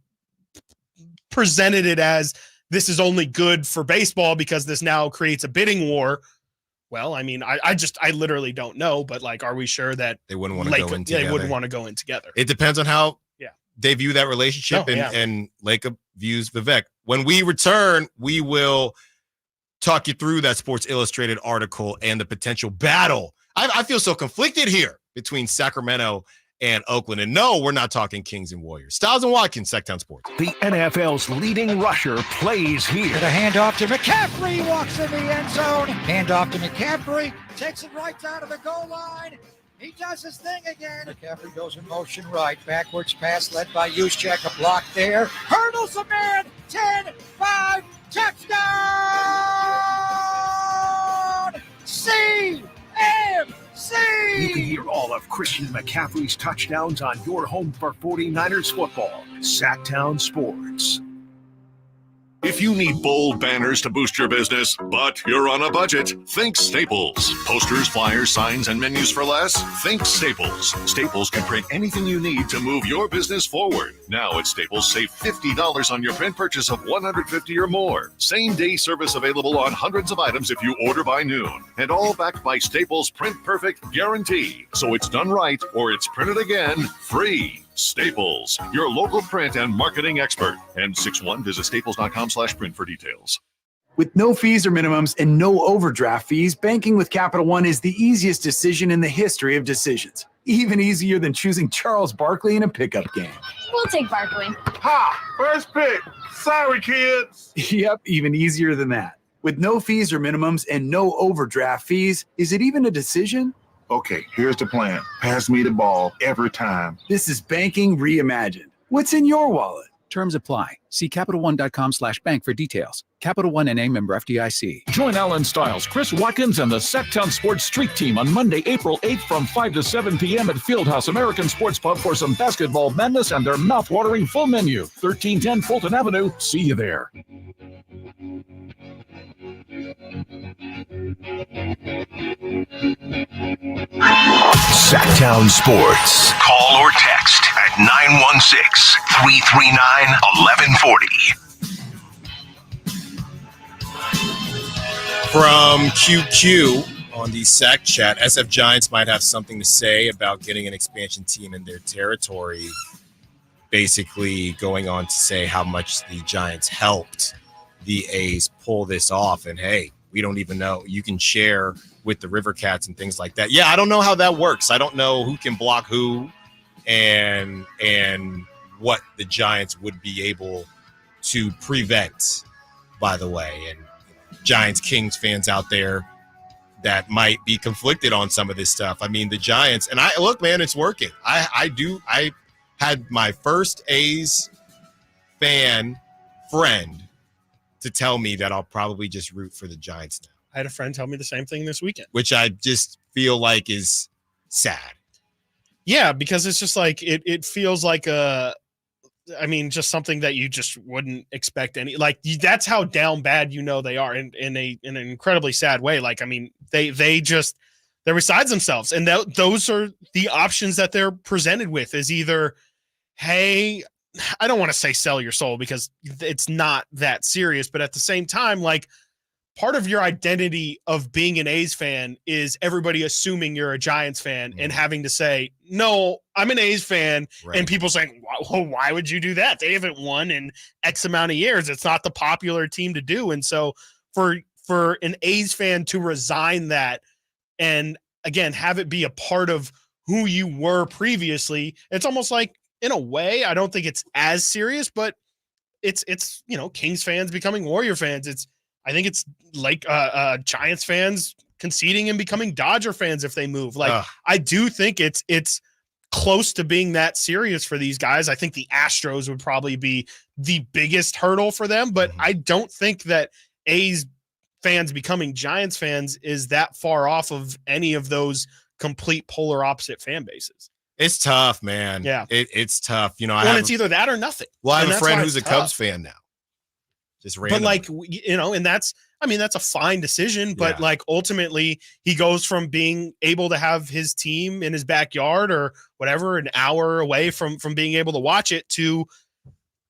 presented it as this is only good for baseball because this now creates a bidding war. Well, I mean, I literally don't know, but like, are we sure that they wouldn't want to go in together? They wouldn't want to go in together. It depends on how they view that relationship, and Lacob views Vivek. When we return, we will talk you through that Sports Illustrated article and the potential battle. I feel so conflicted here between Sacramento and Oakland. And no, we're not talking Kings and Warriors. Stiles and Watkins, Sactown Sports. The NFL's leading rusher plays here. The handoff to McCaffrey, walks in the end zone. Handoff to McCaffrey, takes it right down to the goal line. He does his thing again. McCaffrey goes in motion right. Backwards pass led by Juszczyk. A block there. Hurdles a man. 10-5. Touchdown! CMC! You can hear all of Christian McCaffrey's touchdowns on your home for 49ers football. Sactown Sports. If you need bold banners to boost your business, but you're on a budget, think Staples. Posters, flyers, signs, and menus for less? Think Staples. Staples can print anything you need to move your business forward. Now at Staples, save $50 on your print purchase of $150 or more. Same-day service available on hundreds of items if you order by noon. And all backed by Staples' Print Perfect guarantee. So it's done right or it's printed again free. Staples, your local print and marketing expert. N61, visit staples.com/print for details. With no fees or minimums and no overdraft fees, banking with Capital One is the easiest decision in the history of decisions. Even easier than choosing Charles Barkley in a pickup game. We'll take Barkley. Ha! First pick. Sorry, kids. Yep, even easier than that. With no fees or minimums and no overdraft fees, is it even a decision? Okay, here's the plan. Pass me the ball every time. This is banking reimagined. What's in your wallet? Terms apply. See CapitalOne.com/bank for details. Capital One NA, member FDIC. Join Alan Stiles, Chris Watkins, and the Sactown Sports Street Team on Monday, April 8th from 5 to 7 p.m. at Fieldhouse American Sports Pub for some basketball madness and their mouth-watering full menu. 1310 Fulton Avenue. See you there. Sactown Sports. Call or text at 916-339-1140. From QQ on the Sac Chat, SF Giants might have something to say about getting an expansion team in their territory. Basically going on to say how much the Giants helped the A's pull this off. And hey, we don't even know. You can share with the River Cats and things like that. Yeah, I don't know how that works. I don't know who can block who and what the Giants would be able to prevent, by the way. And Giants Kings fans out there that might be conflicted on some of this stuff. I mean, the Giants, and look, man, it's working. I had my first A's fan friend to tell me that I'll probably just root for the Giants now. I had a friend tell me the same thing this weekend, which I just feel like is sad. Yeah, because it's just like it feels like just something that you just wouldn't expect that's how down bad they are in an incredibly sad way. Like, I mean, they're besides themselves, and those are the options that they're presented with is either, hey, I don't want to say sell your soul because it's not that serious, but at the same time, like, part of your identity of being an A's fan is everybody assuming you're a Giants fan and having to say, no, I'm an A's fan. Right. And people saying, well, why would you do that? They haven't won in X amount of years. It's not the popular team to do. And so for an A's fan to resign that and, again, have it be a part of who you were previously, it's almost like, in a way, I don't think it's as serious, but it's Kings fans becoming Warrior fans. I think it's like Giants fans conceding and becoming Dodger fans if they move. Like, I do think it's close to being that serious for these guys. I think the Astros would probably be the biggest hurdle for them, but I don't think that A's fans becoming Giants fans is that far off of any of those complete polar opposite fan bases. It's tough, man. Yeah. It's tough. You know, it's either that or nothing. Well, I have And a that's friend why who's a it's Cubs tough. fan now. Just But randomly. like, you know, and that's a fine decision, but like ultimately he goes from being able to have his team in his backyard or whatever, an hour away from being able to watch it, to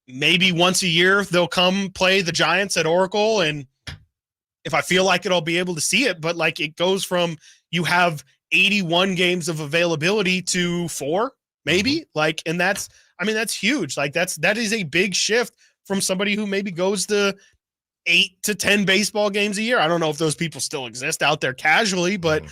maybe once a year they'll come play the Giants at Oracle. And if I feel like it, I'll be able to see it. But like, it goes from, you have 81 games of availability to 4, maybe like, and that's huge. Like that is a big shift from somebody who maybe goes to 8 to 10 baseball games a year. I don't know if those people still exist out there casually, but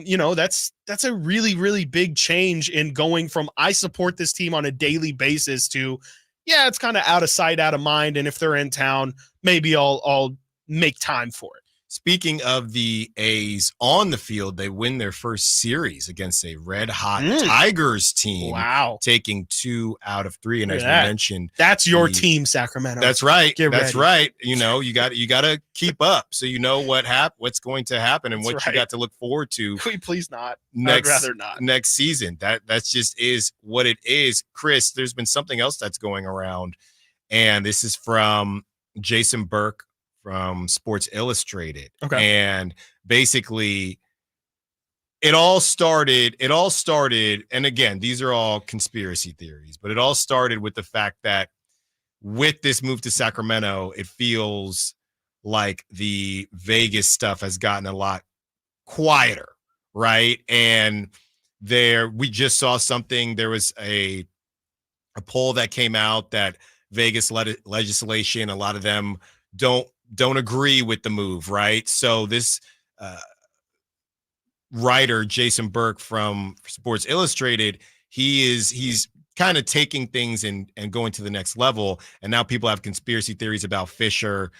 you know, that's a really, really big change in going from, I support this team on a daily basis, to, yeah, it's kind of out of sight, out of mind. And if they're in town, maybe I'll make time for it. Speaking of the A's on the field, they win their first series against a red-hot Tigers team. Wow. Taking 2 out of 3. And as we that. mentioned, That's your team, Sacramento. That's right. Get That's ready. right. You know, you got to keep up, so you know what's going to happen and That's what right. you got to look forward to. Can we please not? I'd rather not. Next season. That's just is what it is. Chris, there's been something else that's going around, and this is from Jason Burke from Sports Illustrated. Okay. And basically it all started, and again, these are all conspiracy theories, but it all started with the fact that with this move to Sacramento, it feels like the Vegas stuff has gotten a lot quieter, right? And we just saw something. There was a poll that came out that Vegas legislation, a lot of them don't agree with the move, right? So this writer, Jason Burke from Sports Illustrated, he's kind of taking things and going to the next level. And now people have conspiracy theories about Fisher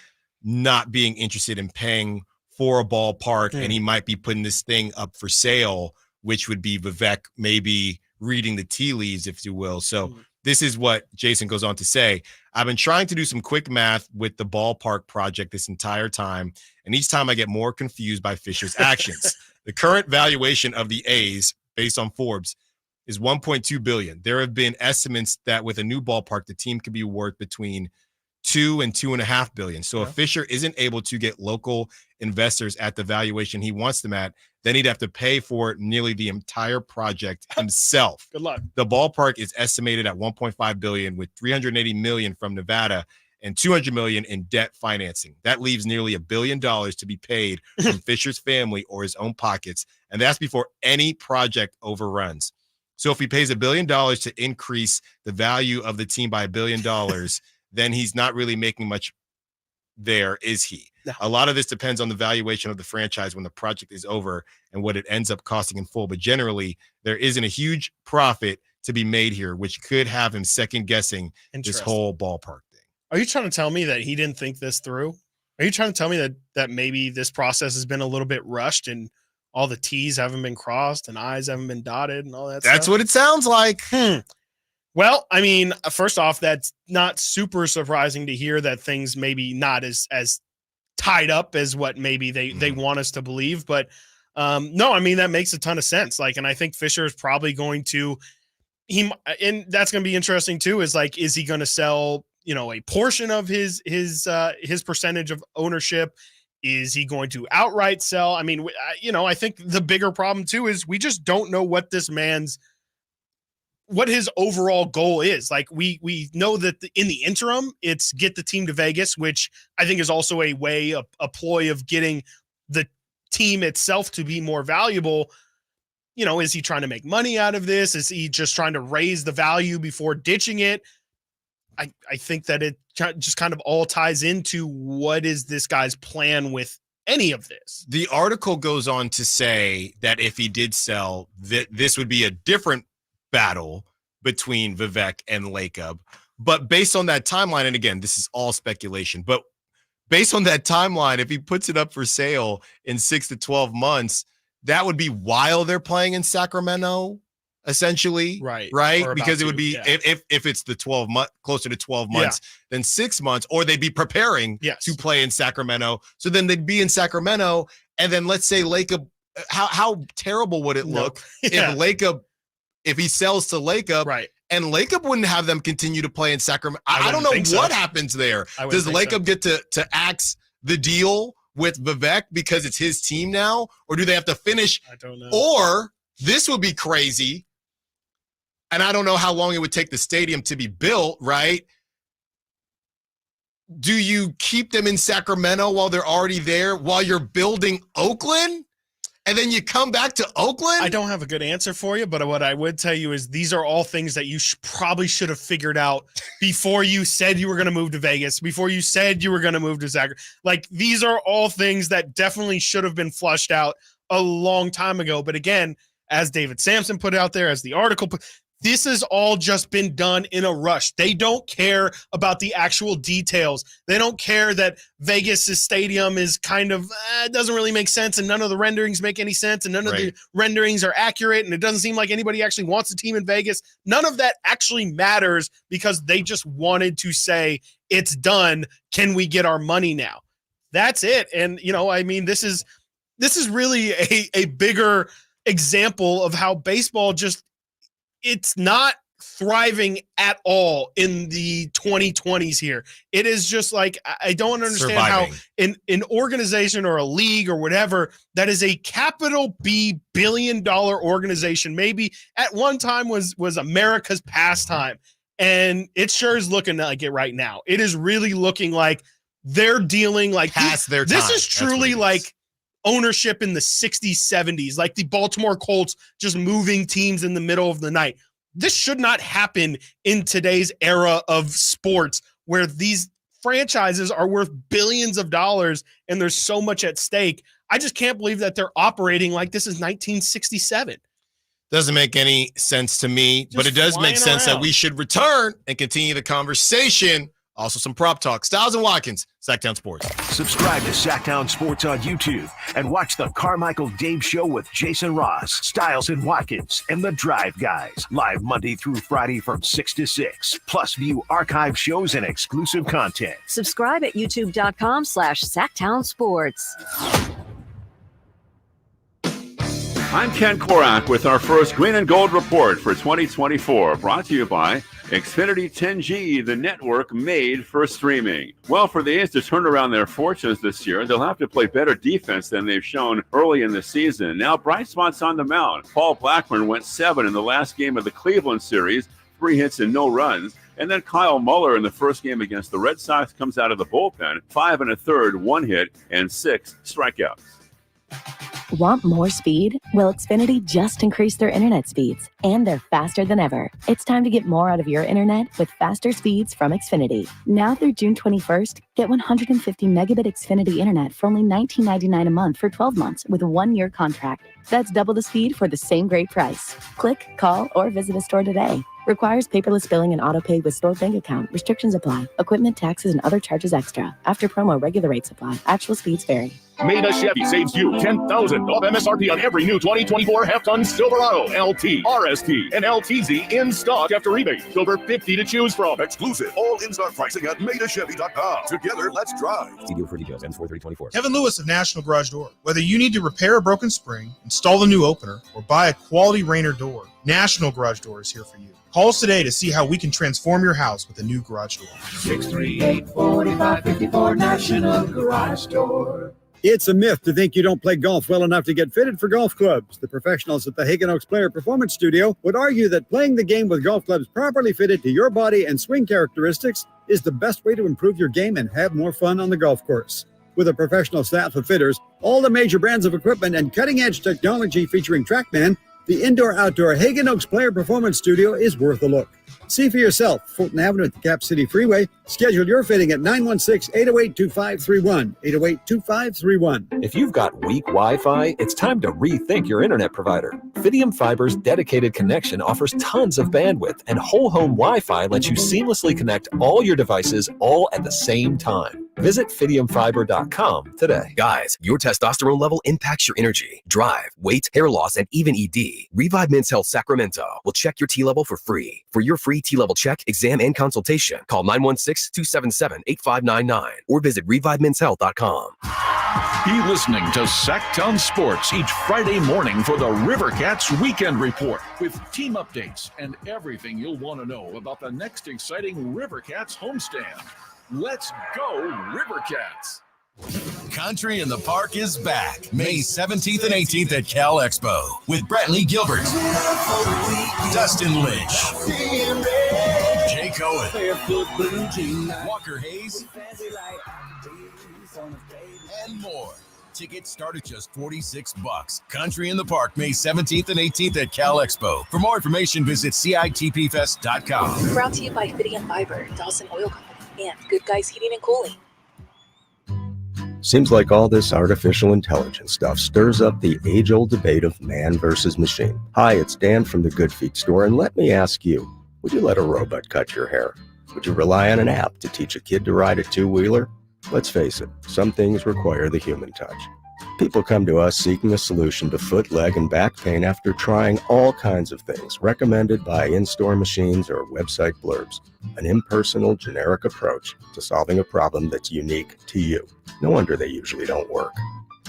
not being interested in paying for a ballpark, and he might be putting this thing up for sale, which would be Vivek maybe reading the tea leaves, if you will. So this is what Jason goes on to say. I've been trying to do some quick math with the ballpark project this entire time, and each time I get more confused by Fisher's actions. The current valuation of the A's, based on Forbes, is $1.2 billion. There have been estimates that with a new ballpark, the team could be worth between $2 and $2.5 billion. So if Fisher isn't able to get local investors at the valuation he wants them at, then he'd have to pay for nearly the entire project himself. Good luck. The ballpark is estimated at $1.5 billion, with $380 million from Nevada and $200 million in debt financing. That leaves nearly $1 billion to be paid from Fisher's family or his own pockets, and that's before any project overruns. So if he pays $1 billion to increase the value of the team by $1 billion, then he's not really making much there, is he? No. A lot of this depends on the valuation of the franchise when the project is over and what it ends up costing in full. But generally, there isn't a huge profit to be made here, which could have him second guessing this whole ballpark thing. Are you trying to tell me that he didn't think this through? Are you trying to tell me that maybe this process has been a little bit rushed and all the T's haven't been crossed and I's haven't been dotted and all that stuff? That's what it sounds like. Well, I mean, first off, that's not super surprising to hear that things maybe not as tied up as what maybe they want us to believe. But no, I mean, that makes a ton of sense. Like, and I think Fisher is probably going to, and that's going to be interesting too, is like, is he going to sell, you know, a portion of his percentage of ownership? Is he going to outright sell? I mean, you know, I think the bigger problem too is we just don't know what what his overall goal is. Like we know that in the interim, it's get the team to Vegas, which I think is also a way, a ploy of getting the team itself to be more valuable. You know, is he trying to make money out of this? Is he just trying to raise the value before ditching it? I think that it just kind of all ties into what is this guy's plan with any of this. The article goes on to say that if he did sell, that this would be a different battle between Vivek and Lacob. But based on that timeline, and again, this is all speculation, but based on that timeline, if he puts it up for sale in 6 to 12 months, that would be while they're playing in Sacramento. essentially, right? Because it would be if it's the 12 month, closer to 12 months than 6 months, or they'd be preparing to play in Sacramento. So then they'd be in Sacramento, and then let's say Lacob. How terrible would it look if Lacob, if he sells to Lacob, and Lacob wouldn't have them continue to play in Sacramento? I don't know what happens there. Does Lacob get to axe the deal with Vivek because it's his team now, or do they have to finish? I don't know. Or this would be crazy, and I don't know how long it would take the stadium to be built, right? Do you keep them in Sacramento while they're already there, while you're building Oakland? And then you come back to Oakland? I don't have a good answer for you, but what I would tell you is these are all things that you probably should have figured out before you said you were going to move to Vegas, before you said you were going to move to Sacramento. Like, these are all things that definitely should have been flushed out a long time ago. But again, as David Samson put out there, as the article put, this has all just been done in a rush. They don't care about the actual details. They don't care that Vegas' stadium is kind of, it doesn't really make sense, and none of the renderings make any sense, and none of the renderings are accurate, and it doesn't seem like anybody actually wants a team in Vegas. None of that actually matters because they just wanted to say, it's done. Can we get our money now? That's it. And, I mean, this is really a bigger example of how baseball just, it's not thriving at all in the 2020s here. It is just like, I don't understand how an organization or a league or whatever that is a capital B billion-dollar organization, maybe at one time was America's pastime, and it sure is looking like it right now. It is really looking like they're dealing like past their time. This is truly like ownership in the 60s, 70s, like the Baltimore Colts just moving teams in the middle of the night. This should not happen in today's era of sports where these franchises are worth billions of dollars and there's so much at stake. I just can't believe that they're operating like this is 1967. Doesn't make any sense to me, but it does make sense that we should return and continue the conversation. Also, some prop talk. Stiles and Watkins, Sactown Sports. Subscribe to Sactown Sports on YouTube and watch the Carmichael Dave Show with Jason Ross, Stiles and Watkins, and the Drive Guys. Live Monday through Friday from 6 to 6. Plus, view archive shows and exclusive content. Subscribe at youtube.com/Sactown Sports. I'm Ken Korak with our first Green and Gold report for 2024, brought to you by Xfinity 10G, the network made for streaming. Well, for the A's to turn around their fortunes this year, they'll have to play better defense than they've shown early in the season. Now, bright spots on the mound. Paul Blackburn went 7 in the last game of the Cleveland series, 3 hits and no runs. And then Kyle Muller in the first game against the Red Sox comes out of the bullpen, 5 1/3, 1 hit, and 6 strikeouts. Want more speed? Well, Xfinity just increased their internet speeds, and they're faster than ever. It's time to get more out of your internet with faster speeds from Xfinity. Now through June 21st, get 150 megabit Xfinity internet for only $19.99 a month for 12 months with a 1-year contract. That's double the speed for the same great price. Click, call, or visit a store today. Requires paperless billing and auto-pay with stored bank account. Restrictions apply. Equipment, taxes, and other charges extra. After promo, regular rates apply. Actual speeds vary. Maida Chevy saves you $10,000 off MSRP on every new 2024 half-ton Silverado, LT, RST, and LTZ in stock after rebate. Over 50 to choose from. Exclusive all in-stock pricing at MaidaChevy.com. Together, let's drive. See deal for details. Ends 4/30/24. Kevin Lewis of National Garage Door. Whether you need to repair a broken spring, install a new opener, or buy a quality Rainer door, National Garage Door is here for you. Call us today to see how we can transform your house with a new garage door. 638-4554 National Garage Door. It's a myth to think you don't play golf well enough to get fitted for golf clubs. The professionals at the Hagen Oaks Player Performance Studio would argue that playing the game with golf clubs properly fitted to your body and swing characteristics is the best way to improve your game and have more fun on the golf course. With a professional staff of fitters, all the major brands of equipment, and cutting-edge technology featuring TrackMan, the indoor-outdoor Hagen Oaks Player Performance Studio is worth a look. See for yourself. Fulton Avenue at the Cap City Freeway. Schedule your fitting at 916-808-2531. 808-2531. If you've got weak Wi-Fi, it's time to rethink your internet provider. Fidium Fiber's dedicated connection offers tons of bandwidth, and whole home Wi-Fi lets you seamlessly connect all your devices all at the same time. Visit fidiumfiber.com today. Guys, your testosterone level impacts your energy, drive, weight, hair loss, and even ED. Revive Men's Health Sacramento will check your T level for free. For your free T level check, exam, and consultation, call 916-277-8599 or visit revivemenshealth.com. Be listening to Sactown Sports each Friday morning for the Rivercats Weekend Report with team updates and everything you'll want to know about the next exciting Rivercats homestand. Let's go, Rivercats! Country in the Park is back May 17th and 18th at Cal Expo with Brantley Gilbert, Dustin Lynch, Jay Cohen, Walker Hayes, and more. Tickets start at just $46. Country in the Park, May 17th and 18th at Cal Expo. For more information, visit CITPFest.com. Brought to you by Fidium Fiber, Dawson Oil Company, and Good Guys Heating and Cooling. Seems like all this artificial intelligence stuff stirs up the age-old debate of man versus machine. Hi, it's Dan from the Good Feet store, and let me ask you, would you let a robot cut your hair? Would you rely on an app to teach a kid to ride a two-wheeler? Let's face it, some things require the human touch. People come to us seeking a solution to foot, leg, and back pain after trying all kinds of things recommended by in-store machines or website blurbs. An impersonal, generic approach to solving a problem that's unique to you. No wonder they usually don't work.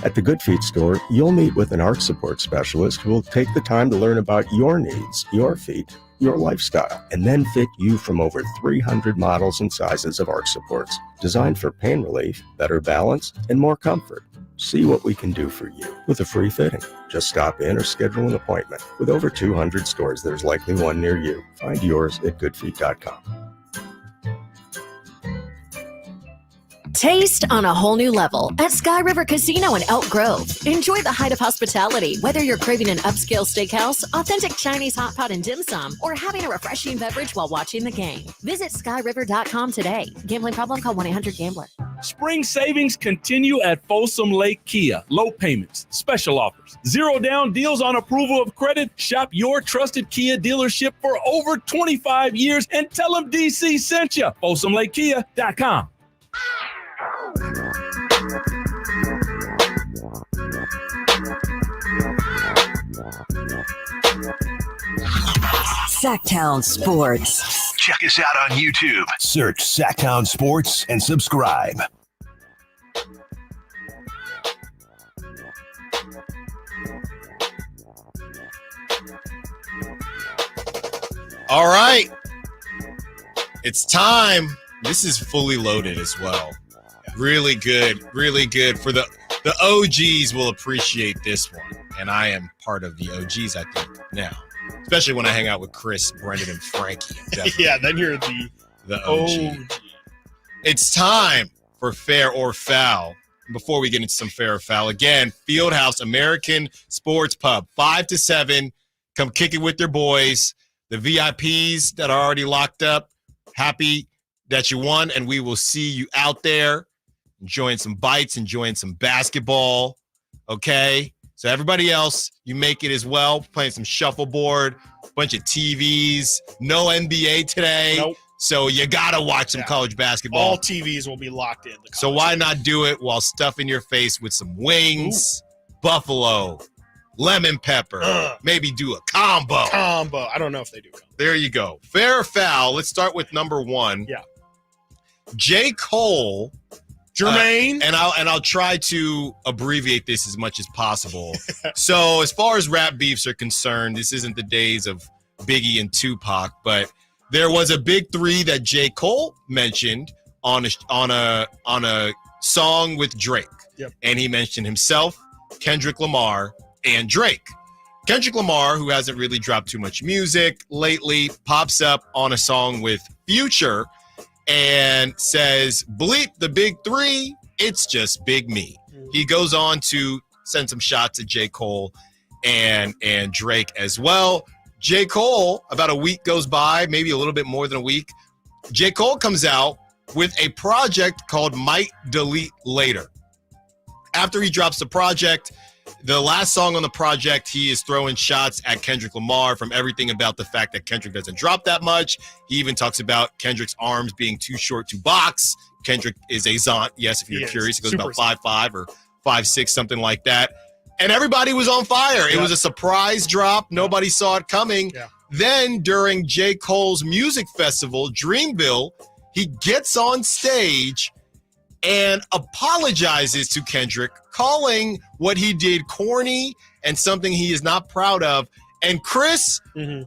At the Good Feet store, you'll meet with an arch support specialist who will take the time to learn about your needs, your feet, your lifestyle, and then fit you from over 300 models and sizes of arch supports, designed for pain relief, better balance, and more comfort. See what we can do for you with a free fitting. Just stop in or schedule an appointment. With over 200 stores, there's likely one near you. Find yours at goodfeet.com. Taste on a whole new level at Sky River Casino in Elk Grove. Enjoy the height of hospitality, whether you're craving an upscale steakhouse, authentic Chinese hot pot and dim sum, or having a refreshing beverage while watching the game. Visit skyriver.com today. Gambling problem? Call 1-800-GAMBLER. Spring savings continue at Folsom Lake Kia. Low payments, special offers, zero down deals on approval of credit. Shop your trusted Kia dealership for over 25 years and tell them DC sent you. FolsomLakeKia.com. Sactown Sports. Check us out on YouTube. Search Sactown Sports and subscribe. All right. It's time. This is fully loaded as well. Really good. Really good. For the OGs will appreciate this one. And I am part of the OGs, I think, now. Especially when I hang out with Chris, Brendan, and Frankie. Yeah, then you're the OG. It's time for Fair or Foul. Before we get into some Fair or Foul, again, Fieldhouse American Sports Pub, 5 to 7. Come kick it with your boys. The VIPs that are already locked up, happy that you won, and we will see you out there enjoying some bites, enjoying some basketball, okay? So everybody else, you make it as well, playing some shuffleboard, bunch of TVs, no NBA today. Nope. So you got to watch some college basketball. All TVs will be locked in. So why not do it while stuffing your face with some wings, buffalo, lemon pepper, maybe do a combo. I don't know if they do. There you go. Fair or foul. Let's start with number one. Yeah. J. Cole. Jermaine. And I'll try to abbreviate this as much as possible. So as far as rap beefs are concerned, this isn't the days of Biggie and Tupac, but there was a big three that J. Cole mentioned on a song with Drake. Yep. And he mentioned himself, Kendrick Lamar, and Drake. Kendrick Lamar, who hasn't really dropped too much music lately, pops up on a song with Future and says, bleep the big three, it's just Big Me. He goes on to send some shots at J. Cole and Drake as well. J. Cole, about a week goes by, maybe a little bit more than a week. J. Cole comes out with a project called Might Delete Later. After he drops the project, The last song on the project, he is throwing shots at Kendrick Lamar from everything about the fact that Kendrick doesn't drop that much. He even talks about Kendrick's arms being too short to box. Kendrick is a Zont. Yes, if you're curious, he goes about 5'5" or 5'6", something like that. And everybody was on fire. It was a surprise drop. Nobody saw it coming. Yeah. Then during J. Cole's music festival, Dreamville, he gets on stage and apologizes to Kendrick, calling what he did corny and something he is not proud of. And Chris,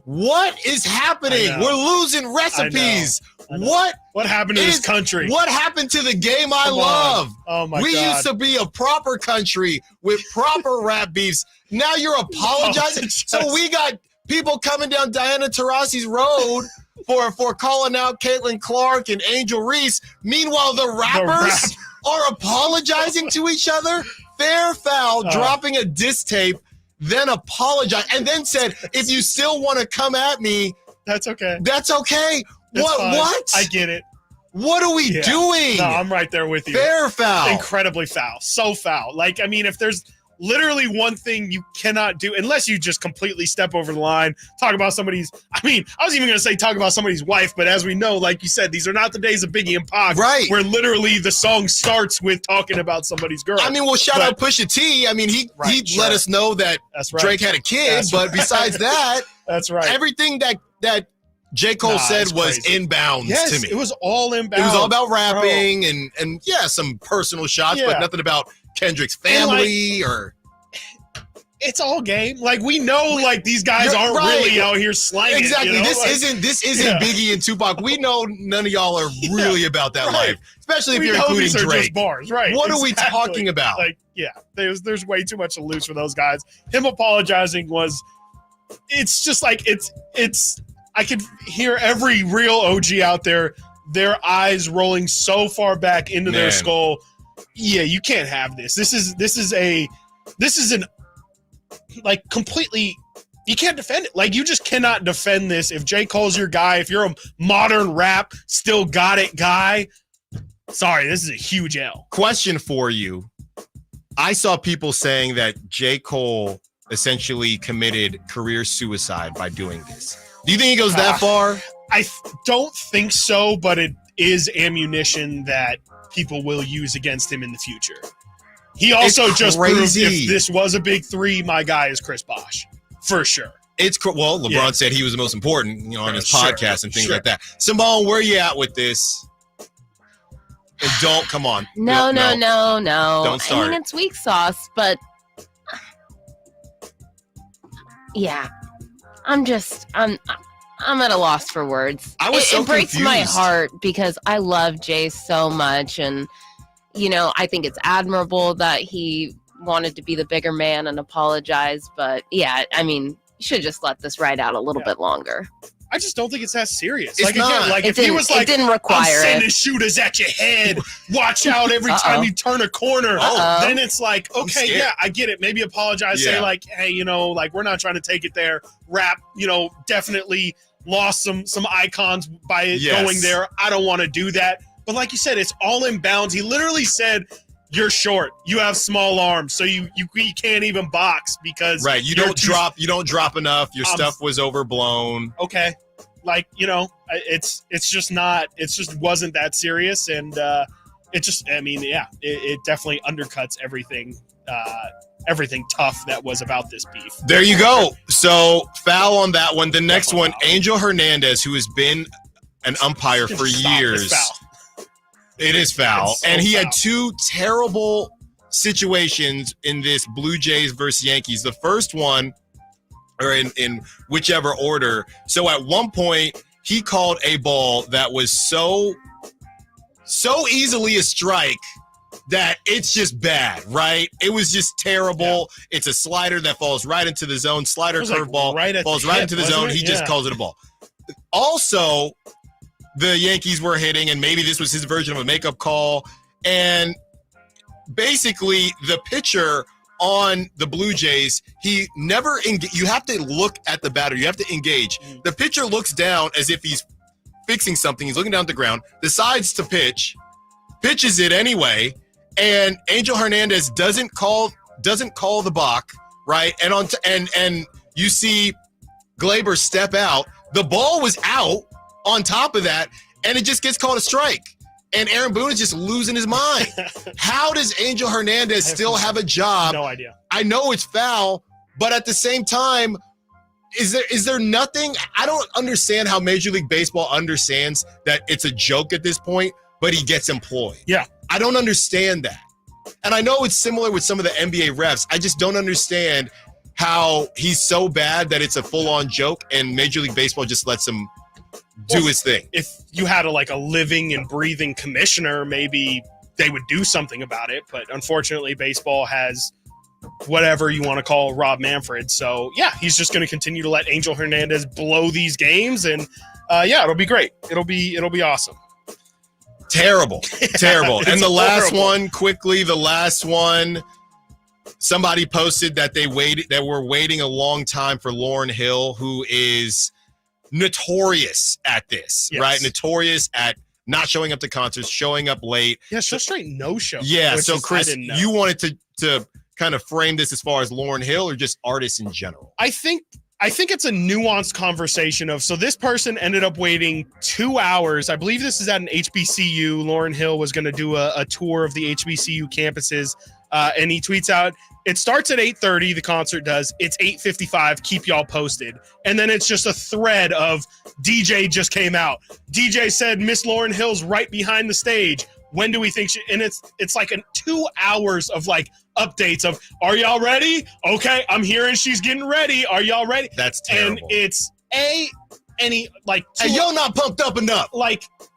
what is happening? We're losing recipes. What happened to this country? What happened to the game I love? Oh my God. We used to be a proper country with proper rap beefs. Now you're apologizing. So we got people coming down Diana Taurasi's road for calling out Caitlan Clark and Angel Reese. Meanwhile, the rappers are apologizing to each other. Fair foul, dropping a diss tape, then apologize, and then said, if you still want to come at me, that's okay. That's okay. What? I get it. What are we doing? No, I'm right there with you. Fair foul. Incredibly foul. So foul. Like, I mean, if there's literally one thing you cannot do, unless you just completely step over the line, talk about somebody's, I mean, I was even going to say talk about somebody's wife, but as we know, like you said, these are not the days of Biggie and Pac, right? Where literally the song starts with talking about somebody's girl. I mean, well, shout out Pusha T. I mean, he let us know that Drake had a kid, but besides that, everything that J. Cole said was inbounds to me. It was all inbounds. It was all about rapping and some personal shots, but nothing about Kendrick's family or. It's all game. Like, we know, like, these guys aren't really out here slanging. Exactly. You know? This isn't Biggie and Tupac. We know none of y'all are really about that life, especially if you're including these are Drake. Just bars, right? What are we talking about? Like, there's way too much to lose for those guys. Him apologizing was, it's just like it's. I could hear every real OG out there, their eyes rolling so far back into their skull. Yeah, you can't have this. This is an like completely, you can't defend it. Like, you just cannot defend this. If J. Cole's your guy, if you're a modern rap, still got it guy, sorry, this is a huge L. Question for you. I saw people saying that J. Cole essentially committed career suicide by doing this. Do you think he goes that far? I don't think so, but it is ammunition that people will use against him in the future. He also just proved if this was a big three, my guy is Chris Bosh, for sure. LeBron said he was the most important, on his podcast and things like that. Simone, where you at with this? And don't come on. No. Don't start. I mean, it's weak sauce, but yeah, I'm at a loss for words. It breaks my heart because I love Jay so much, and I think it's admirable that he wanted to be the bigger man and apologize. But yeah, I mean, you should just let this ride out a little bit longer. I just don't think it's that serious. It's not. Again, if he was like, it didn't require I'm sending shooters at your head, watch out every time you turn a corner, then it's like, okay, yeah, I get it. Maybe apologize, say like, hey, like, we're not trying to take it there. Rap, definitely lost some icons by going there. I don't want to do that. But like you said, it's all in bounds. He literally said, you're short. You have small arms, so you can't even box because you don't drop enough. Your stuff was overblown. Okay, like it's just wasn't that serious, and it definitely undercuts everything tough that was about this beef. There you go. So foul on that one. The next one, Angel Hernandez, who has been an umpire for years. It is foul. And he had two terrible situations in this Blue Jays versus Yankees. The first one, or in whichever order. So at one point, he called a ball that was so easily a strike that it's just bad, right? It was just terrible. Yeah. It's a slider that falls right into the zone. Slider curveball falls right into the zone. He just calls it a ball. Also, the Yankees were hitting, and maybe this was his version of a makeup call. And basically, the pitcher on the Blue Jays, he never you have to look at the batter. You have to engage. The pitcher looks down as if he's fixing something. He's looking down at the ground, decides to pitches it anyway, and Angel Hernandez doesn't call doesn't call the balk, right? And you see Glaber step out. The ball was out on top of that, and it just gets called a strike. And Aaron Boone is just losing his mind. How does Angel Hernandez still have a job? No idea. I know it's foul, but at the same time, is there nothing? I don't understand how Major League Baseball understands that it's a joke at this point, but he gets employed. Yeah. I don't understand that. And I know it's similar with some of the NBA refs. I just don't understand how he's so bad that it's a full-on joke and Major League Baseball just lets him do his thing. If you had a living and breathing commissioner, maybe they would do something about it. But unfortunately, baseball has whatever you want to call Rob Manfred. So, yeah, he's just going to continue to let Angel Hernandez blow these games. And, it'll be great. It'll be awesome. Terrible. And the last one, somebody posted that they were waiting a long time for Lauryn Hill, who is notorious at this, right? Notorious at not showing up to concerts, showing up late. Yeah, so straight no-show. Yeah, so Chris, you wanted to kind of frame this as far as Lauryn Hill or just artists in general? I think it's a nuanced conversation of, so this person ended up waiting 2 hours. I believe this is at an HBCU. Lauryn Hill was going to do a tour of the HBCU campuses. And he tweets out, it starts at 8:30, the concert does. It's 8:55, keep y'all posted. And then it's just a thread of DJ just came out. DJ said Miss Lauryn Hill's right behind the stage. When do we think she, and it's like 2 hours of updates of, are y'all ready? Okay, I'm hearing she's getting ready. Are y'all ready? That's terrible. And it's hey, y'all not pumped up enough.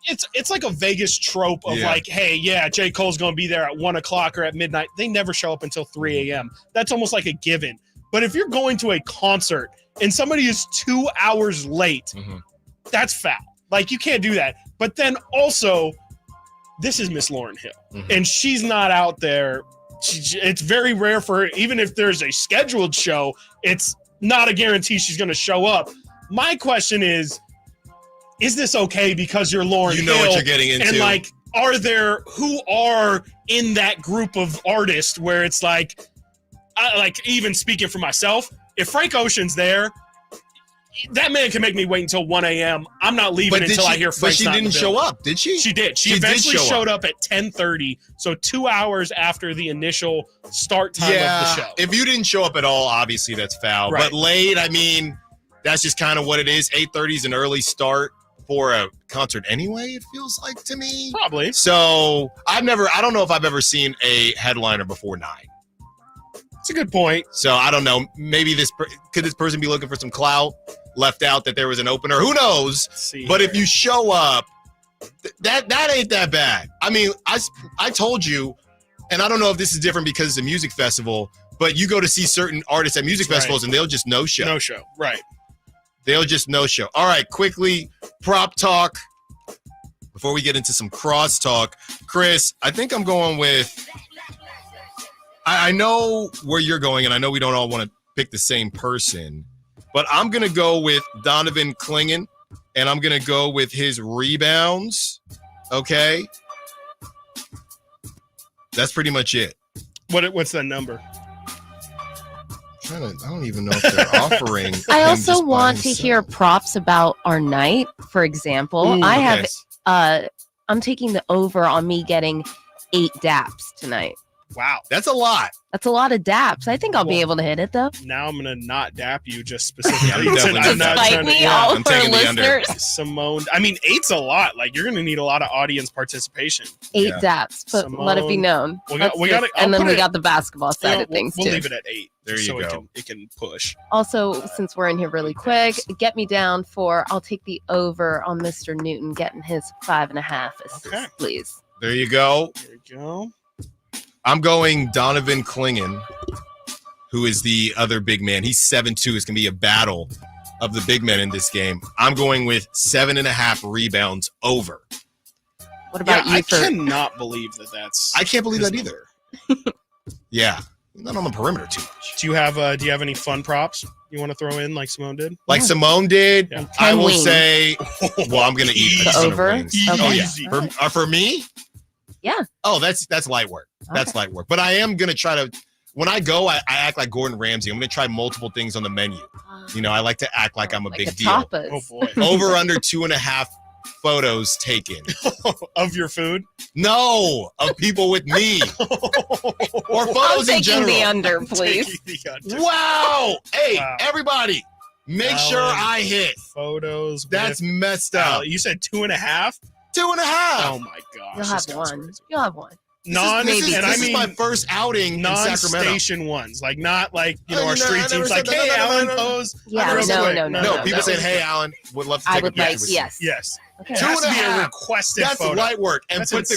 It's like a Vegas trope of hey, yeah, J. Cole's going to be there at 1 o'clock or at midnight. They never show up until 3 a.m. That's almost like a given. But if you're going to a concert and somebody is 2 hours late, that's foul. You can't do that. But then also, this is Miss Lauryn Hill, and she's not out there. It's very rare for her. Even if there's a scheduled show, it's not a guarantee she's going to show up. My question is this okay because you're Lauryn Hill? You know what you're getting into. And who are in that group of artists where it's even speaking for myself, if Frank Ocean's there, that man can make me wait until 1 a.m. I'm not leaving until I hear Frank's But she didn't show up, did she? She did. She eventually showed up at 10:30, so 2 hours after the initial start time of the show. If you didn't show up at all, obviously that's foul. Right. But late, that's just kind of what it is. 8:30 is an early start for a concert anyway, it feels like to me. Probably. So I don't know if I've ever seen a headliner before 9. That's a good point. So I don't know. Maybe could this person be looking for some clout? Left out that there was an opener. Who knows? But if you show up, that ain't that bad. I told you, and I don't know if this is different because it's a music festival, but you go to see certain artists at music festivals and they'll just no-show. No-show, right. They'll just no-show. All right, quickly, prop talk. Before we get into some cross talk, Chris, I think I'm going with, I know where you're going, and I know we don't all want to pick the same person, but I'm going to go with Donovan Clingan, and I'm going to go with his rebounds, okay? That's pretty much it. What's that number? I don't even know if they're offering. I also want to hear props about our night, for example. I'm taking the over on me getting 8 daps tonight. Wow. That's a lot. That's a lot of daps. I think I'll be able to hit it, though. Now I'm going to not dap you just specifically. I'm taking the under. Simone. 8's a lot. You're going to need a lot of audience participation. 8 daps, but Simone, let it be known. We got the basketball side of things, we'll too. We'll leave it at 8. There you go. It can push. Also, since we're in here really quick, get me down I'll take the over on Mr. Newton getting his 5.5 assists, please. There you go. There you go. I'm going Donovan Clingan, who is the other big man. He's 7'2". It's going to be a battle of the big men in this game. I'm going with 7.5 rebounds over. What about you? I cannot believe that's. I can't believe that either. Yeah, not on the perimeter too much. Do you have any fun props you want to throw in like Simone did? Simone did. Yeah. I will say. Well, I'm going to eat the over. Okay. Oh yeah, for me. Yeah. Oh, that's light work. That's light work. But I am going to try to when I go, I act like Gordon Ramsay. I'm going to try multiple things on the menu. I like to act like I'm a big deal. Tapas. Oh boy. Over under 2.5 photos taken. Of your food? No, of people with me. Or photos in general. The under, please. The under. Wow. Hey, everybody, make sure I hit. Photos. That's messed up. You said 2.5? 2.5. Oh my gosh. You'll have one. You'll have one. This is my first outing in Sacramento. Non-station ones, like not like our street teams. Like, hey, Alan, pose. Yeah, no. People saying, hey, Alan, would love to take a picture with you. Yes. Okay. It has to be a requested That's photo. light work. And put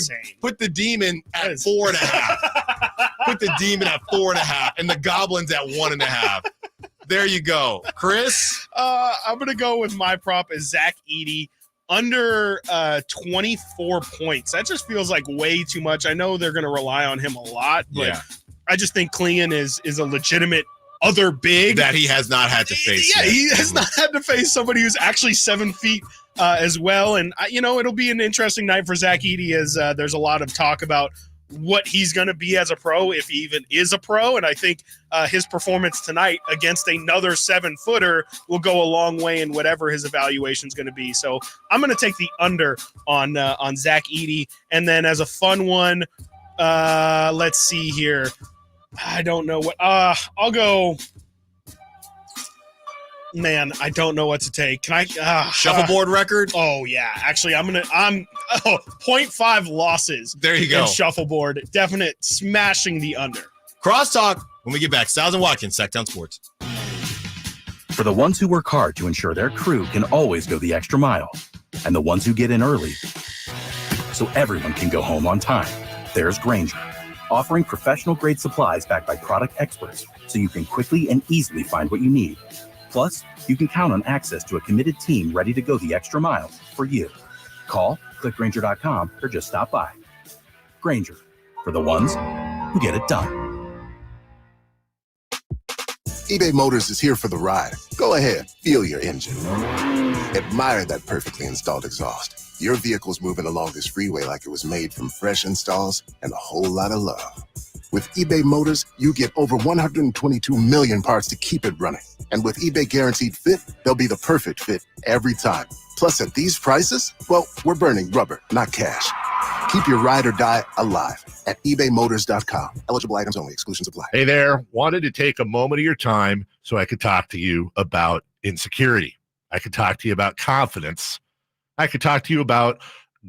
the demon at 4.5. Put the demon at 4.5, and the goblins at 1.5. There you go, Chris. I'm gonna go with my prop is Zach Edey. Under 24 points. That just feels like way too much. I know they're going to rely on him a lot, but I just think Clean is a legitimate other big. That he has not had to face. Yeah, he has not had to face somebody who's actually 7 feet as well. And, it'll be an interesting night for Zach Edey as there's a lot of talk about what he's going to be as a pro, if he even is a pro. And I think his performance tonight against another 7-footer will go a long way in whatever his evaluation is going to be. So I'm going to take the under on Zach Edey. And then as a fun one, let's see here. I don't know what I'll go. Man, I don't know what to take. Can I shuffleboard record? Oh yeah. Actually, I'm 0.5 losses. There you go. In shuffleboard. Definite smashing the under. Crosstalk when we get back. Stiles and Watkins, Sactown Sports. For the ones who work hard to ensure their crew can always go the extra mile, and the ones who get in early so everyone can go home on time, there's Grainger, offering professional-grade supplies backed by product experts so you can quickly and easily find what you need. Plus, you can count on access to a committed team ready to go the extra mile for you. Call, click Grainger.com, or just stop by. Grainger, for the ones who get it done. eBay Motors is here for the ride. Go ahead, feel your engine. Admire that perfectly installed exhaust. Your vehicle's moving along this freeway like it was made from fresh installs and a whole lot of love. With eBay Motors, you get over 122 million parts to keep it running. And with eBay Guaranteed Fit, they'll be the perfect fit every time. Plus, at these prices, well, we're burning rubber, not cash. Keep your ride or die alive at ebaymotors.com. Eligible items only. Exclusions apply. Hey there. Wanted to take a moment of your time so I could talk to you about insecurity. I could talk to you about confidence. I could talk to you about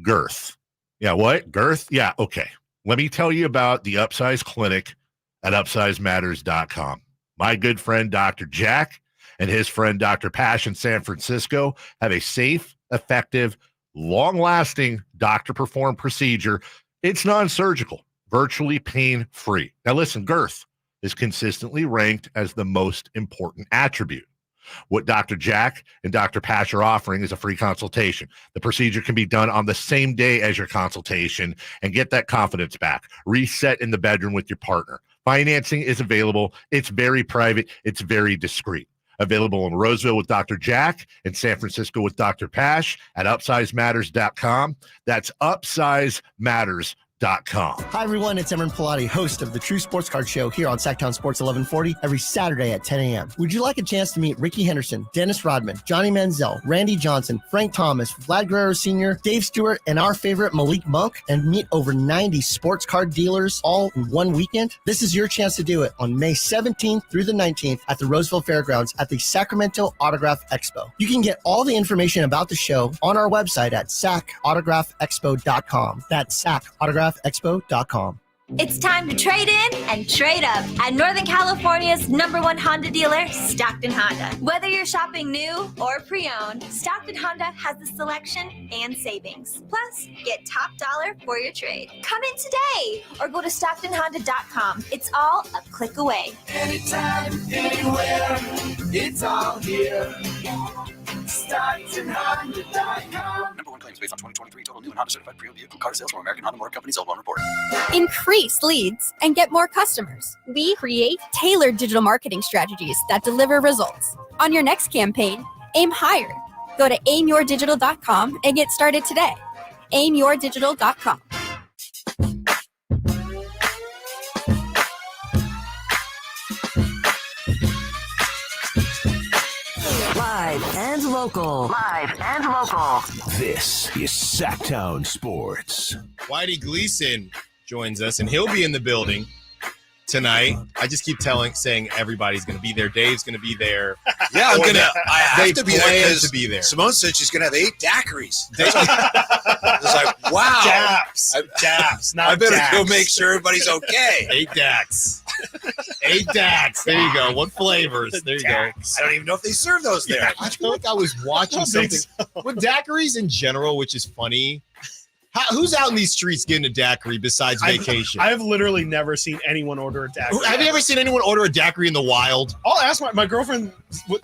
girth. Yeah, what? Girth? Yeah, okay. Let me tell you about the Upsize Clinic at upsizematters.com. My good friend, Dr. Jack, and his friend, Dr. Pash in San Francisco, have a safe, effective, long-lasting doctor-performed procedure. It's non-surgical, virtually pain-free. Now listen, girth is consistently ranked as the most important attribute. What Dr. Jack and Dr. Pash are offering is a free consultation. The procedure can be done on the same day as your consultation and get that confidence back. Reset in the bedroom with your partner. Financing is available. It's very private. It's very discreet. Available in Roseville with Dr. Jack and San Francisco with Dr. Pash at upsizematters.com. That's upsizematters.com. Hi, everyone. It's Emran Pilati, host of the True Sports Card Show here on Sactown Sports 1140 every Saturday at 10 a.m. Would you like a chance to meet Ricky Henderson, Dennis Rodman, Johnny Manziel, Randy Johnson, Frank Thomas, Vlad Guerrero Sr., Dave Stewart, and our favorite Malik Monk, and meet over 90 sports card dealers all in one weekend? This is your chance to do it on May 17th through the 19th at the Roseville Fairgrounds at the Sacramento Autograph Expo. You can get all the information about the show on our website at sacautograph.expo.com. That's sacautograph.expo.com. It's time to trade in and trade up at Northern California's #1 Honda dealer, Stockton Honda. Whether you're shopping new or pre-owned, Stockton Honda has the selection and savings. Plus, get top dollar for your trade. Come in today or go to StocktonHonda.com. It's all a click away. Anytime, anywhere, it's all here. StocktonHonda.com. #1 claims based on 2023 total new and Honda certified pre-owned vehicle car sales from American Honda Motor Company sold on report. Increase leads and get more customers. We create tailored digital marketing strategies that deliver results. On your next campaign, aim higher. Go to aimyourdigital.com and get started today. aimyourdigital.com. and local. Live and local. This is Sactown Sports. Whitey Gleason joins us, and he'll be in the building tonight. I just keep saying everybody's going to be there. Dave's going to be there. Yeah, I have to be there to be there. Simone said she's going to have 8 daiquiris. It's like, wow. Daps, not I better Dax. go make sure everybody's okay. 8 Dax. 8 Dax. There you go. What flavors? There you go. I don't even know if they serve those there. Yeah, I feel like I was watching something with daiquiris in general, which is funny. Who's out in these streets getting a daiquiri besides vacation? I've literally never seen anyone order a daiquiri. Have you ever seen anyone order a daiquiri in the wild? I'll ask my girlfriend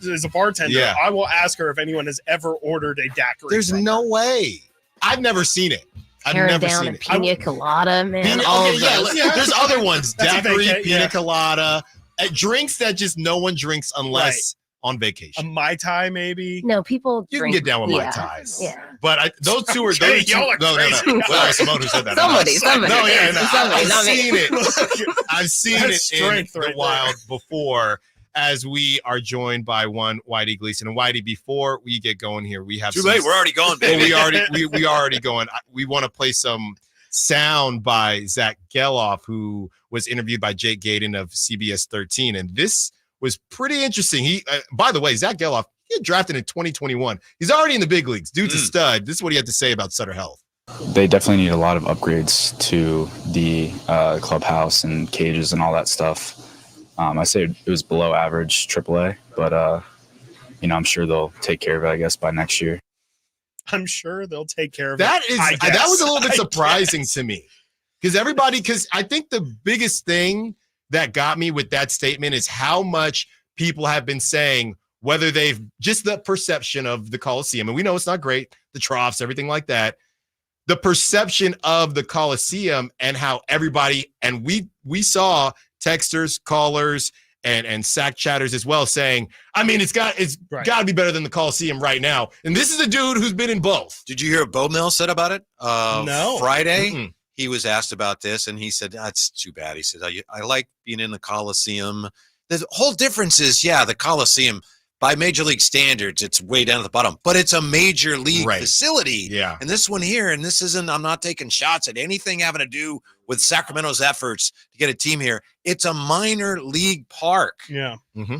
is a bartender. Yeah. I will ask her if anyone has ever ordered a daiquiri. There's no way. I've never seen it. Tearing down a pina colada, man. There's other ones. That's Daiquiri, pina colada. Drinks that just no one drinks unless on vacation. A Mai Tai, maybe? No, people You drink. can get down with Mai Tais. Yeah. But those two are Okay, those two. y'all are No. Well, Simone who said that. Somebody. No, yeah, no. Somebody, I've not me. seen it. I've seen That's it in strength the right wild before. As we are joined by one Whitey Gleason. And Whitey, before we get going here, we have Too late. We're already going, baby. Well, we already going. We want to play some sound by Zach Geloff, who was interviewed by Jake Gaden of CBS 13, and this was pretty interesting. He, by the way, Zach Geloff, he got drafted in 2021. He's already in the big leagues. Dude's a stud. This is what he had to say about Sutter Health. They definitely need a lot of upgrades to the clubhouse and cages and all that stuff. I say it was below average AAA, but I'm sure they'll take care of it, I guess, by next year. I'm sure they'll take care of That it. is I guess. that was a little bit surprising to me because I think the biggest thing that got me with that statement is how much people have been saying whether they've just the perception of the Coliseum, and we know it's not great, the troughs, everything like that, the perception of the Coliseum and how everybody, and we saw texters, callers, and sack chatters as well saying, I mean, it's got to be better than the Coliseum right now. And this is a dude who's been in both. Did you hear what Bo Mill said about it? No. Friday, he was asked about this, and he said, that's too bad. He said, I like being in the Coliseum. The whole difference is, the Coliseum, by Major League standards, it's way down at the bottom, but it's a Major League facility. Yeah. And this one here, and this isn't, I'm not taking shots at anything having to do with Sacramento's efforts to get a team here. It's a minor league park. Yeah.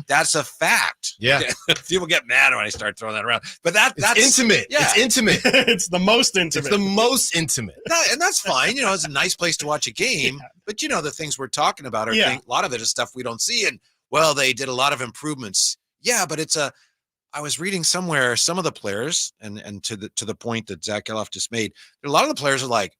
That's a fact. Yeah. People get mad when I start throwing that around. But that's intimate. Yeah. It's intimate. It's the most intimate. It's the most intimate. And that's fine. It's a nice place to watch a game. But, the things we're talking about a lot of it is stuff we don't see. And, well, they did a lot of improvements. Yeah, but I was reading somewhere some of the players, and to the point that Zach Geloff just made, a lot of the players are like,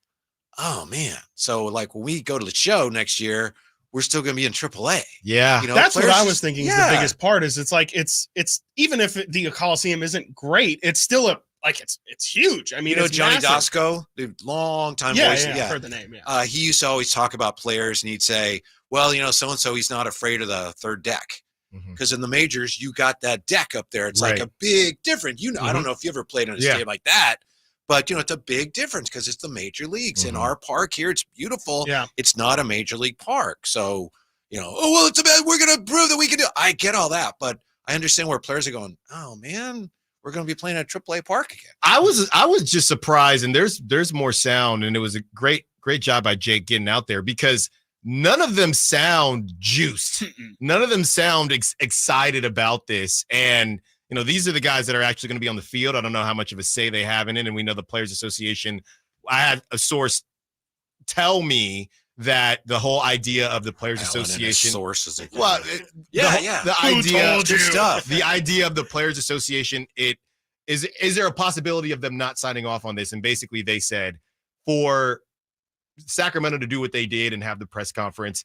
oh man. So like when we go to the show next year, we're still going to be in AAA. Yeah. That's what I was thinking. Is the biggest part is it's like, it's even if the Coliseum isn't great, it's still it's huge. I mean, Johnny massive. Dosco, the long time Yeah, voice. yeah, Yeah. I've heard the name. Yeah. He used to always talk about players, and he'd say, well, so-and-so, he's not afraid of the third deck. Because in the majors, you got that deck up there. It's like a big difference. I don't know if you ever played on a stadium like that, but it's a big difference because it's the major leagues. In our park here, it's beautiful. Yeah. It's not a major league park. So, it's we're going to prove that we can do it. I get all that, but I understand where players are going, oh man, we're going to be playing at AAA park again. I was just surprised, and there's more sound, and it was a great job by Jake getting out there because none of them sound juiced. None of them sound excited about this. And, these are the guys that are actually going to be on the field. I don't know how much of a say they have in it. And we know the Players Association, I had a source tell me that the whole idea of the Players Association. Sources. Well, the idea of the Players Association, is there a possibility of them not signing off on this? And basically they said for Sacramento to do what they did and have the press conference,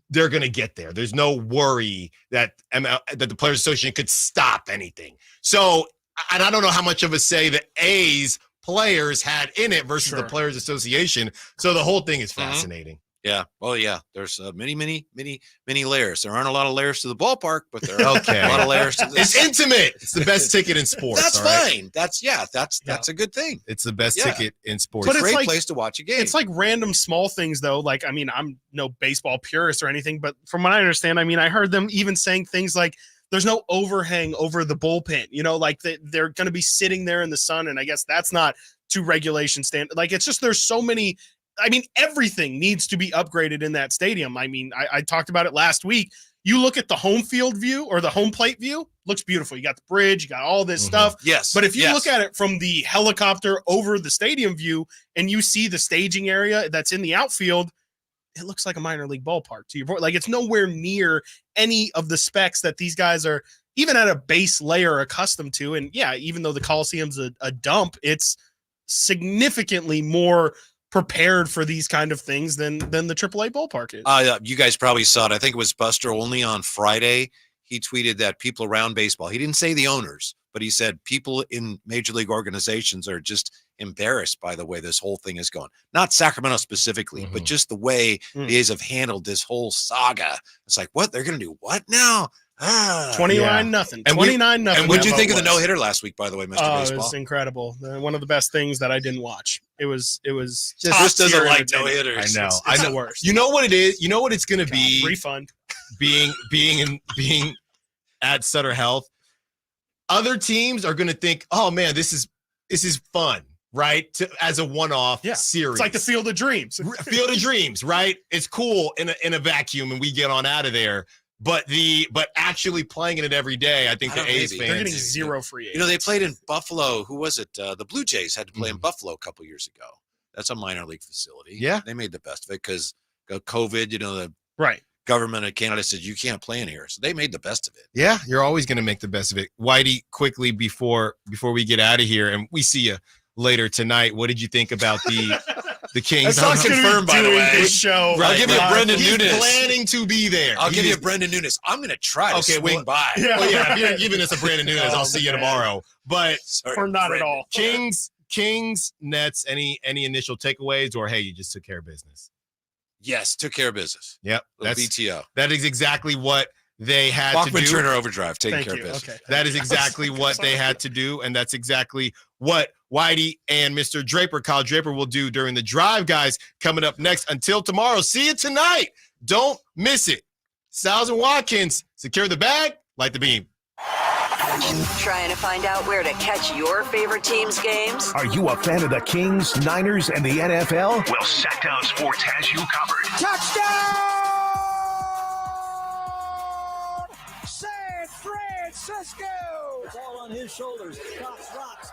they're going to get there. There's no worry that the Players Association could stop anything. So, and I don't know how much of a say the A's players had in it versus the Players Association. So the whole thing is fascinating. Yeah. Well, yeah. There's many layers. There aren't a lot of layers to the ballpark, but there are a lot of layers to this. It's intimate. It's the best ticket in sports. That's fine. That's a good thing. It's the best ticket in sports. But it's a great place to watch a game. It's like random small things though. Like, I mean, I'm no baseball purist or anything, but from what I understand, I mean, I heard them even saying things like there's no overhang over the bullpen, like they're going to be sitting there in the sun. And I guess that's not to regulation standard. Like, it's just, there's so many, everything needs to be upgraded in that stadium. I talked about it last week. You look at the home field view or the home plate view, looks beautiful. You got the bridge, you got all this stuff. Yes. But if you look at it from the helicopter over the stadium view and you see the staging area that's in the outfield, it looks like a minor league ballpark to your point. Like, it's nowhere near any of the specs that these guys are even at a base layer accustomed to. And yeah, even though the Coliseum's a dump, it's significantly more prepared for these kind of things than the AAA ballpark is. You guys probably saw it. I think it was Buster Olney on Friday. He tweeted that people around baseball, he didn't say the owners, but he said people in major league organizations are just embarrassed by the way this whole thing is going. Not Sacramento specifically, but just the way the A's have handled this whole saga. It's like, what? They're going to do what now? 29-0. 29-0. And what'd you think of the no-hitter last week, by the way, Mr. Baseball? It was incredible. One of the best things that I didn't watch. It was just Chris doesn't like no-hitters. I know. It's the worst. You know what it is? You know what it's going to be? Refund. Being at Sutter Health. Other teams are going to think, oh man, this is fun, right? As a one-off series. It's like the Field of Dreams. Field of Dreams, right? It's cool in a vacuum and we get on out of there. But actually playing in it every day, I think the A's fans, they're getting zero free agents. They played in Buffalo. Who was it? The Blue Jays had to play in Buffalo a couple years ago. That's a minor league facility. Yeah, they made the best of it because COVID. The government of Canada said you can't play in here, so they made the best of it. Yeah, you're always going to make the best of it. Whitey, quickly before we get out of here, and we see you later tonight. What did you think about the Kings? That's not confirmed, by the way. Show. Right. I'll give you Brendan Nunes. He's planning to be there. I'll give you Brendan Nunes. I'm going to try to swing by. Yeah. Well, if you're giving us a Brendan Nunes, I'll see you tomorrow. But or not at all. Kings, Nets. Any initial takeaways, or hey, you just took care of business? Yes, took care of business. Yep, that's BTO. That is exactly what they had Bachman to do. Turner Overdrive, taking care of business. Okay. That is exactly what they had to do, and that's exactly what Whitey and Mr. Draper, Kyle Draper, will do during the drive, guys. Coming up next. Until tomorrow, see you tonight. Don't miss it. Stiles Watkins, secure the bag, light the beam. Trying to find out where to catch your favorite team's games? Are you a fan of the Kings, Niners, and the NFL? Well, Sactown Sports has you covered. Touchdown! San Francisco! It's all on his shoulders. Cox rocks.